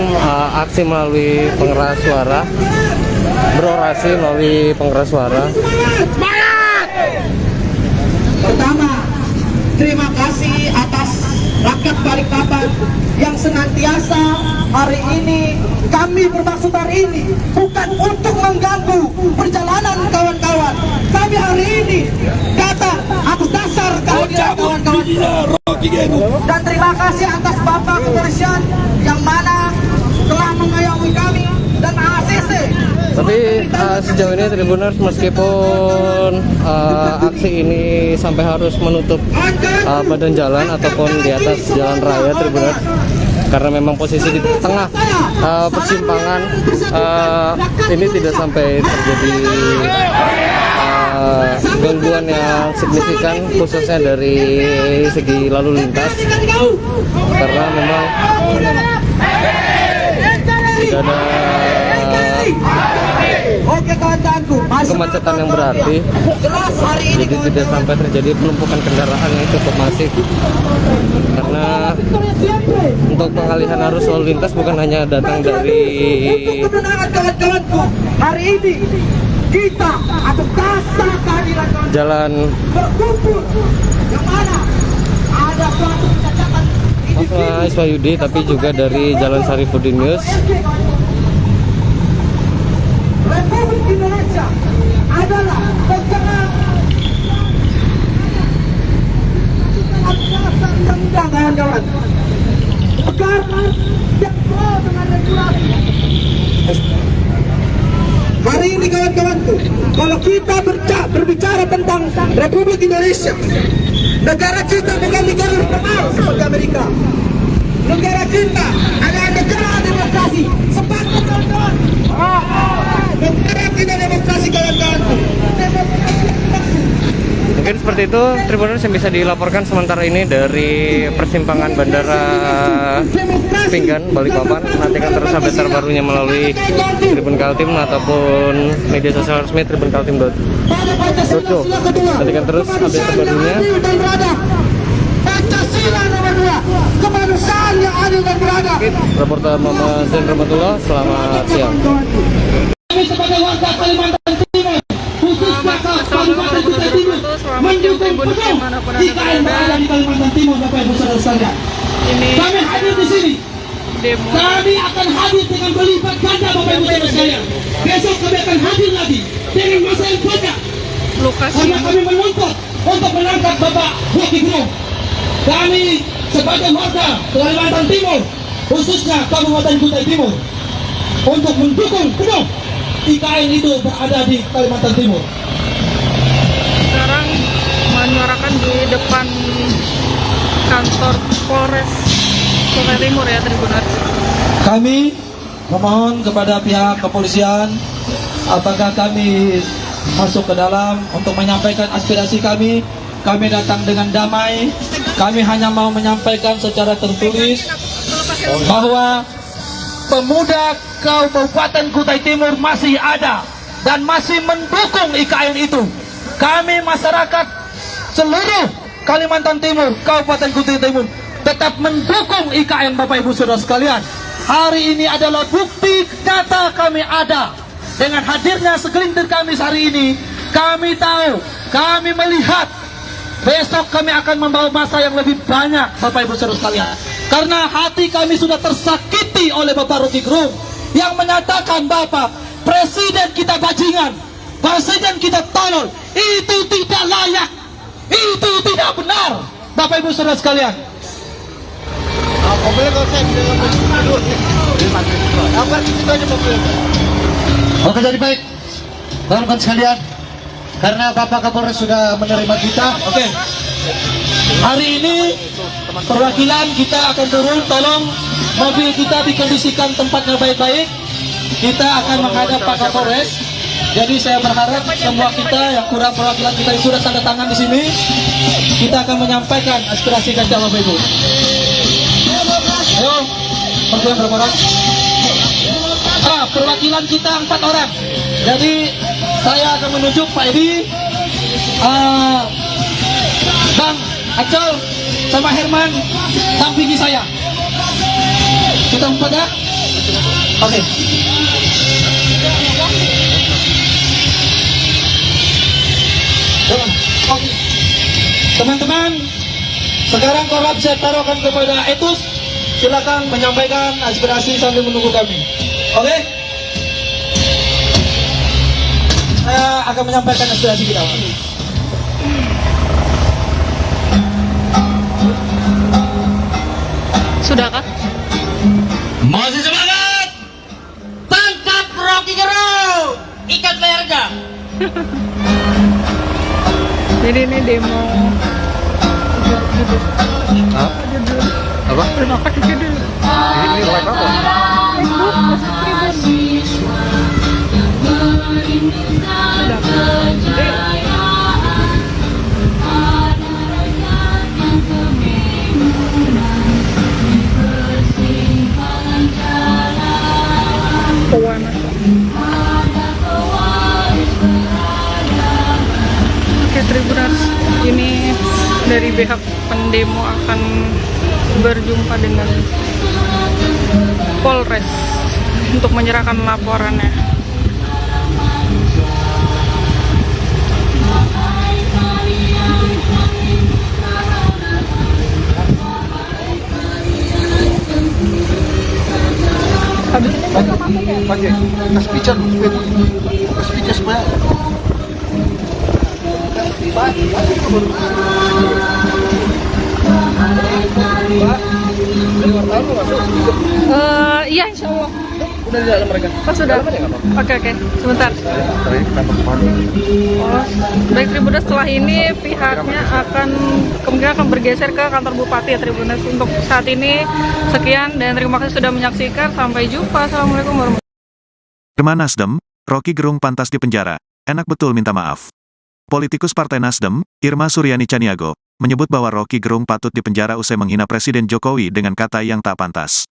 aksi melalui pengeras suara, berorasi melalui pengeras suara. Pertama, terima kasih atas rakyat Balikpapan yang senantiasa hari ini kami bermaksud hari ini bukan untuk mengganggu perjalanan kawan-kawan. Kami hari ini datang atas dasar kehadiran kawan-kawan. Dan terima kasih atas Bapak Kepolisian yang mana telah mengayomi kami dan ACC. Tapi sejauh ini Tribuners, meskipun aksi ini sampai harus menutup badan jalan ataupun di atas jalan raya, Tribuners, karena memang posisi di tengah persimpangan, ini tidak sampai terjadi gangguan yang signifikan, khususnya dari segi lalu lintas, karena memang tidak ada kemacetan yang berarti. Jadi tidak sampai terjadi penumpukan kendaraan yang cukup masif, karena untuk pengalihan arus lalu lintas bukan hanya datang dari hari ini kita atas dasar kehadiran jalan yang mana ada suatu kecacatan Marsma Eris Wahyudi, tapi juga dari Jalan Sarifuddin Yus. Republik Indonesia adalah negara undang-undang, kawan-kawan. Negara yang pro dengan regulasi. Hari ini kawan-kawanku, kalau kita berbicara tentang Republik Indonesia, negara kita bukan negara liberal seperti Amerika. Negara kita adalah negara demokrasi. Sepakat kawan-kawan. Negara kita demokrasi, kawan-kawan. Demokrasi seperti itu Tribuners yang bisa dilaporkan sementara ini dari persimpangan Bandara Pinggan, Balikpapan. Nantikan terus update terbarunya melalui Tribun Kaltim ataupun media sosial resmi tribunkaltim.co. Nantikan terus update terbarunya. Pancasila nomor 2, kemanusiaan yang adil dan beradab. Reporter Muhammad Zain Rahmatullah, selamat siang. Kami sebagai warga Kalimantan Timur, khususnya Kabupaten Kutai Timur, mendukung penuh IKN berada di Kalimantan Timur, Bapak Ibu Saudara sekalian. Kami hadir di sini. Kami akan hadir dengan berlipat ganda, Bapak Ibu Saudara sekalian. Besok kami akan hadir lagi dengan masa yang banyak. Karena kami menuntut untuk menangkap Bapak Rocky Gerung. Kami sebagai warga Kalimantan Timur, khususnya Kabupaten Kutai Timur, untuk mendukung penuh IKN itu berada di Kalimantan Timur. Sekarang menyuarakan di depan kantor Polres Kutai Timur ya Tribuners. Kami memohon kepada pihak kepolisian, apakah kami masuk ke dalam untuk menyampaikan aspirasi kami. Kami datang dengan damai. Kami hanya mau menyampaikan secara tertulis bahwa pemuda Kabupaten Kutai Timur masih ada dan masih mendukung IKN itu. Kami masyarakat seluruh Kalimantan Timur, Kabupaten Kutai Timur tetap mendukung IKN, Bapak Ibu Saudara sekalian. Hari ini adalah bukti nyata kami ada. Dengan hadirnya segelintir kami hari ini, kami tahu, kami melihat besok kami akan membawa masa yang lebih banyak, Bapak Ibu Saudara sekalian. Karena hati kami sudah tersakiti oleh Bapak Rocky Gerung yang menyatakan Bapak Presiden kita bajingan, Presiden kita tolol. Itu tidak layak, itu tidak benar, Bapak Ibu Saudara sekalian. Oke, jadi baik, teman-teman sekalian, karena Bapak Kapolres sudah menerima kita. Oke. Hari ini perwakilan kita akan turun, tolong mobil kita dikondisikan tempatnya baik-baik. Kita akan menghadap Pak Kapolres. Jadi saya berharap semua kita yang kurang perwakilan kita yang sudah tanda tangan di sini, kita akan menyampaikan aspirasi kita, Bapak Ibu. Ayo, perwakilan berapa orang? Perwakilan kita 4 orang. Jadi saya akan menunjuk Pak Edi, Bang Acol, sama Herman dampingi saya. Kita 4 ya? Oke. Oke. Teman-teman, sekarang korlap saya taruhkan kepada Etus. Silakan menyampaikan aspirasi sambil menunggu kami. Oke? Saya akan menyampaikan aspirasi kita. Sudahkah? Masih semangat! Tangkap Rocky Gerung! Ikat lehernya! Jadi ini demo. Apa? Terima kasih judul. Ini live apa? Oke Tribuners, ini dari pihak pendemo akan berjumpa dengan Polres untuk menyerahkan laporannya. Habis ini Pakai speaker supaya iya insya Allah. Udah di dalam mereka. Oh sudah. Oke, sebentar. Oh, baik Tribuners, setelah ini pihaknya kemungkinan akan bergeser ke kantor Bupati ya Tribuners. Untuk saat ini sekian dan terima kasih sudah menyaksikan. Sampai jumpa. Assalamualaikum warahmatullahi wabarakatuh. Teman Nasdem, Rocky Gerung pantas dipenjara. Enak betul minta maaf. Politikus Partai Nasdem, Irma Suryani Chaniago, menyebut bahwa Rocky Gerung patut dipenjara usai menghina Presiden Jokowi dengan kata yang tak pantas.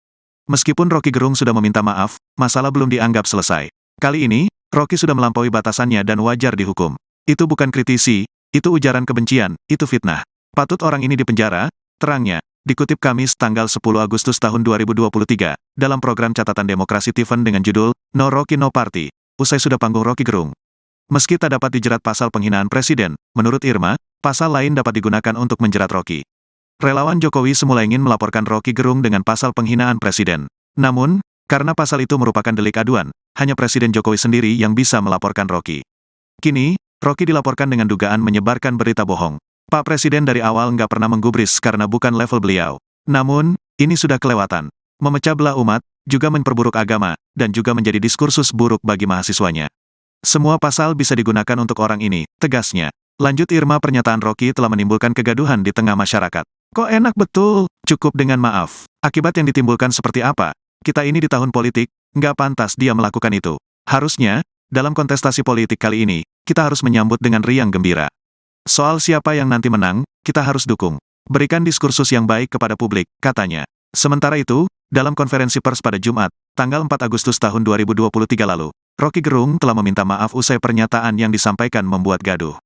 Meskipun Rocky Gerung sudah meminta maaf, masalah belum dianggap selesai. Kali ini, Rocky sudah melampaui batasannya dan wajar dihukum. Itu bukan kritisi, itu ujaran kebencian, itu fitnah. Patut orang ini dipenjara, terangnya, dikutip Kamis tanggal 10 Agustus tahun 2023, dalam program catatan demokrasi Tiffen dengan judul, No Rocky No Party, usai sudah panggung Rocky Gerung. Meski tak dapat dijerat pasal penghinaan presiden, menurut Irma, pasal lain dapat digunakan untuk menjerat Rocky. Relawan Jokowi semula ingin melaporkan Rocky Gerung dengan pasal penghinaan presiden. Namun, karena pasal itu merupakan delik aduan, hanya Presiden Jokowi sendiri yang bisa melaporkan Rocky. Kini, Rocky dilaporkan dengan dugaan menyebarkan berita bohong. Pak Presiden dari awal nggak pernah menggubris karena bukan level beliau. Namun, ini sudah kelewatan. Memecah belah umat, juga memperburuk agama, dan juga menjadi diskursus buruk bagi mahasiswanya. Semua pasal bisa digunakan untuk orang ini, tegasnya. Lanjut Irma, pernyataan Rocky telah menimbulkan kegaduhan di tengah masyarakat. Kok enak betul, cukup dengan maaf. Akibat yang ditimbulkan seperti apa? Kita ini di tahun politik, nggak pantas dia melakukan itu. Harusnya, dalam kontestasi politik kali ini, kita harus menyambut dengan riang gembira. Soal siapa yang nanti menang, kita harus dukung. Berikan diskursus yang baik kepada publik, katanya. Sementara itu, dalam konferensi pers pada Jumat, tanggal 4 Agustus tahun 2023 lalu, Rocky Gerung telah meminta maaf usai pernyataan yang disampaikan membuat gaduh.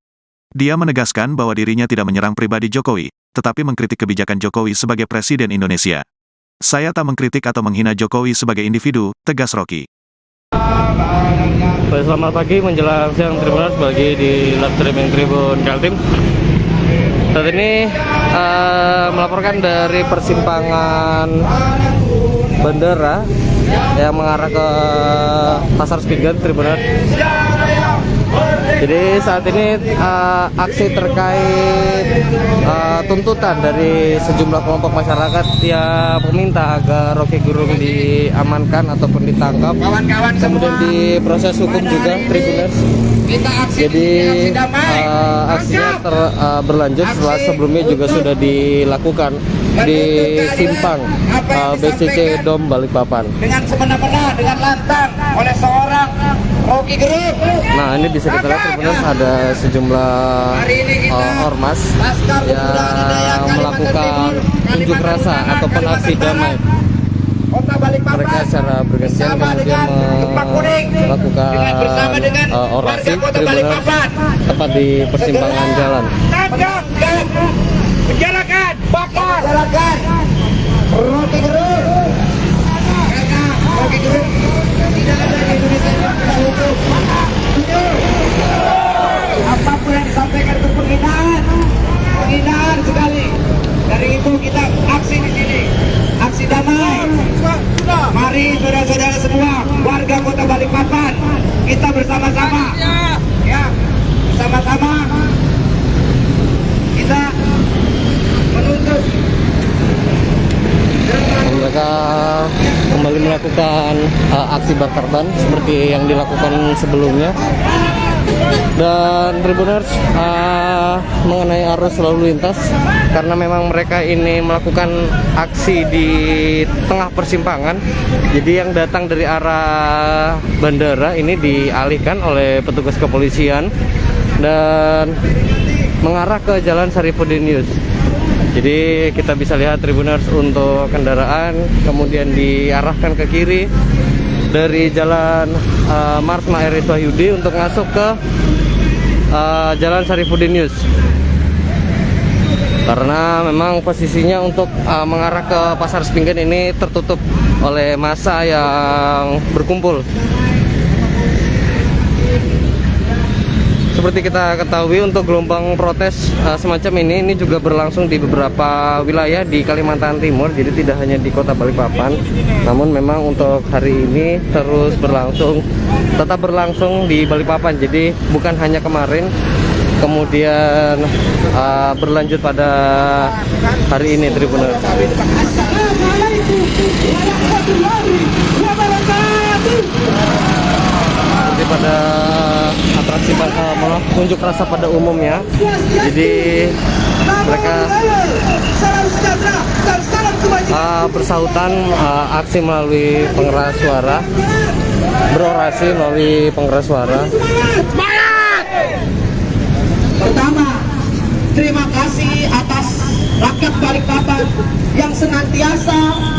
Dia menegaskan bahwa dirinya tidak menyerang pribadi Jokowi, tetapi mengkritik kebijakan Jokowi sebagai Presiden Indonesia. Saya tak mengkritik atau menghina Jokowi sebagai individu, tegas Rocky. Selamat pagi menjelang siang Tribuners bagi di live streaming Tribun Kaltim. Saat ini melaporkan dari persimpangan bandara yang mengarah ke Pasar Spingen Tribuners. Jadi saat ini aksi terkait tuntutan dari sejumlah kelompok masyarakat yang meminta agar Rocky Gerung diamankan ataupun ditangkap, kemudian diproses hukum juga Tribuners. Jadi aksinya berlanjut setelah sebelumnya juga sudah dilakukan di simpang BCC Dom Balikpapan. Dengan semena-mena, dengan lantang oleh seorang Rocky Gerung. Nah, ini bisa kita lihat Tribuners, ada sejumlah ormas yang melakukan unjuk rasa ataupun aksi damai. Mereka secara bergantian kemudian melakukan orasi Tribuners tepat di persimpangan jalan. Penjarakan, bakar, penjarakan Rocky Gerung. Karena Rocky Gerung tidak ada di Indonesia yang bisa hukum. Apapun yang disampaikan itu penghinaan sekali. Dari itu kita aksi di sini, aksi damai. Mari saudara-saudara semua, warga Kota Balikpapan, kita bersama-sama, ya, bersama-sama kita menuntut. Mereka kembali melakukan aksi bakar ban seperti yang dilakukan sebelumnya. Dan Tribuners, mengenai arus lalu lintas, karena memang mereka ini melakukan aksi di tengah persimpangan, jadi yang datang dari arah bandara ini dialihkan oleh petugas kepolisian dan mengarah ke Jalan Sarifuddin Yus. Jadi kita bisa lihat Tribuners, untuk kendaraan kemudian diarahkan ke kiri dari Jalan Marsma Eris Wahyudi untuk masuk ke Jalan Sarifuddin Yus. Karena memang posisinya untuk mengarah ke Pasar Spingen ini tertutup oleh massa yang berkumpul. Seperti kita ketahui, untuk gelombang protes semacam ini juga berlangsung di beberapa wilayah di Kalimantan Timur. Jadi tidak hanya di Kota Balikpapan, namun memang untuk hari ini terus berlangsung, tetap berlangsung di Balikpapan. Jadi bukan hanya kemarin, kemudian berlanjut pada hari ini Tribuners. Pada atraksi unjuk rasa pada umumnya, jadi mereka bersautan aksi melalui pengeras suara, berorasi melalui pengeras suara. yang senantiasa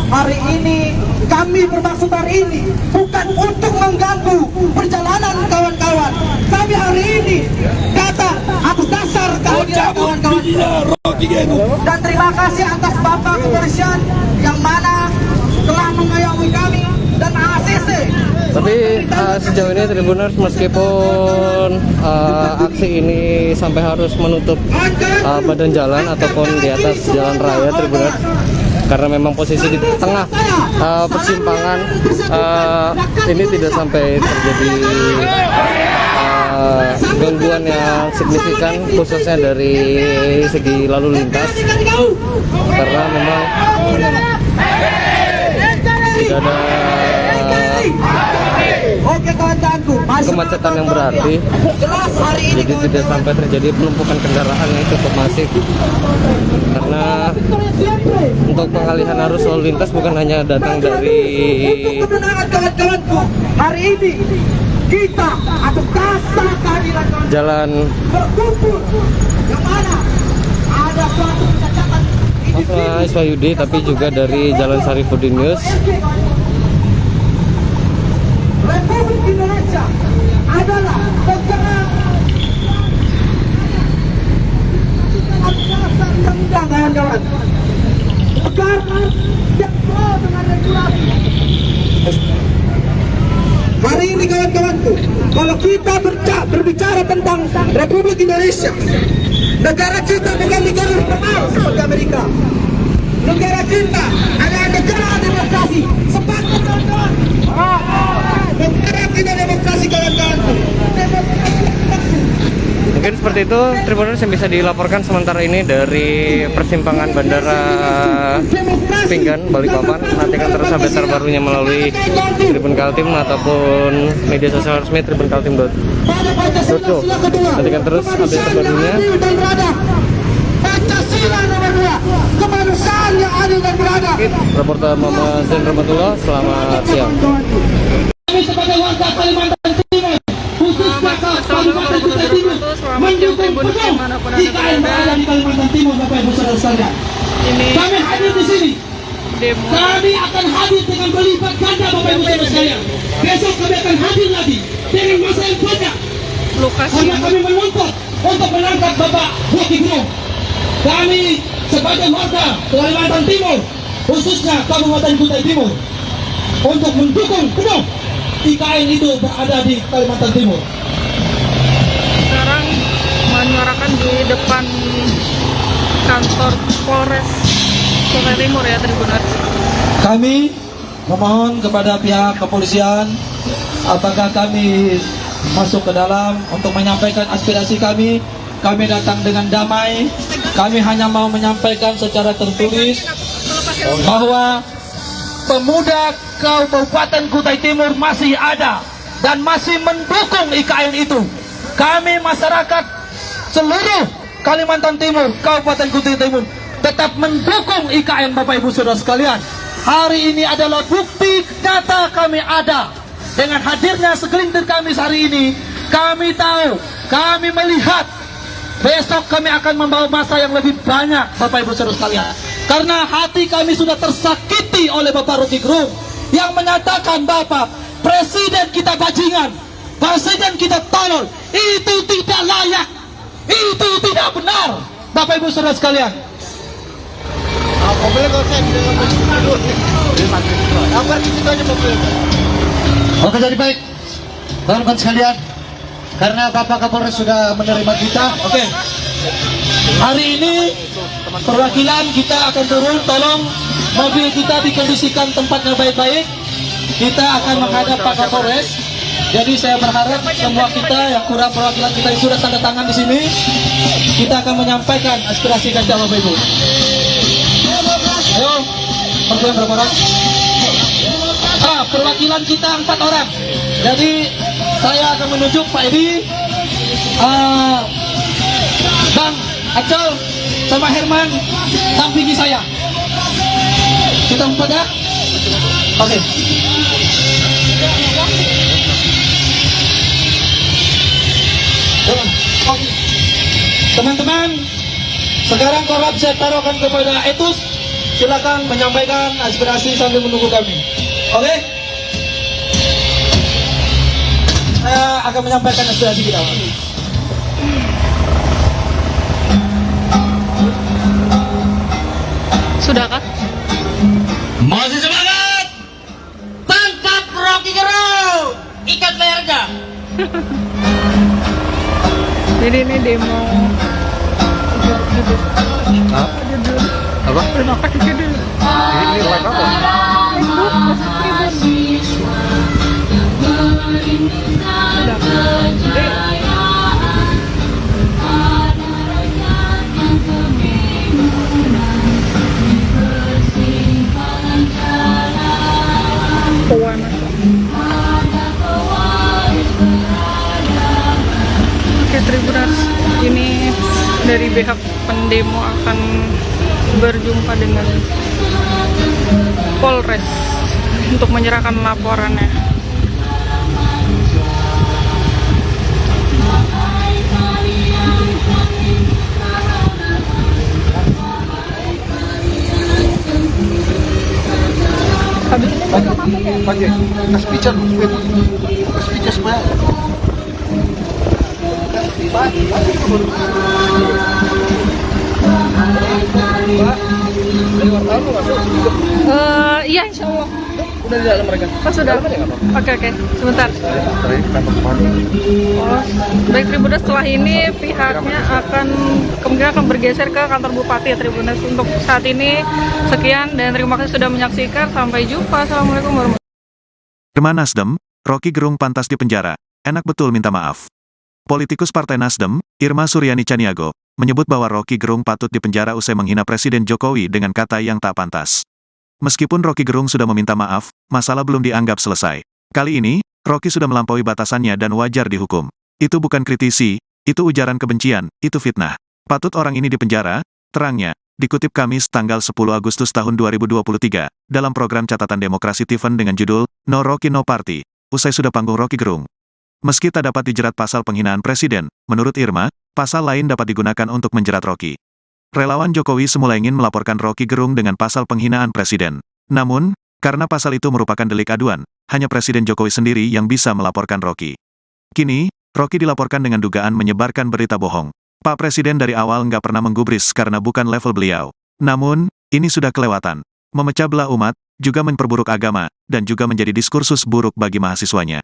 hari ini kami bermaksud hari ini bukan untuk mengganggu perjalanan kawan-kawan. Kami hari ini datang atas dasar kehadiran kawan-kawan. Dan terima kasih atas Bapak Kepolisian yang mana telah mengayomi kami dan ACC. Tapi sejauh ini Tribuners, meskipun aksi ini sampai harus menutup badan jalan ataupun di atas jalan raya Tribuners, karena memang posisi di tengah persimpangan, ini tidak sampai terjadi gangguan yang signifikan khususnya dari segi lalu lintas, karena memang tidak ada kemacetan yang berarti, jadi tidak sampai terjadi penumpukan kendaraan yang cukup masif. Karena untuk pengalihan arus lalu lintas bukan hanya datang dari hari ini kita atau dasar kehadiran jalan yang mana ada suatu kecacatan Iswayudi, tapi juga dari Jalan Sarifuddin Yus. Republik Indonesia adalah negara kawan-kawan. Negara yang pro dengan regulasi. Hari ini kawan-kawanku, kalau kita berbicara tentang Republik Indonesia, negara kita bukan negara liberal seperti Amerika. Negara kita adalah negara demokrasi. Sepakat kawan-kawan. Negara kita demokrasi kawan-kawanku. Mungkin seperti itu Tribuners yang bisa dilaporkan sementara ini dari persimpangan Bandara Pinggan, Balikpapan. Nantikan terus update terbarunya melalui Tribun Kaltim ataupun media sosial resmi tribunkaltim.co. Nantikan terus update terbarunya. Pancasila nomor 2, kemanusiaan yang adil dan beradab. Reporter Mama Zain Rahmatullah, selamat siang. Kami sebagai warga Kalimantan Timur, khususnya Kabupaten Kutai Timur, mendukung penuh IKN berada di Kalimantan Timur, Bapak Ibu Saudara sekalian. Kami hadir di sini. Kami akan hadir dengan berlipat ganda, Bapak Ibu Saudara sekalian. Besok kami akan hadir lagi dengan masa yang banyak. Karena kami menuntut untuk menangkap Bapak Rocky Gerung. Kami sebagai warga Kalimantan Timur, khususnya Kabupaten Kutai Timur, untuk mendukung penuh IKN itu berada di Kalimantan Timur. Sekarang menyuarakan di depan kantor Polres Kutai Timur ya Tribuners. Kami memohon kepada pihak kepolisian, apakah kami masuk ke dalam untuk menyampaikan aspirasi kami. Kami datang dengan damai. Kami hanya mau menyampaikan secara tertulis bahwa pemuda Kabupaten Kutai Timur masih ada dan masih mendukung IKN itu. Kami masyarakat seluruh Kalimantan Timur, Kabupaten Kutai Timur tetap mendukung IKN, Bapak Ibu Saudara sekalian. Hari ini adalah bukti nyata kami ada. Dengan hadirnya segelintir kami hari ini, kami tahu, kami melihat besok kami akan membawa massa yang lebih banyak, Bapak Ibu Saudara sekalian. Karena hati kami sudah tersakiti oleh Bapak Rocky Gerung yang menyatakan Bapak Presiden kita bajingan, Presiden kita tolol. Itu tidak layak, itu tidak benar, Bapak Ibu Saudara sekalian. Oke, jadi baik, teman-teman sekalian, karena Bapak Kapolres sudah menerima kita. Oke. Hari ini perwakilan kita akan turun. Tolong mobil kita dikondisikan tempatnya baik-baik. Kita akan menghadap Pak Kapolres. Jadi saya berharap semua kita yang kurang perwakilan kita yang sudah tanda tangan di sini, kita akan menyampaikan aspirasi kita, Bapak Ibu. Ayo, perwakilan berapa orang? Perwakilan kita 4 orang. Jadi saya akan menunjuk Pak Edi, Bang Acel, sama Herman dampingi saya. Kita 4 ya? Oke. Teman-teman, sekarang korlap saya taruhkan kepada Etus silakan menyampaikan aspirasi sambil menunggu kami. Oke? Saya akan menyampaikan aspirasi kita. Sudahkah? Masih semangat. Tangkap Rocky Gerung. Ikat lehernya. Jadi ini demo. Apa? Terima kasih judul. Ini live apa? Oke, Tribuners, ini dari pihak pendemo akan berjumpa dengan Polres untuk menyerahkan laporannya. Habis ini mereka masuk ya? Pakai kas bicar, kas bicar supaya Iya, insya Allah. Udah di dalam mereka. Oh, sudah. Oke, sebentar. Oh, baik Tribuners, setelah ini pihaknya kemungkinan akan bergeser ke kantor Bupati ya Tribuners. Untuk saat ini sekian dan terima kasih sudah menyaksikan. Sampai jumpa. Assalamualaikum warahmatullahi wabarakatuh. Irma Nasdem, Rocky Gerung pantas dipenjara. Enak betul minta maaf. Politikus Partai Nasdem, Irma Suryani Chaniago, menyebut bahwa Rocky Gerung patut dipenjara usai menghina Presiden Jokowi dengan kata yang tak pantas. Meskipun Rocky Gerung sudah meminta maaf, masalah belum dianggap selesai. Kali ini, Rocky sudah melampaui batasannya dan wajar dihukum. Itu bukan kritisi, itu ujaran kebencian, itu fitnah. Patut orang ini dipenjara, terangnya, dikutip Kamis tanggal 10 Agustus tahun 2023, dalam program Catatan Demokrasi Tiffen dengan judul, No Rocky No Party, usai sudah panggung Rocky Gerung. Meski tak dapat dijerat pasal penghinaan presiden, menurut Irma, pasal lain dapat digunakan untuk menjerat Rocky. Relawan Jokowi semula ingin melaporkan Rocky Gerung dengan pasal penghinaan presiden. Namun, karena pasal itu merupakan delik aduan, hanya Presiden Jokowi sendiri yang bisa melaporkan Rocky. Kini, Rocky dilaporkan dengan dugaan menyebarkan berita bohong. Pak Presiden dari awal nggak pernah menggubris karena bukan level beliau. Namun, ini sudah kelewatan. Memecah belah umat, juga memperburuk agama, dan juga menjadi diskursus buruk bagi mahasiswanya.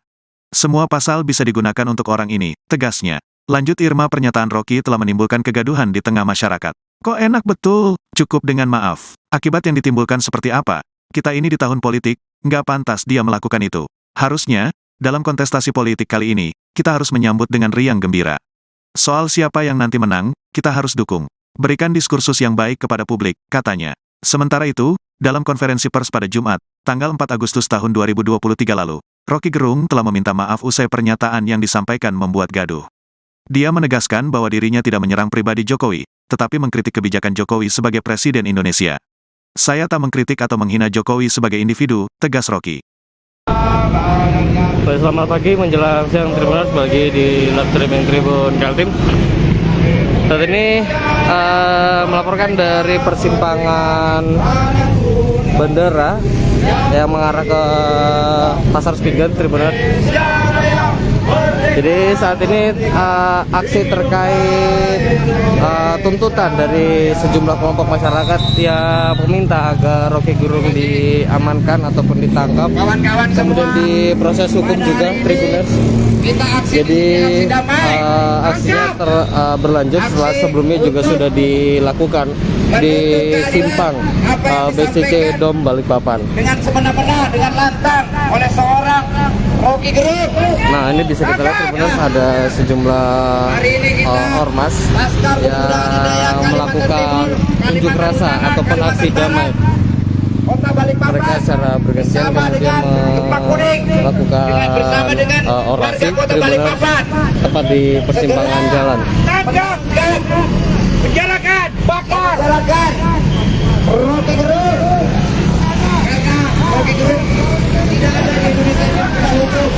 Semua pasal bisa digunakan untuk orang ini, tegasnya. Lanjut Irma, pernyataan Rocky telah menimbulkan kegaduhan di tengah masyarakat. Kok enak betul, cukup dengan maaf. Akibat yang ditimbulkan seperti apa? Kita ini di tahun politik, nggak pantas dia melakukan itu. Harusnya, dalam kontestasi politik kali ini, kita harus menyambut dengan riang gembira. Soal siapa yang nanti menang, kita harus dukung. Berikan diskursus yang baik kepada publik, katanya. Sementara itu, dalam konferensi pers pada Jumat, tanggal 4 Agustus tahun 2023 lalu, Rocky Gerung telah meminta maaf usai pernyataan yang disampaikan membuat gaduh. Dia menegaskan bahwa dirinya tidak menyerang pribadi Jokowi, tetapi mengkritik kebijakan Jokowi sebagai Presiden Indonesia. Saya tak mengkritik atau menghina Jokowi sebagai individu, tegas Rocky. Selamat pagi menjelang siang Tribuners bagi di live streaming Tribun Kaltim. Saat ini melaporkan dari persimpangan Bandara yang mengarah ke Pasar Spingen Tribuners. Jadi saat ini aksi terkait tuntutan dari sejumlah kelompok masyarakat yang meminta agar Rocky Gerung diamankan ataupun ditangkap, kemudian diproses hukum juga Tribuners. Jadi aksinya berlanjut setelah sebelumnya juga sudah dilakukan di simpang BCC Dom Balikpapan. Dengan semena-mena, dengan lantang oleh seorang Rocky Gerung. Nah, ini bisa kita lihat Tribuners ada sejumlah ormas yang melakukan unjuk rasa ataupun aksi damai. Mereka secara bergantian kemudian melakukan orasi Tribuners tepat di persimpangan jalan. Penjarakan, bakar, Rocky Gerung. Karena Rocky Gerung tidak ada di Indonesia yang bisa hukum.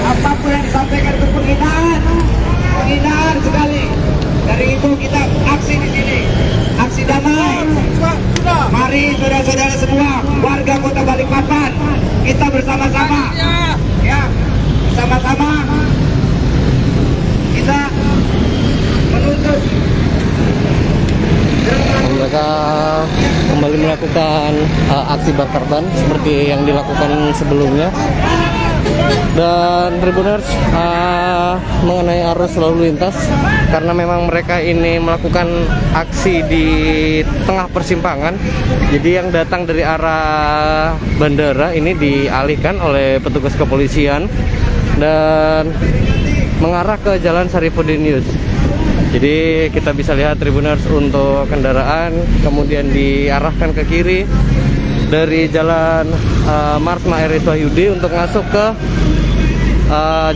Apapun yang disampaikan itu penghinaan sekali. Dari itu kita aksi di sini, aksi damai. pertama kita menuntut Mereka kembali melakukan aksi bakar ban seperti yang dilakukan sebelumnya. Dan Tribuners, mengenai arus lalu lintas, karena memang mereka ini melakukan aksi di tengah persimpangan, jadi yang datang dari arah bandara ini dialihkan oleh petugas kepolisian dan mengarah ke Jalan Sarifudin Yus. Jadi kita bisa lihat Tribuners, untuk kendaraan kemudian diarahkan ke kiri dari Jalan Marsma R. Wahyudi untuk masuk ke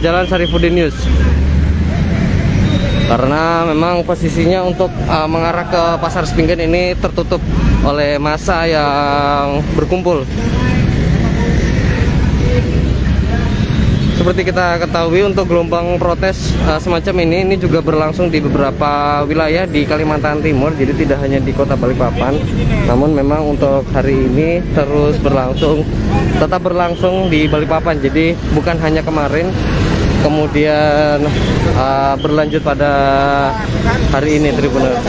Jalan Sarifudin Yus, karena memang posisinya untuk mengarah ke Pasar Sepinggan ini tertutup oleh massa yang berkumpul. Seperti kita ketahui, untuk gelombang protes semacam ini juga berlangsung di beberapa wilayah di Kalimantan Timur, jadi tidak hanya di Kota Balikpapan. Namun memang untuk hari ini terus tetap berlangsung di Balikpapan. Jadi bukan hanya kemarin, kemudian berlanjut pada hari ini, Tribuners.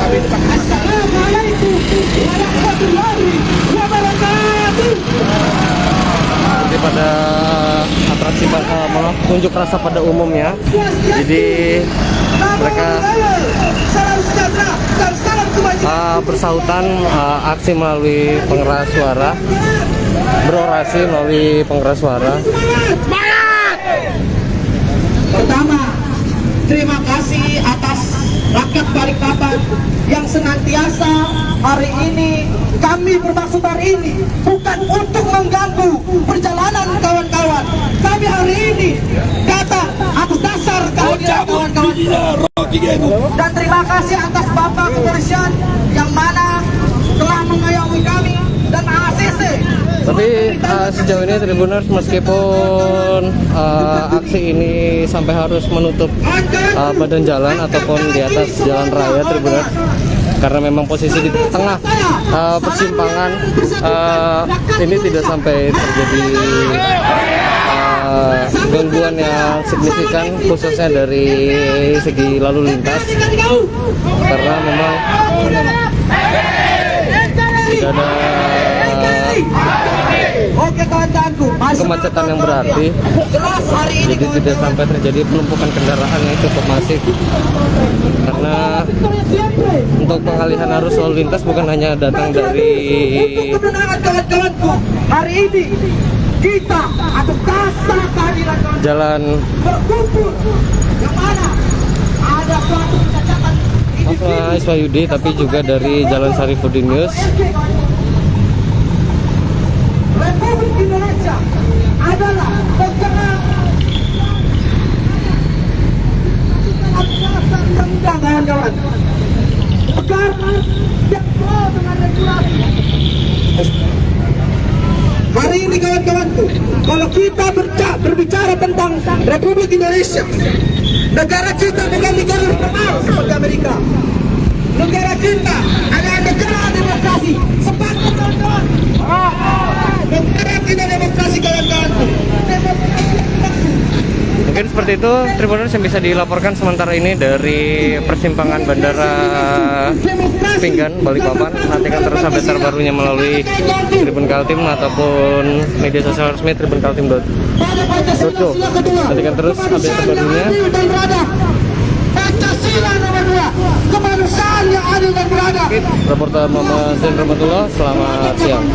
Seperti pada atraksi unjuk rasa pada umumnya, jadi mereka bersautan aksi melalui pengeras suara, berorasi melalui pengeras suara. Pertama, terima kasih atas rakyat Balikpapan yang senantiasa hari ini kami bermaksud hari ini bukan untuk mengganggu perjalanan kawan-kawan. Kami hari ini datang atas dasar kehadiran kawan-kawan. Dan terima kasih atas Bapak Kepolisian yang mana telah mengayomi kami dan ACC. Tapi sejauh ini Tribuners, meskipun aksi ini sampai harus menutup badan jalan ataupun di atas jalan raya, Tribuners, karena memang posisi di tengah persimpangan, ini tidak sampai terjadi gangguan yang signifikan, khususnya dari segi lalu lintas, karena memang tidak ada kemacetan yang berarti, jadi tidak sampai terjadi penumpukan kendaraan yang cukup masif. Karena untuk pengalihan arus lalu lintas bukan hanya datang dari hari ini kita atau dasar kehadiran jalan yang mana ada suatu kecacatan Marsma Wahyudi, tapi juga dari Jalan Sarifudin Yus. Republik Indonesia adalah negara kawan-kawan. Negara yang pro dengan regulasi. Hari ini kawan-kawanku, kalau kita berbicara tentang Republik Indonesia, negara kita bukan negara normal seperti Amerika. Negara kita adalah negara demokrasi. Sepakat kawan-kawan. Negara kita demokrasi kawan-kawanku. Mungkin seperti itu Tribuners yang bisa dilaporkan sementara ini dari persimpangan Bandara Sepinggan, Balikpapan. Nantikan terus update terbarunya melalui Tribun Kaltim ataupun media sosial resmi tribunkaltim.co. Nantikan terus update terbarunya. Pancasila nomor 2, kemanusiaan yang adil dan beradab. Reporter Muhammad Zain Rahmatullah, selamat siang.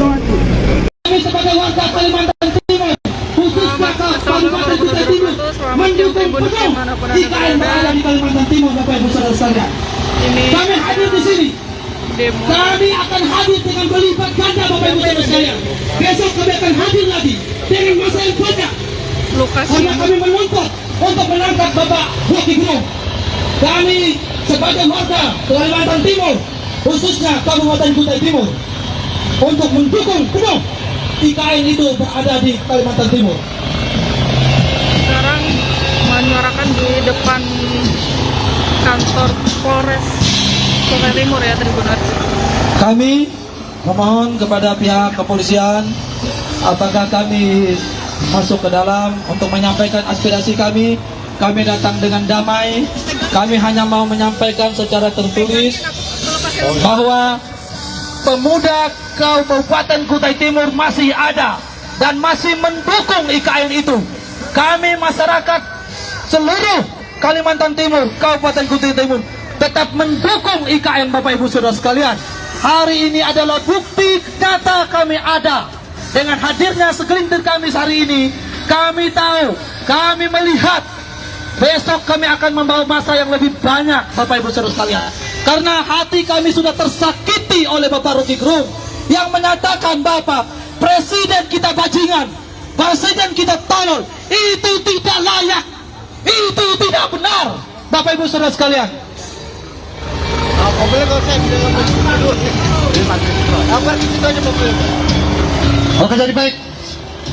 Kami sebagai warga Kalimantan Timur, khususnya Kabupaten Kutai Timur, mendukung penuh IKN berada di Kalimantan Timur, Bapak Ibu Saudara sekalian. Kami hadir di sini. Kami akan hadir dengan berlipat ganda, Bapak Ibu Saudara sekalian. Besok kami akan hadir lagi dengan masa yang banyak. Karena kami menuntut untuk menangkap Bapak Rocky Gerung. Kami sebagai warga Kalimantan Timur, khususnya Kabupaten Kutai Timur, untuk mendukung penuh IKN itu berada di Kalimantan Timur. Sekarang menyuarakan di depan kantor Polres Kutai Timur ya, Tribuners. Kami memohon kepada pihak kepolisian, apakah kami masuk ke dalam untuk menyampaikan aspirasi kami. Kami datang dengan damai. Kami hanya mau menyampaikan secara tertulis bahwa pemuda Kabupaten Kutai Timur masih ada dan masih mendukung IKN itu. Kami masyarakat seluruh Kalimantan Timur, Kabupaten Kutai Timur tetap mendukung IKN Bapak Ibu Saudara sekalian. Hari ini adalah bukti nyata kami ada. Dengan hadirnya segelintir kami hari ini, kami tahu, kami melihat besok kami akan membawa masa yang lebih banyak Bapak Ibu Saudara sekalian. Karena hati kami sudah tersakiti oleh Bapak Rocky Gerung yang menyatakan Bapak Presiden kita bajingan, Presiden kita tolol. Itu tidak layak, itu tidak benar Bapak Ibu Saudara sekalian. Oke, jadi baik,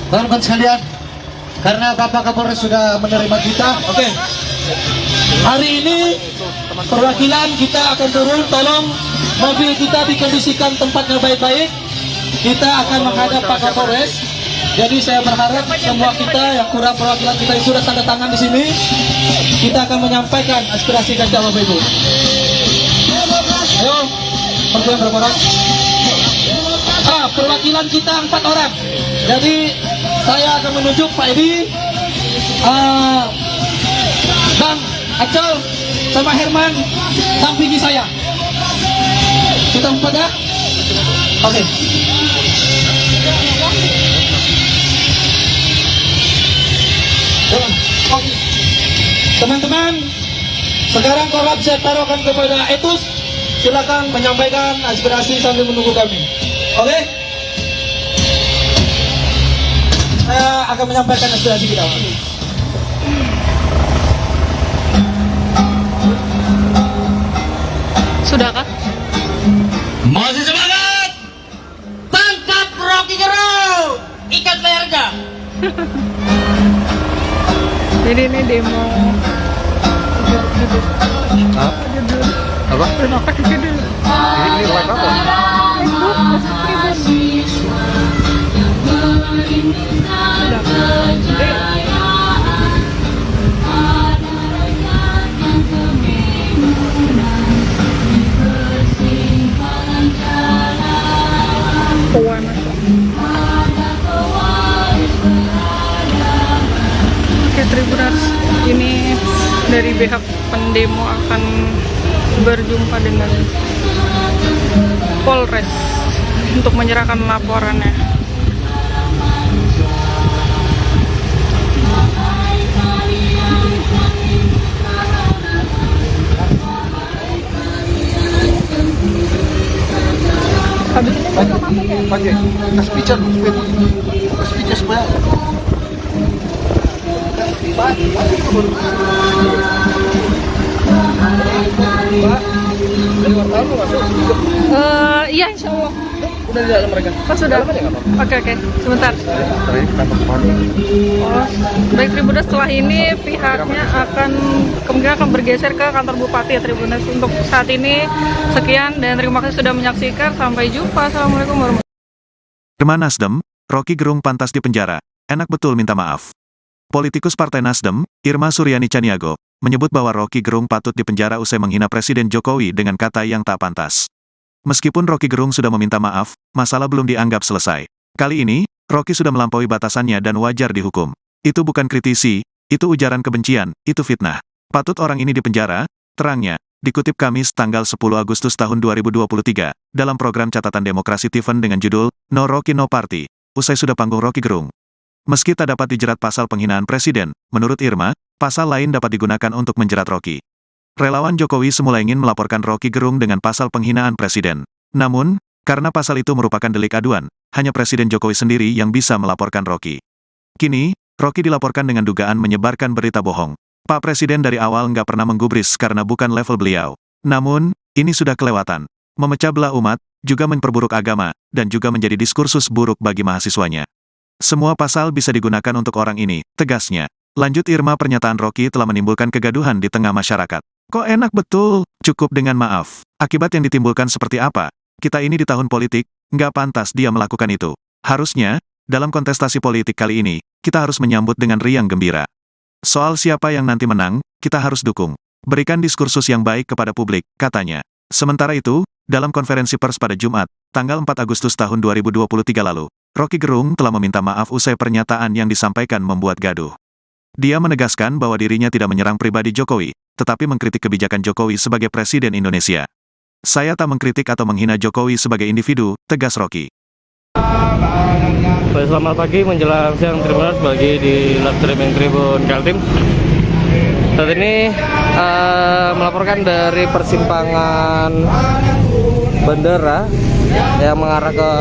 teman-teman sekalian, karena Bapak Kapolres sudah menerima kita. Oke. Hari ini perwakilan kita akan turun. Tolong mobil kita dikondisikan tempatnya baik-baik. Kita akan menghadap Pak Kapolres. Jadi saya berharap semua kita yang kurang perwakilan kita yang sudah tanda tangan di sini, kita akan menyampaikan aspirasi kita Bapak Ibu. Ayo, perwakilan berapa orang? Perwakilan kita 4 orang. Jadi saya akan menunjuk Pak Edi, Bang Acel, sama Herman dampingi saya. Kita 4 ya? Oke. Teman-teman, sekarang korlap saya taruhkan kepada Etus. Silakan menyampaikan aspirasi sambil menunggu kami. Oke? Saya akan menyampaikan aspirasi kita. Sudahkah? Masih semangat. Tangkap Rocky Gerung. Ikat lehernya. Jadi ini demo. Apa? Terima kasih judul. Ini live apa? Oke, Tribuners, ini dari pihak pendemo akan berjumpa dengan Polres untuk menyerahkan laporannya. Habis ini mereka masuk ya? Pakai speaker supaya Iya, insya Allah. Udah di dalam mereka. Oh, sudah. Oke, sebentar. Oh, baik Tribuners, setelah ini pihaknya kemungkinan akan bergeser ke kantor Bupati ya Tribuners. Untuk saat ini sekian dan terima kasih sudah menyaksikan. Sampai jumpa. Assalamualaikum warahmatullahi wabarakatuh. Teman Nasdem, Rocky Gerung pantas dipenjara. Enak betul minta maaf. Politikus Partai Nasdem, Irma Suryani Chaniago, menyebut bahwa Rocky Gerung patut dipenjara usai menghina Presiden Jokowi dengan kata yang tak pantas. Meskipun Rocky Gerung sudah meminta maaf, masalah belum dianggap selesai. Kali ini, Rocky sudah melampaui batasannya dan wajar dihukum. Itu bukan kritisi, itu ujaran kebencian, itu fitnah. Patut orang ini dipenjara, terangnya, dikutip Kamis tanggal 10 Agustus tahun 2023, dalam program Catatan Demokrasi Tiffen dengan judul, No Rocky No Party, usai sudah panggung Rocky Gerung. Meski tak dapat dijerat pasal penghinaan presiden, menurut Irma, pasal lain dapat digunakan untuk menjerat Rocky. Relawan Jokowi semula ingin melaporkan Rocky Gerung dengan pasal penghinaan presiden. Namun, karena pasal itu merupakan delik aduan, hanya Presiden Jokowi sendiri yang bisa melaporkan Rocky. Kini, Rocky dilaporkan dengan dugaan menyebarkan berita bohong. Pak Presiden dari awal nggak pernah menggubris karena bukan level beliau. Namun, ini sudah kelewatan. Memecah belah umat, juga memperburuk agama, dan juga menjadi diskursus buruk bagi mahasiswanya. Semua pasal bisa digunakan untuk orang ini, tegasnya. Lanjut Irma, pernyataan Rocky telah menimbulkan kegaduhan di tengah masyarakat. Kok enak betul, cukup dengan maaf. Akibat yang ditimbulkan seperti apa? Kita ini di tahun politik, nggak pantas dia melakukan itu. Harusnya, Dalam kontestasi politik kali ini, kita harus menyambut dengan riang gembira. Soal siapa yang nanti menang, kita harus dukung. Berikan diskursus yang baik kepada publik, katanya. Sementara itu, dalam konferensi pers pada Jumat, tanggal 4 Agustus tahun 2023 lalu, Rocky Gerung telah meminta maaf usai pernyataan yang disampaikan membuat gaduh. Dia menegaskan bahwa dirinya tidak menyerang pribadi Jokowi, tetapi mengkritik kebijakan Jokowi sebagai Presiden Indonesia. Saya tak mengkritik atau menghina Jokowi sebagai individu, tegas Rocky. Baik, selamat pagi menjelang siang Tribuners bagi di live streaming Tribun Kaltim. Saat ini melaporkan dari persimpangan bandara yang mengarah ke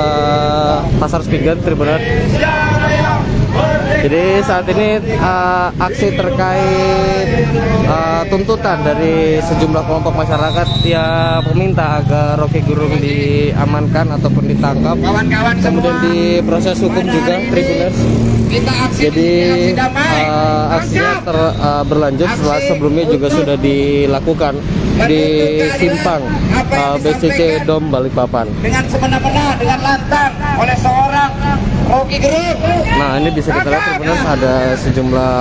Pasar Spingen Tribuners. Jadi saat ini aksi terkait tuntutan dari sejumlah kelompok masyarakat yang meminta agar Rocky Gerung diamankan ataupun ditangkap, kemudian diproses hukum juga Tribuners. Jadi aksinya berlanjut setelah sebelumnya juga sudah dilakukan di simpang BCC Dom Balikpapan. Dengan semena-mena, dengan lantang oleh seorang Rocky Gerung. Nah, ini bisa kita lihat Tribuners, ada sejumlah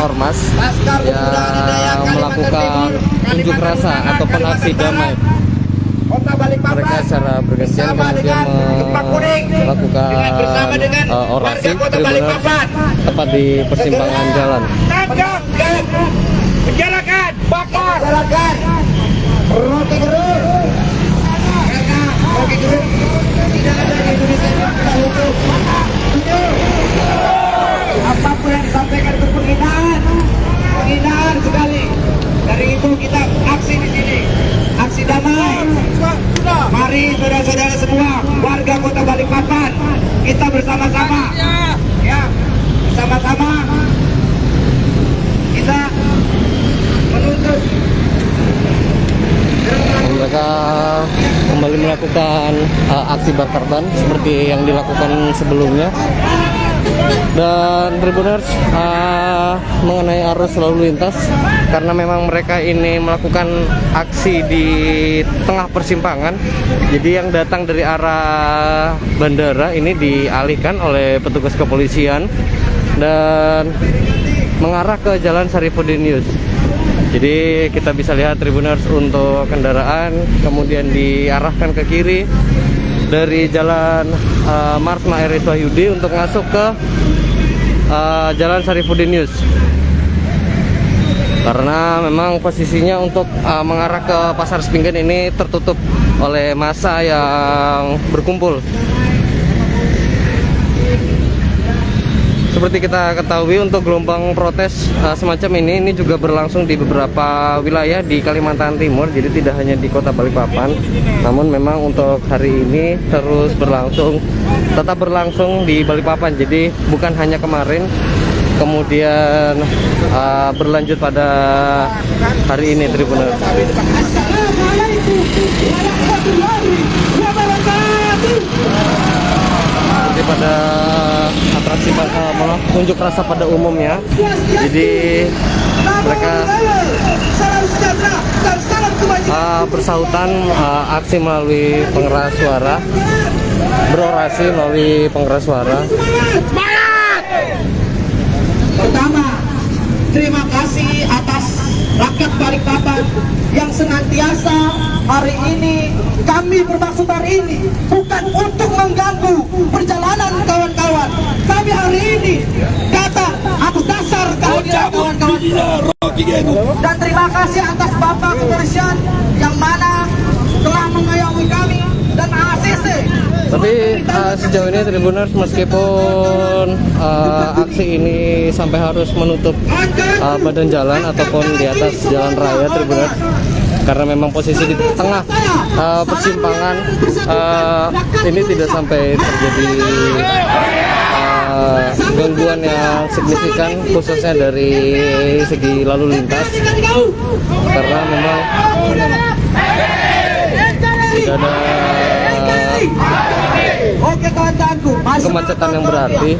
ormas yang melakukan unjuk rasa ataupun aksi damai. Mereka secara bergantian kemudian melakukan orasi Tribuners tepat di persimpangan jalan. Penjarakan, bakar, Rocky Gerung. Karena Rocky Gerung tidak ada di Indonesia untuk apapun yang disampaikan itu penghinaan sekali. Dari itu kita aksi di sini, aksi damai. Mari saudara-saudara semua, warga Kota Balikpapan, kita bersama-sama, ya, bersama-sama kita menuntut. Mereka kembali melakukan aksi bakar ban seperti yang dilakukan sebelumnya. Dan Tribuners, mengenai arus lalu lintas, karena memang mereka ini melakukan aksi di tengah persimpangan, jadi yang datang dari arah bandara ini dialihkan oleh petugas kepolisian dan mengarah ke Jalan Sarifuddin Yus. Jadi kita bisa lihat Tribuners, untuk kendaraan kemudian diarahkan ke kiri dari Jalan Marsma Eris Wahyudi untuk masuk ke Jalan Sarifuddin Yus. Karena memang posisinya untuk mengarah ke Pasar Spingen ini tertutup oleh massa yang berkumpul. Seperti kita ketahui, untuk gelombang protes semacam ini juga berlangsung di beberapa wilayah di Kalimantan Timur. Jadi tidak hanya di Kota Balikpapan, namun memang untuk hari ini terus tetap berlangsung di Balikpapan. Jadi bukan hanya kemarin, kemudian berlanjut pada hari ini Tribuners. Seperti pada atraksi unjuk rasa pada umumnya, jadi mereka bersautan aksi melalui pengeras suara, berorasi melalui pengeras suara. Pertama, terima kasih atas rakyat Balikpapan yang senantiasa hari ini, kami bermaksud hari ini bukan untuk mengganggu perjalanan kawan-kawan. Kami hari ini datang atas dasar kehadiran kawan-kawan. Dan terima kasih atas Bapak Kepolisian yang mana telah mengayomi kami dan ACC. Tapi sejauh ini Tribuners, meskipun aksi ini sampai harus menutup badan jalan ataupun di atas jalan raya Tribuners, karena memang posisi di tengah persimpangan, ini tidak sampai terjadi gangguan yang signifikan, khususnya dari segi lalu lintas, karena memang tidak ada kemacetan yang berarti.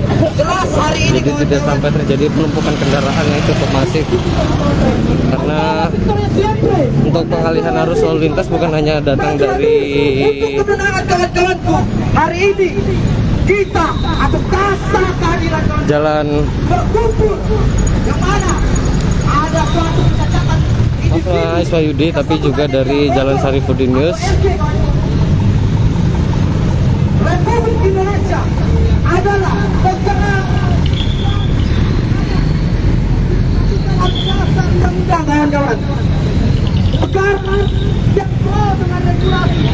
Jadi tidak sampai terjadi penumpukan kendaraan yang cukup masif, karena untuk pengalihan arus lalu lintas bukan hanya datang dari kawan-kawanku hari ini kita atau kasta keadilan Jalan berkumpul yang mana ada suatu kecacatan Mas Iswayudi, tapi juga dari Jalan Sarifuddin Yus. Republik Indonesia adalah negara undang-undang, kawan-kawan. Negara yang pro dengan regulasi.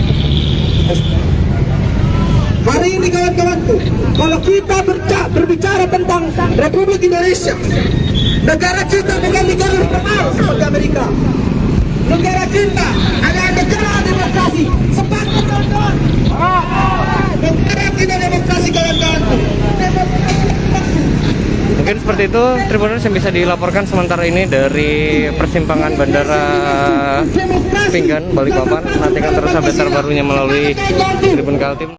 Hari ini kawan-kawanku, kalau kita berbicara tentang Republik Indonesia, negara kita bukan negara liberal seperti Amerika. Negara kita adalah negara demokrasi. Sepakat kawan-kawan. Negara kita demokrasi kawan-kawanku. Mungkin seperti itu Tribuners yang bisa dilaporkan sementara ini dari persimpangan Bandara Pinggan, Balikpapan. Nantikan terus update terbarunya melalui Tribun Kaltim.